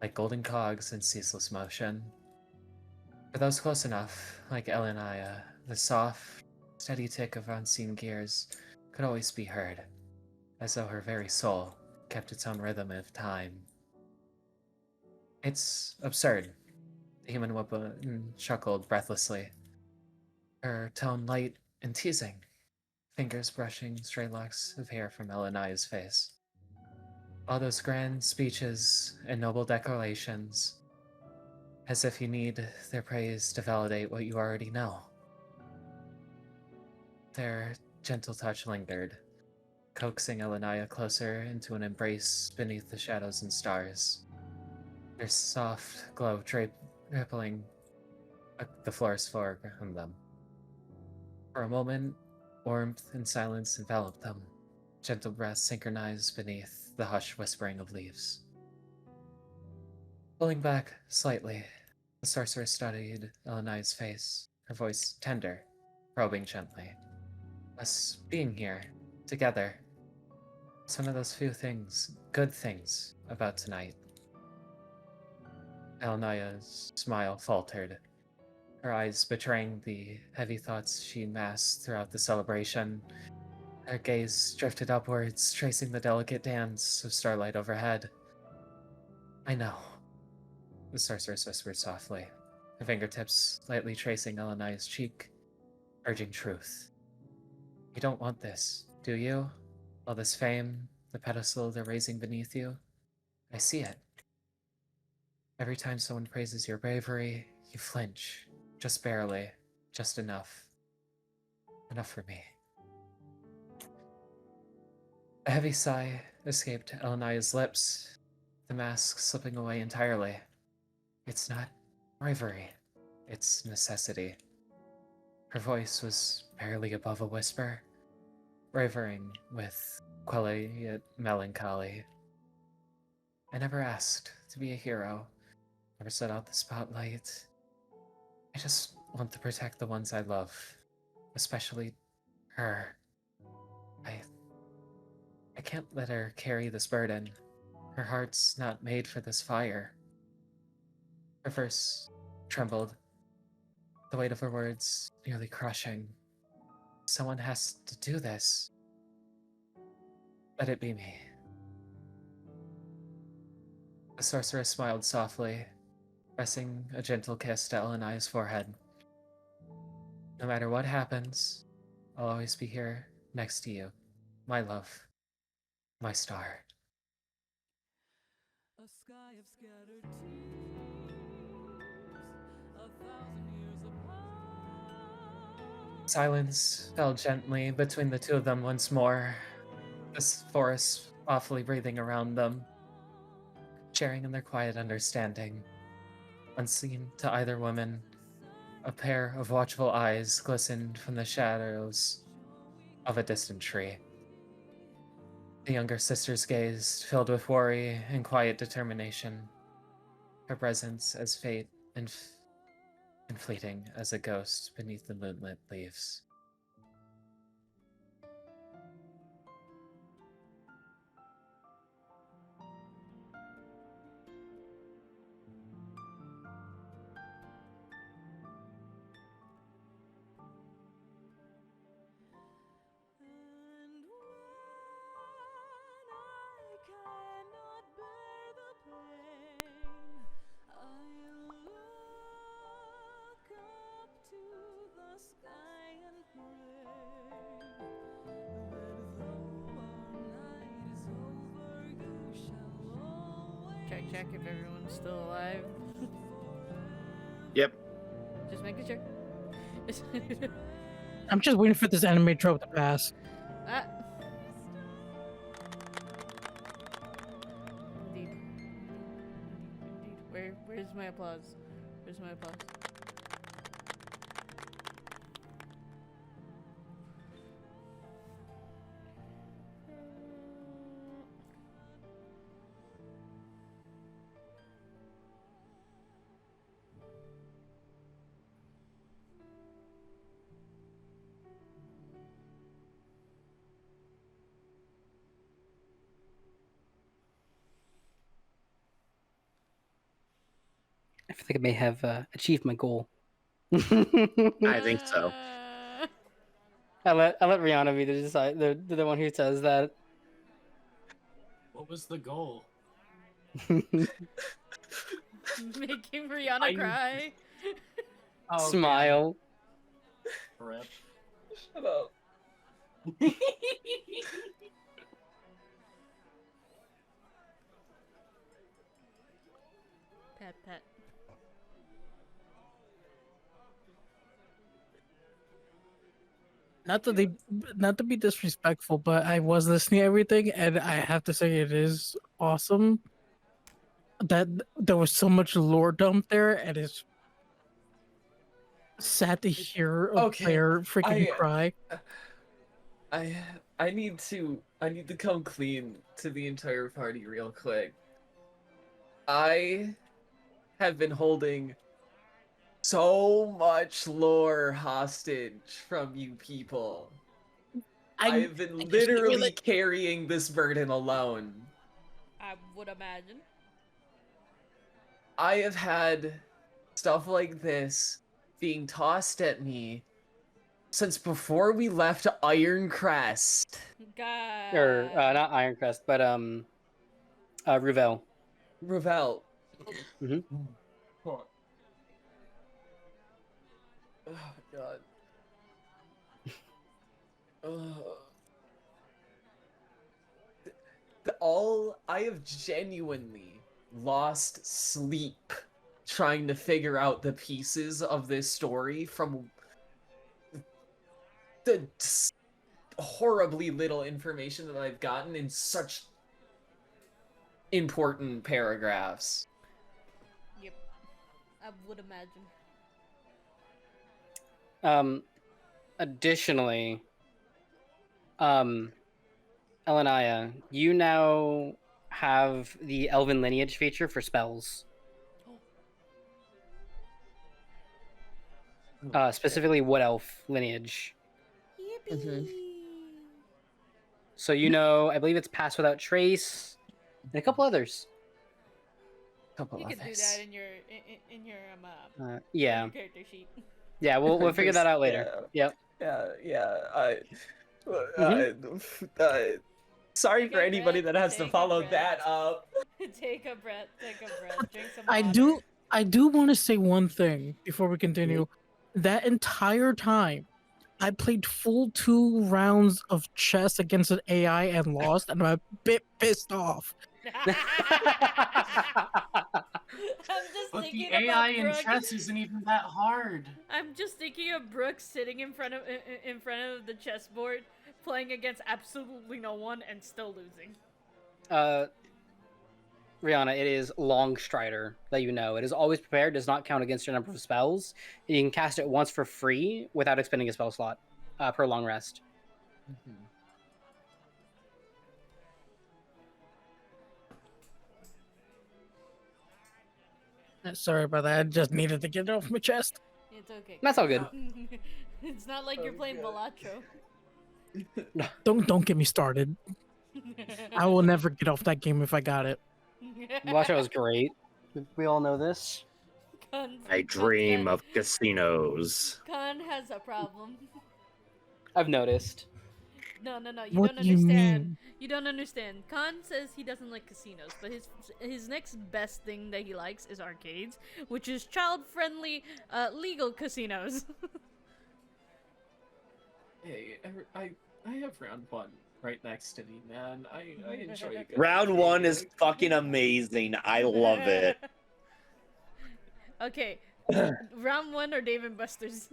like golden cogs in ceaseless motion. For those close enough, like Elenaya, the soft, steady tick of unseen gears could always be heard, as though her very soul kept its own rhythm of time. It's absurd, the human woman chuckled breathlessly, her tone light and teasing, fingers brushing stray locks of hair from Elenaya's face. All those grand speeches and noble declarations, as if you need their praise to validate what you already know. Their gentle touch lingered, coaxing Elenaya closer into an embrace beneath the shadows and stars. Their soft glow rippling the forest floor around them. For a moment, warmth and silence enveloped them, gentle breaths synchronized beneath the hushed whispering of leaves. Pulling back slightly, the sorceress studied Elenaya's face, her voice tender, probing gently. Us being here, together, it's one of those few things, good things, about tonight. Elenaya's smile faltered, her eyes betraying the heavy thoughts she masked throughout the celebration. Her gaze drifted upwards, tracing the delicate dance of starlight overhead. I know, the sorceress whispered softly, her fingertips lightly tracing Elenaya's cheek, urging truth. You don't want this, do you? All this fame, the pedestal they're raising beneath you? I see it. Every time someone praises your bravery, you flinch. Just barely. Just enough. Enough for me. A heavy sigh escaped Elenaya's lips, the mask slipping away entirely. It's not bravery. It's necessity. Her voice was barely above a whisper, wavering with quiet melancholy. I never asked to be a hero, never set out the spotlight. I just want to protect the ones I love, especially her. I can't let her carry this burden. Her heart's not made for this fire. Her voice trembled, the weight of her words nearly crushing. Someone has to do this. Let it be me. The sorceress smiled softly, pressing a gentle kiss to Elenaya's forehead. No matter what happens, I'll always be here next to you, my love, my star. A sky of scattered tears, 1,000 years apart. Silence fell gently between the two of them once more, the forest awfully breathing around them, sharing in their quiet understanding. Unseen to either woman, a pair of watchful eyes glistened from the shadows of a distant tree. The younger sister's gaze filled with worry and quiet determination, her presence as fate and fleeting as a ghost beneath the moonlit leaves. check if everyone's still alive. Yep. Just making sure. I'm just waiting for this anime trope to pass. Ah. Indeed. Where's my applause? Where's my applause? I feel like I may have achieved my goal. I think so. I let Rihanna be the one who says that. What was the goal? Making Rihanna I- cry. Oh, Smile. damn. Rip. Shut up. Pet. Not to be disrespectful, but I was listening to everything, and I have to say it is awesome that there was so much lore dumped there, and it's sad to hear a Okay, player freaking I- cry. I need to come clean to the entire party real quick. I have been holding so much lore hostage from you people. I have been I just literally feel it. carrying this burden alone. I would imagine. I have had stuff like this being tossed at me since before we left Ironcrest. God. Or not Ironcrest, but Ruvel. Ravel. Mhm. Oh god. I have genuinely lost sleep trying to figure out the pieces of this story from the horribly little information that I've gotten in such important paragraphs. Yep. I would imagine. Additionally, Elenaya, you now have the Elven lineage feature for spells. Specifically Wood Elf lineage. Yippee! So you know, I believe it's Pass Without Trace, and a couple others. Couple You of can do us. that in your Yeah, your character sheet. yeah, we'll figure that out later. Yep. Sorry Take for a anybody breath, that has to take a follow breath. that up. Take a breath. Drink some I water. do want to say one thing before we continue. That entire time, I played full 2 rounds of chess against an AI and lost, and I'm a bit pissed off. I'm just But the thinking AI about in Brooke. chess isn't even that hard. I'm just thinking of Brooke sitting in front of the chessboard, playing against absolutely no one and still losing. Rihanna, it is Long Strider that you know. It is always prepared, does not count against your number of spells. You can cast it once for free without expending a spell slot per long rest. Sorry about that. I just needed to get it off my chest. It's okay. That's all good. It's not like you're playing Balatro. Don't get me started. I will never get off that game if I got it. Watch, was great. We all know this. I dream of casinos. Khan has a problem. I've noticed. No, you What don't do you understand. mean? You don't understand. Khan says he doesn't like casinos, but his next best thing that he likes is arcades, which is child-friendly, legal casinos. Hey, I have round one. right next to me, man. I enjoy a good Round one is game. fucking amazing. I love it. Okay, round one or Dave and Buster's?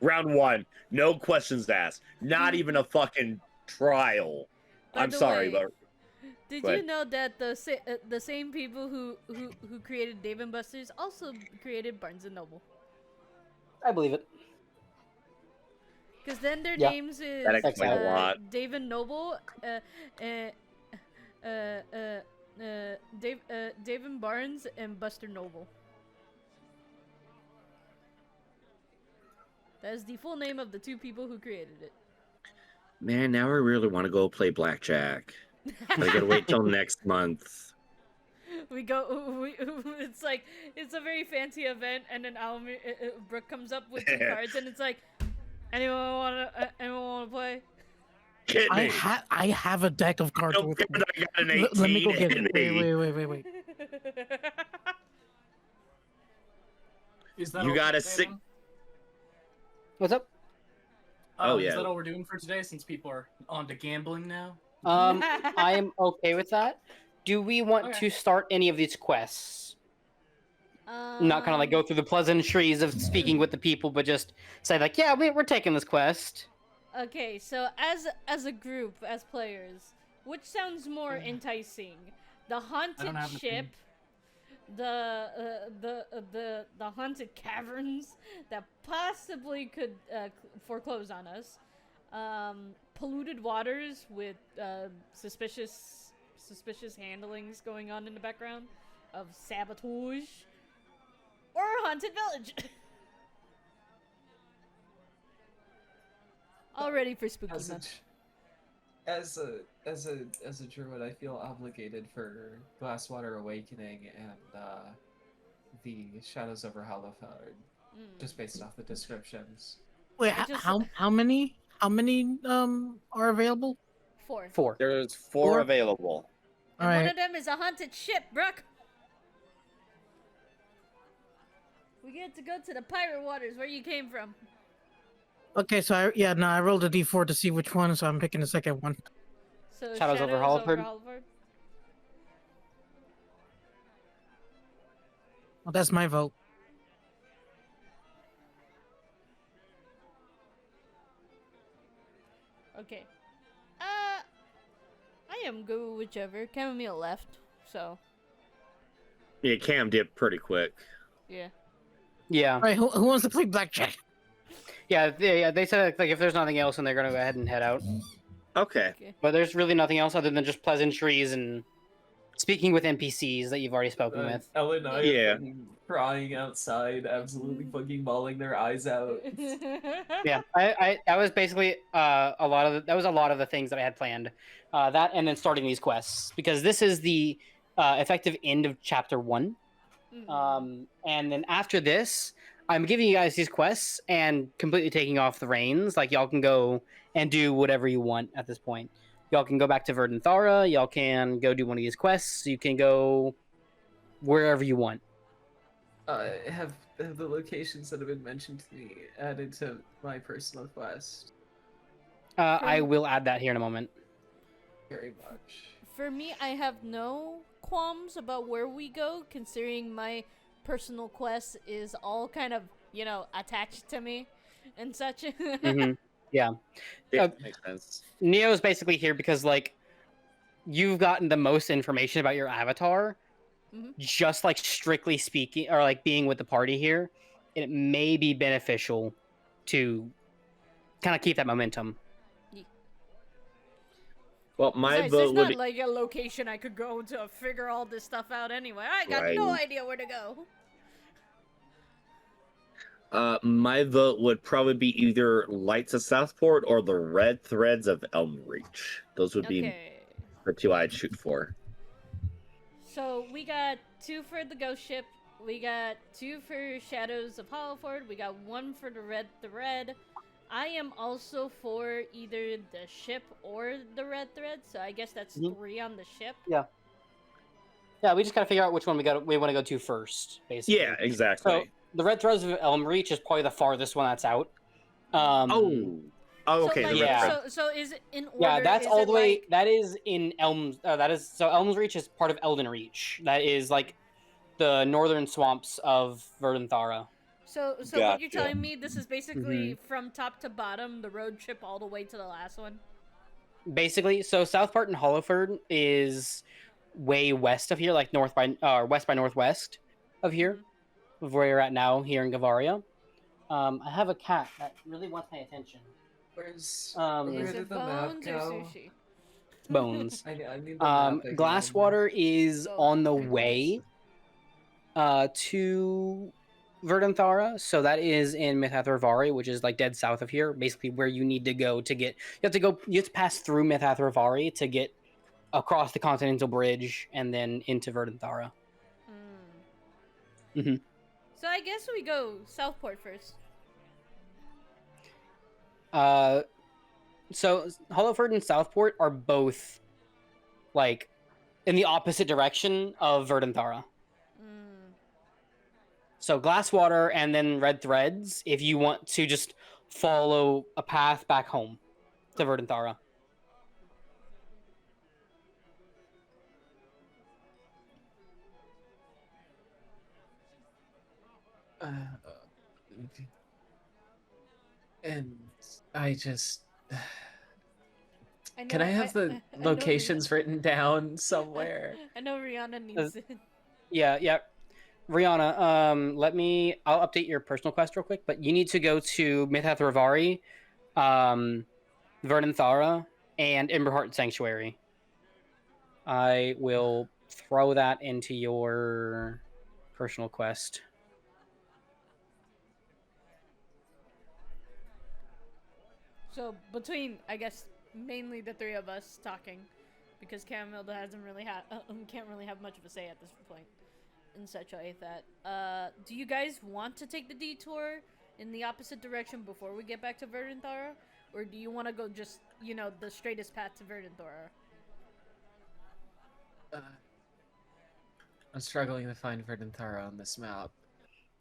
Round one, no questions asked. Not even a fucking trial. By I'm the sorry, way, but did go you ahead. know that the same people who created Dave and Buster's also created Barnes and Noble? I believe it. Because then their Yeah, names is that explains a lot. Dave and Noble, Dave and Barnes and Buster Noble. That is the full name of the two people who created it. Man, now I really want to go play blackjack. But I gotta wait till next month. It's like, it's a very fancy event, and then Brooke comes up with two cards, and it's like, anyone wanna play? Hit me. I have a deck of cards Don't with care me. that I got an 18. Let me go get Hit it. me. Wait. Is that You all got for a today, sick- then? What's up? Oh, yeah. Is that all we're doing for today? Since people are on to gambling now. I am okay with that. Do we want to start any of these quests? Not kind of like go through the pleasantries of speaking with the people, but just say like, yeah, we're taking this quest. Okay, so as a group, as players, which sounds more enticing? The haunted have the ship, the haunted caverns that possibly could foreclose on us, polluted waters with suspicious handlings going on in the background of sabotage, or a haunted village. All ready for spooky month. As a druid, I feel obligated for Glasswater Awakening and the Shadows over Hollowford, just based off the descriptions. Wait, how many are available? Four. There's four Four? available. And All one right. of them is a haunted ship, Brooke. We get to go to the pirate waters where you came from. Okay, so I rolled a d4 to see which one, so I'm picking the second one. So Shadows over Hollowford? Well, that's my vote. Okay. I am good with whichever. Chammomile left, so Yeah, Cam did pretty quick. yeah. Yeah. All right, who wants to play blackjack? Yeah, they said like if there's nothing else, then they're gonna go ahead and head out. Okay. But there's really nothing else other than just pleasantries and speaking with NPCs that you've already spoken with. Ellen and I Yeah. are fucking crying outside, absolutely fucking bawling their eyes out. Yeah, I that was basically a lot of the things that I had planned. That and then starting these quests because this is the effective end of chapter 1. And then after this, I'm giving you guys these quests and completely taking off the reins. Like y'all can go and do whatever you want at this point. Y'all can go back to Verdun Thara. Y'all can go do one of these quests. You can go wherever you want. Have the locations that have been mentioned to me added to my personal quest? I will add that here in a moment. Very much. For me, I have no qualms about where we go, considering my personal quest is all kind of, attached to me and such. Yeah. Makes sense. Neo's basically here because, like, you've gotten the most information about your avatar, just like strictly speaking, or like being with the party here. And it may be beneficial to kind of keep that momentum. Well, my Besides, vote there's would. not like a location I could go to figure all this stuff out anyway. I got no idea where to go. My vote would probably be either Lights of Southport or the Red Threads of Elmreach. Those would be the two I'd shoot for. So we got 2 for the ghost ship. We got 2 for Shadows of Hollowford. We got 1 for the Red Thread. I am also for either the ship or the Red Thread, so I guess that's 3 on the ship. Yeah. Yeah, we just gotta figure out which one we want to go to first, basically. Yeah, exactly. So the Red Threads of Elmreach is probably the farthest one that's out. Oh, So, okay. like, the Yeah. red thread. so is it in order? Yeah, that's is all it the way. like- That is in Elms. That is so. Elms Reach is part of Elden Reach. That is like the northern swamps of Verdanthara. So what you're Gotcha. telling me, this is basically Mm-hmm. from top to bottom, the road trip all the way to the last one? Basically, so Southport and Hollowford is way west of here, like west by northwest of here, of where you're at now, here in Gavaria. I have a cat that really wants my attention. Where's Um, where Is did it the map bones or go? sushi? Bones. I need the map again. Glasswater is Bones. on the way to Verdanthara, so that is in Mithathravari, which is like dead south of here, basically where you need to go to get. You have to pass through Mithathravari to get across the Continental Bridge and then into Verdanthara. Mhm. So I guess we go Southport first. So Hollowford and Southport are both like in the opposite direction of Verdanthara. So Glasswater and then Red Threads if you want to just follow a path back home to Verdanthara. And I just I know, can I have the I know locations written down somewhere? I know Rihanna needs it. Yeah. Rihanna, I'll update your personal quest real quick, but you need to go to Mithathravari, Verdanthara, and Emberheart Sanctuary. I will throw that into your personal quest. So between, I guess, mainly the three of us talking, because Camille hasn't really can't really have much of a say at this point, and such like that. Do you guys want to take the detour in the opposite direction before we get back to Verdanthara, or do you want to go just the straightest path to Verdanthara? I'm struggling to find Verdanthara on this map.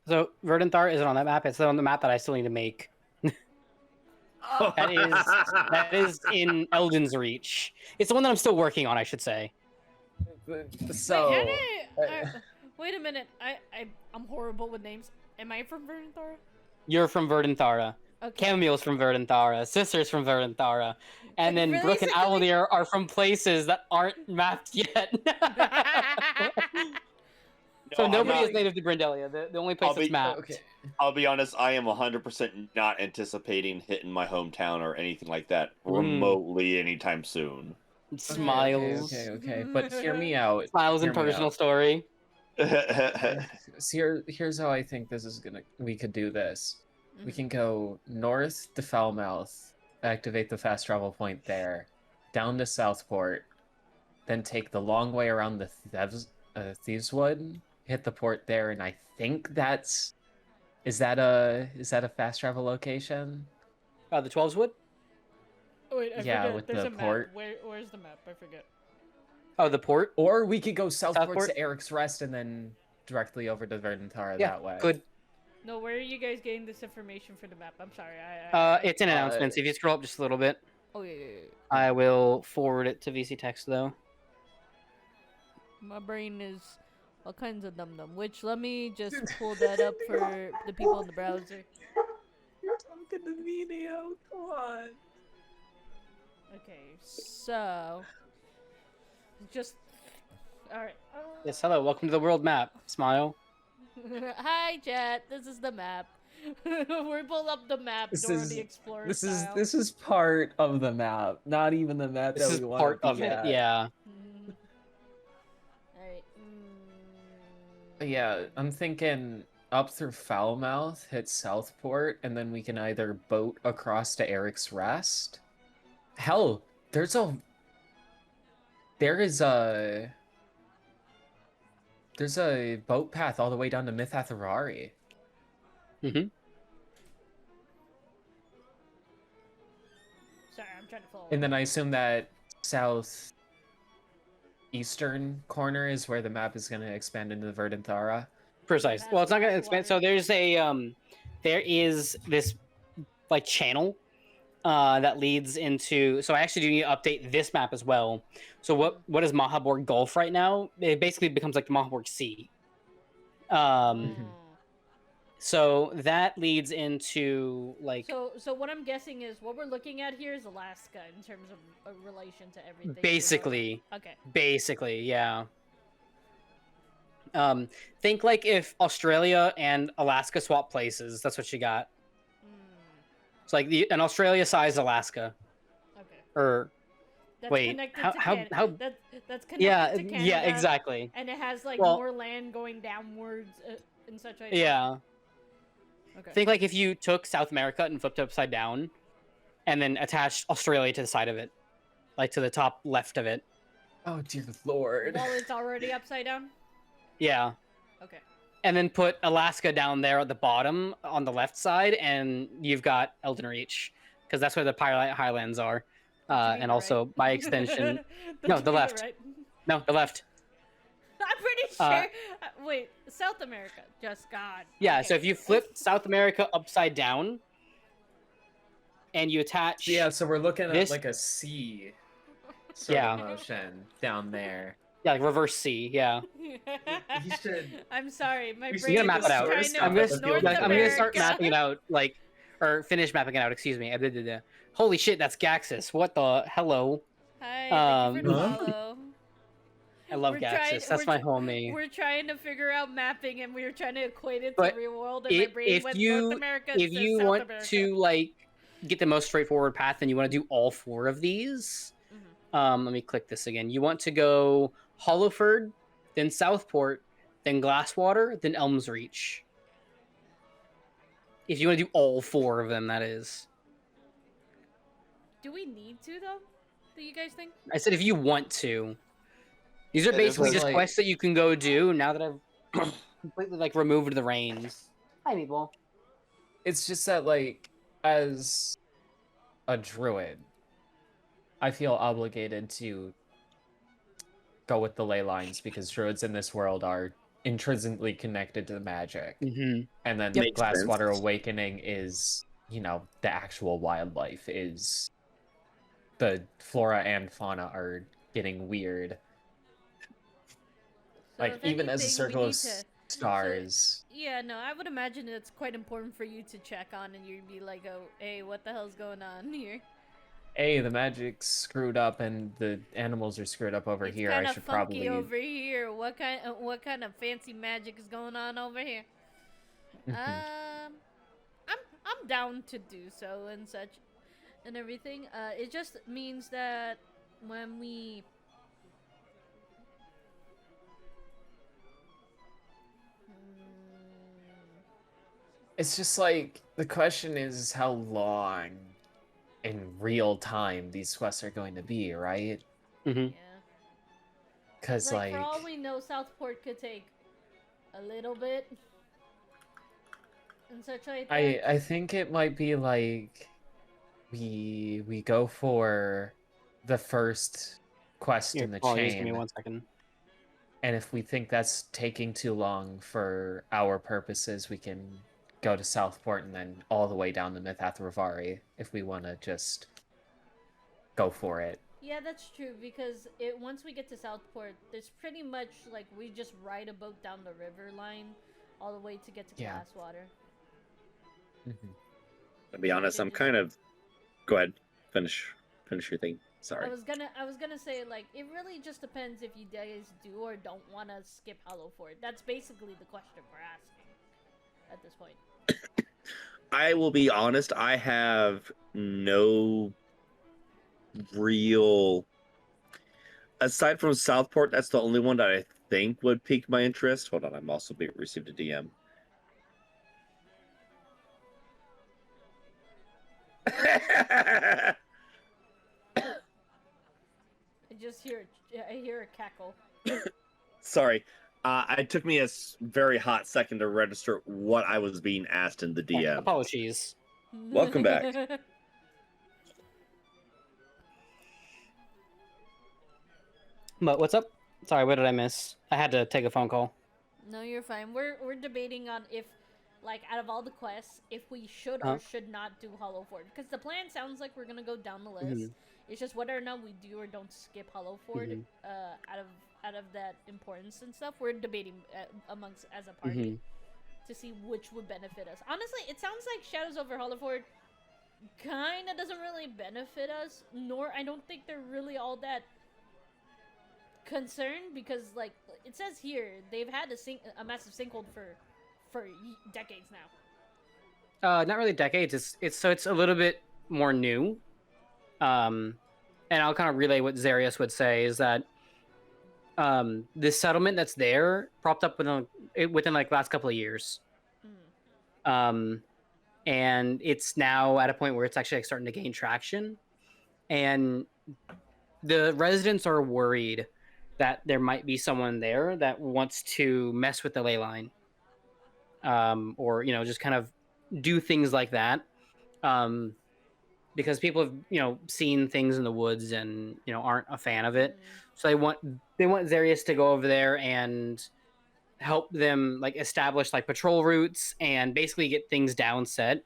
So Verdanthara isn't on that map. It's on the map that I still need to make. That is in Elden's Reach. It's the one that I'm still working on, I should say. So Wait a minute. I'm horrible with names. Am I from Verdanthara? You're from Verdanthara. Okay. Cameo's from Verdanthara. Sister's from Verdanthara. And then Really, Brook and Sister? Owllmere are from places that aren't mapped yet. So I'm nobody not- is native to Grindelia. The only place that's mapped. okay. I'll be honest, I am 100% not anticipating hitting my hometown or anything like that remotely anytime soon. Smiles. Okay. But hear me out. Smiles and Hear me personal out. story. So here's how I think we could do this. We can go north to Foulmouth, activate the fast travel point there, down to Southport, then take the long way around the Thieveswood, hit the port there, and I think is that a fast travel location? The 12's Wood? Oh, wait, I Yeah, forget. with There's the a map. port. Where's the map? I forget. Oh, the port? Or we could go Southport Southport? to Eric's Rest and then directly over to Verdanthara Yeah, that way. good. No, where are you guys getting this information for the map? I'm sorry. It's in announcements. If you scroll up just a little bit, Oh yeah. I will forward it to VC Text though. My brain is all kinds of dum-dum. Which, let me just pull that up for the people in the browser. You're talking to me now. Come on. Okay, so just all right. Yes, hello. Welcome to the world map. Smile. Hi, chat. This is the map. We're pulling up the map. Dora the Explorer style. This is part of the map, not even the map This that is we want part to of be it. at. Yeah. Alright. Yeah, I'm thinking up through Foulmouth, hit Southport, and then we can either boat across to Eric's Rest. Hell, there is a boat path all the way down to Mithathravari. Mm-hmm. Sorry, I'm trying to follow. And then I assume that southeastern corner is where the map is going to expand into the Verdanthara. Precise. Well, it's not going to expand. So there is this like channel that leads into. So I actually do need to update this map as well. So what is Mahaborg Gulf right now? It basically becomes like the Mahaborg Sea. So that leads into like So what I'm guessing is what we're looking at here is Alaska in terms of relation to everything. basically, Okay. basically, yeah. Think like if Australia and Alaska swap places. That's what you got. It's like an Australia-sized Alaska. Okay. Or That's wait, connected how to how Canada. how? That's connected Yeah, to Canada. yeah, exactly. And it has like Well, more land going downwards and such like yeah. Okay. Think like if you took South America and flipped it upside down, and then attached Australia to the side of it, like to the top left of it. Oh dear lord. While it's already upside down? Yeah. Okay. And then put Alaska down there at the bottom on the left side, and you've got Elden Reach, because that's where the Pirate Highlands are. And also, right? by extension, no, the left. Right? No, the left. I'm pretty sure. Wait, South America. Just God. Yeah, Okay. so if you flip South America upside down, and you attach... Yeah, so we're looking this... at like a C sort of motion down there. Yeah, like reverse C, yeah. He should... I'm sorry, my I'm brain gonna map it out. I'm gonna start America. mapping it out, like, or finish mapping it out. Excuse me. Holy shit, that's Gaxus. What the hello? Hi, thank you for the follow. I love Gaxus. That's my homie. We're trying to figure out mapping, and we were trying to equate it But to real world, and my brain went North America. If you South want America. to like get the most straightforward path, and you want to do all 4 of these, let me click this again. You want to go Hollowford, then Southport, then Glasswater, then Elms Reach. If you want to do all 4 of them, that is. Do we need to though? Do you guys think? I said if you want to. These are basically just quests that you can go do now that I've completely like removed the reins. Hi, Meatball. It's just that like as a druid, I feel obligated to go with the ley lines because druids in this world are intrinsically connected to the magic. And then the Glasswater Awakening is, you know, the actual wildlife is the flora and fauna are getting weird. So like even as a circle of stars. So, yeah, no, I would imagine it's quite important for you to check on, and you'd be like, "Oh, hey, what the hell's going on here?" Hey, the magic's screwed up, and the animals are screwed up over here. I should probably. Funky over here. What kind of fancy magic is going on over here? I'm down to do so and such, and everything. It just means that when we. It's just like the question is how long in real time these quests are going to be, right? Yeah. Because like for all we know, Southport could take a little bit and such like that. I think it might be like we go for the first quest in the chain. Give me 1 second. And if we think that's taking too long for our purposes, we can go to Southport and then all the way down to Mythath Rivari if we want to just go for it. Yeah, that's true, because once we get to Southport, there's pretty much, like, we just ride a boat down the river line all the way to get to Glasswater. To be honest, I'm kind of... Go ahead. Finish your thing. Sorry. I was gonna say, like, it really just depends if you guys do or don't want to skip Hollowford. That's basically the question we're asking at this point. I will be honest, I have no real... Aside from Southport, that's the only one that I think would pique my interest. Hold on, I'm also received a DM. I hear a cackle. Sorry. It took me a very hot second to register what I was being asked in the DM. Apologies. Welcome back. But what's up? Sorry, what did I miss? I had to take a phone call. No, you're fine. We're debating on if like out of all the quests, if we should or should not do Hollow Ford. Because the plan sounds like we're gonna go down the list. It's just whether or not we do or don't skip Hollow Ford out of that importance and stuff. We're debating amongst as a party to see which would benefit us. Honestly, it sounds like Shadows over Hollow Ford kind of doesn't really benefit us, nor I don't think they're really all that concerned, because like it says here, they've had a massive sinkhole for decades now. Not really decades. It's a little bit more new. And I'll kind of relay what Zarius would say is that this settlement that's there propped up within like last couple of years. And it's now at a point where it's actually like starting to gain traction, and the residents are worried that there might be someone there that wants to mess with the ley line, or just kind of do things like that, because people have seen things in the woods and aren't a fan of it. So they want Zarius to go over there and help them like establish like patrol routes and basically get things down set.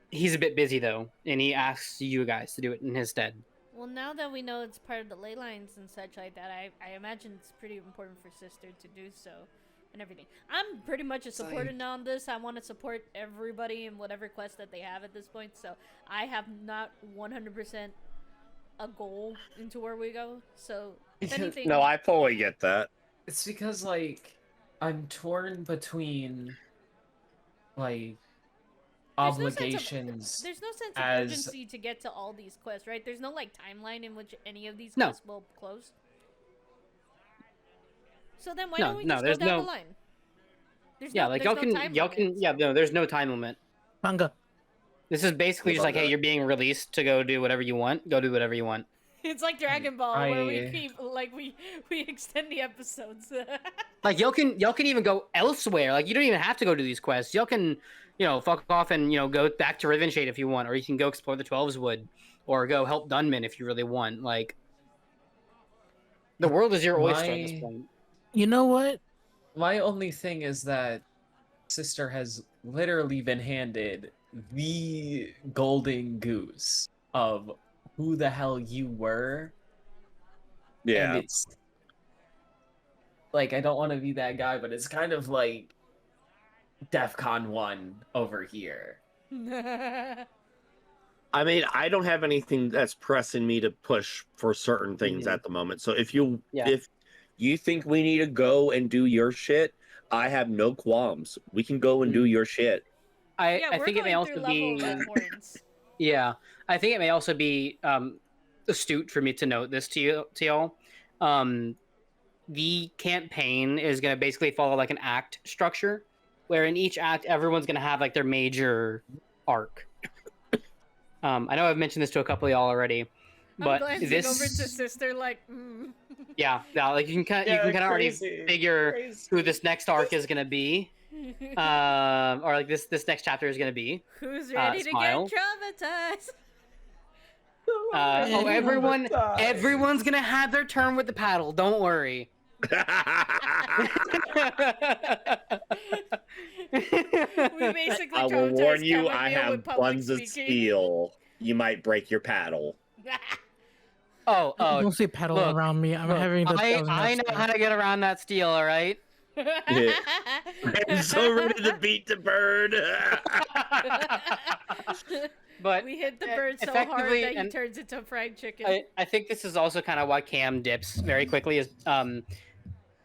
He's a bit busy though, and he asks you guys to do it in his stead. Well, now that we know it's part of the ley lines and such like that, I imagine it's pretty important for Sister to do so and everything. I'm pretty much a supporter now on this. I want to support everybody in whatever quest that they have at this point, so I have not 100% a goal into where we go. So if anything... No, I fully get that. It's because like I'm torn between like obligations. There's no sense of urgency to get to all these quests, right? There's no like timeline in which any of these quests will close. So then why don't we just go down the line? There's there's no time limit. Manga. This is basically just like, hey, you're being released to go do whatever you want. Go do whatever you want. It's like Dragon Ball, where we keep like we extend the episodes. Like y'all can even go elsewhere. Like you don't even have to go to these quests. Y'all can, fuck off and go back to Rivenshade if you want, or you can go explore the 12's Wood, or go help Dunman if you really want. Like the world is your oyster at this point. You know what? My only thing is that Sister has literally been handed the golden goose of who the hell you were. Yeah. And it's like, I don't want to be that guy, but it's kind of like DEFCON 1 over here. I mean, I don't have anything that's pressing me to push for certain things at the moment. So if you think we need to go and do your shit, I have no qualms. We can go and do your shit. I think it may also be I think it may also be astute for me to note this to y'all. The campaign is going to basically follow like an act structure, where in each act everyone's going to have like their major arc. I know I've mentioned this to a couple of y'all already, but I'm glancing over to Sister like yeah, like you can kind of already figure who this next arc is going to be. Or like this next chapter is going to be. Who's ready to get traumatized? Everyone's going to have their turn with the paddle. Don't worry. We basically I will warn you, I have buns of steel. You might break your paddle. Oh! Don't say paddle around me. I'm having the. I know how to get around that steel. All right. Yeah. I'm so ready to beat the bird. But we hit the bird so hard that he turns into fried chicken. I think this is also kind of why Cam dips very quickly. Is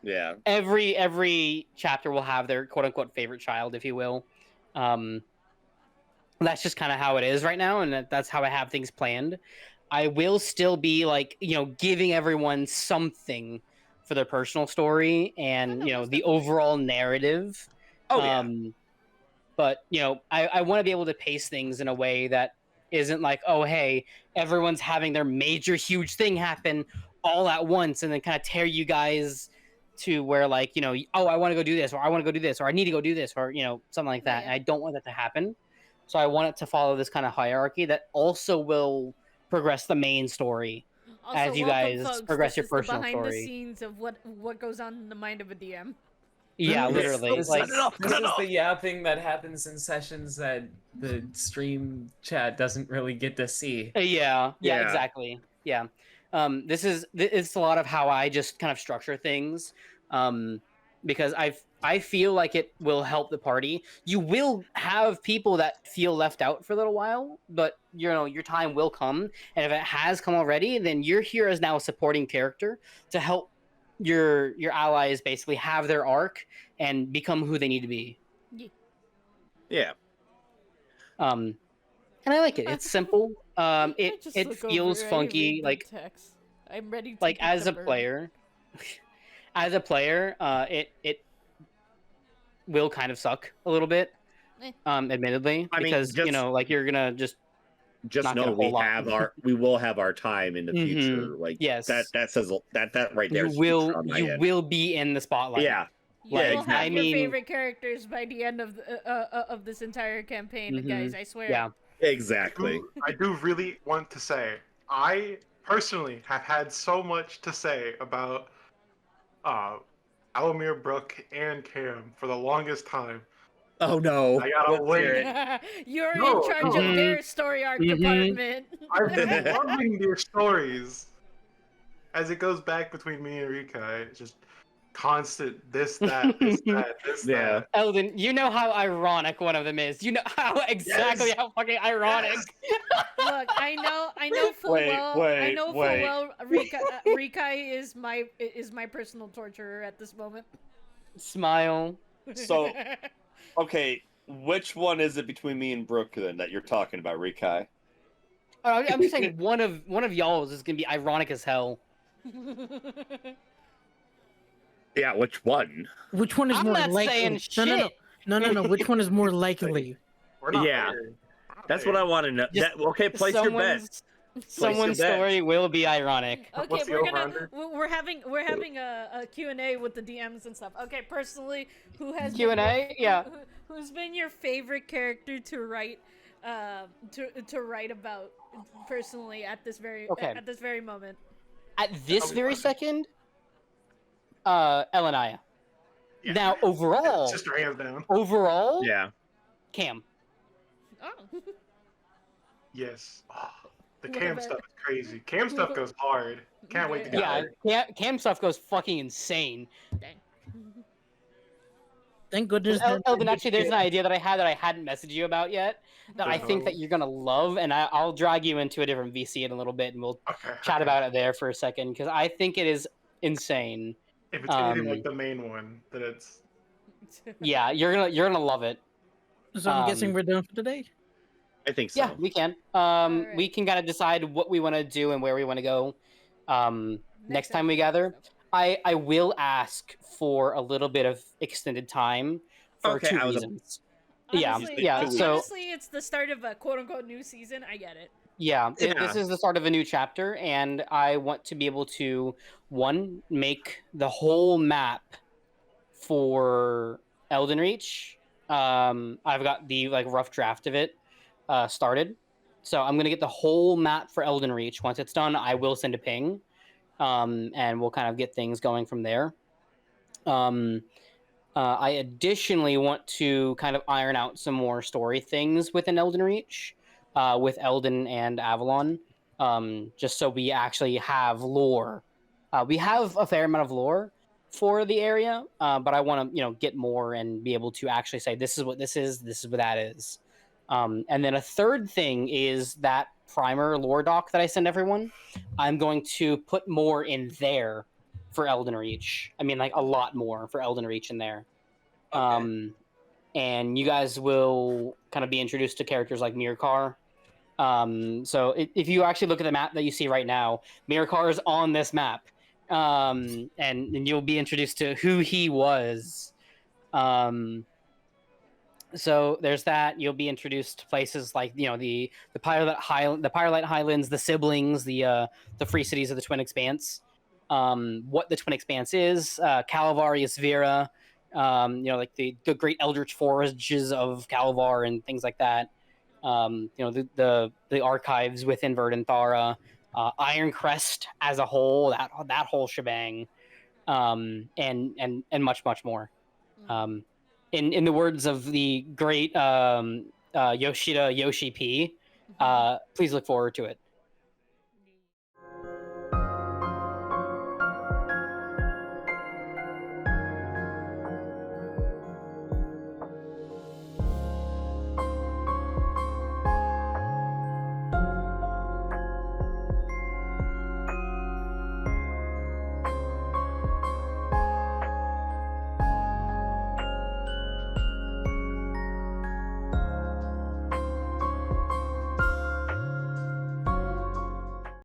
yeah. Every chapter will have their quote unquote favorite child, if you will. That's just kind of how it is right now, and that's how I have things planned. I will still be like giving everyone something for their personal story and the overall narrative. But I want to be able to pace things in a way that isn't like, oh hey, everyone's having their major huge thing happen all at once and then kind of tear you guys to where like oh, I want to go do this, or I want to go do this, or I need to go do this, or something like that. And I don't want that to happen, so I want it to follow this kind of hierarchy that also will progress the main story. Also, as you guys folks, progress your personal behind story. The scenes of what goes on in the mind of a DM. Yeah, literally. This Like, is the yapping that happens in sessions that the stream chat doesn't really get to see. yeah, Yeah. exactly. Yeah. It's a lot of how I just kind of structure things. Because I feel like it will help the party. You will have people that feel left out for a little while, but your time will come. And if it has come already, then you're here as now a supporting character to help your allies basically have their arc and become who they need to be. Yeah. And I like it. It's simple. It feels funky. Like text. I'm ready to like be as a converted. player, it will kind of suck a little bit, admittedly, I mean, because just- like you're gonna just not know get a whole lot. we will have our time in the future. Like Yes. that says that right there. you speaks will on my you end. will be in the spotlight. Yeah. You Like, will have I your mean- favorite characters by the end of this entire campaign, guys. I swear. Yeah. Exactly. I do really want to say, I personally have had so much to say about Owllmere, Brook, and Cam for the longest time. Oh no. I gotta Let's hear wait. it. You're No, in charge no. of their story arc department. I've been loving their stories as it goes back between me and Rikai. It's just constant this, that, this, that, this, Yeah. that. Eldon, you know how ironic one of them is. You know how exactly Yes. how fucking ironic. Yes. Look, I know full well. I know full wait. well. Rikai is my personal torturer at this moment. Smile. So, okay, which one is it between me and Brooke then that you're talking about, Rikai? I'm just saying one of y'all's is gonna be ironic as hell. Yeah, which one? Which one is I'm more not likely? saying shit. No. Which one is more likely? We're not Yeah. there. We're not That's there. what I want to know. Just Okay, place your bet. Someone's your bet. story will be ironic. Okay, What's the we're gonna over-under? we're having a Q&A with the DMs and stuff. Okay, personally, who has Q&A? been, Yeah. Who's been your favorite character to write to write about personally at this very moment? At this very second, Elenaya. Yeah. Now overall, Sister hands down. Yeah. Cam. Oh. Yes. Oh, the What Cam about- stuff is crazy. Cam stuff goes hard. Can't wait to get Yeah, there. Cam stuff goes fucking insane. Dang. Thank goodness. Eldon, actually, there's an idea that I hadn't messaged you about yet that I think that you're gonna love, and I'll drag you into a different VC in a little bit, and we'll Okay. chat about it there for a second because I think it is insane. If it's anything like the main one, then it's Yeah, you're gonna love it. So I'm guessing we're done for today. I think so. Yeah, we can. Alright. We can kind of decide what we want to do and where we want to go. Next time we gather, I will ask for a little bit of extended time for Okay, two I was- reasons. Honestly, Yeah. So honestly, it's the start of a quote unquote new season. I get it. yeah, Yeah. this is the start of a new chapter, and I want to be able to make the whole map for Elden Reach. I've got the rough draft of it started, so I'm gonna get the whole map for Elden Reach. Once it's done, I will send a ping, and we'll kind of get things going from there. I additionally want to kind of iron out some more story things within Elden Reach, with Elden and Avalon, just so we actually have lore. We have a fair amount of lore for the area, but I want to get more and be able to actually say this is what this is what that is. And then a third thing is that primer lore doc that I send everyone. I'm going to put more in there for Elden Reach. I mean, a lot more for Elden Reach in there. Okay. And you guys will kind of be introduced to characters like Mirkar. So if you actually look at the map that you see right now, Mirkar is on this map. And you'll be introduced to who he was. So there's that. You'll be introduced to places like the Firelight Highlands, the Siblings, the free cities of the Twin Expanse. What the Twin Expanse is, Calvarius Vera, the great eldritch forages of Calvar and things like that. The archives within Verdant Thara, Iron Crest as a whole, that whole shebang, and much more. In the words of the great Yoshida Yoshi P, please look forward to it.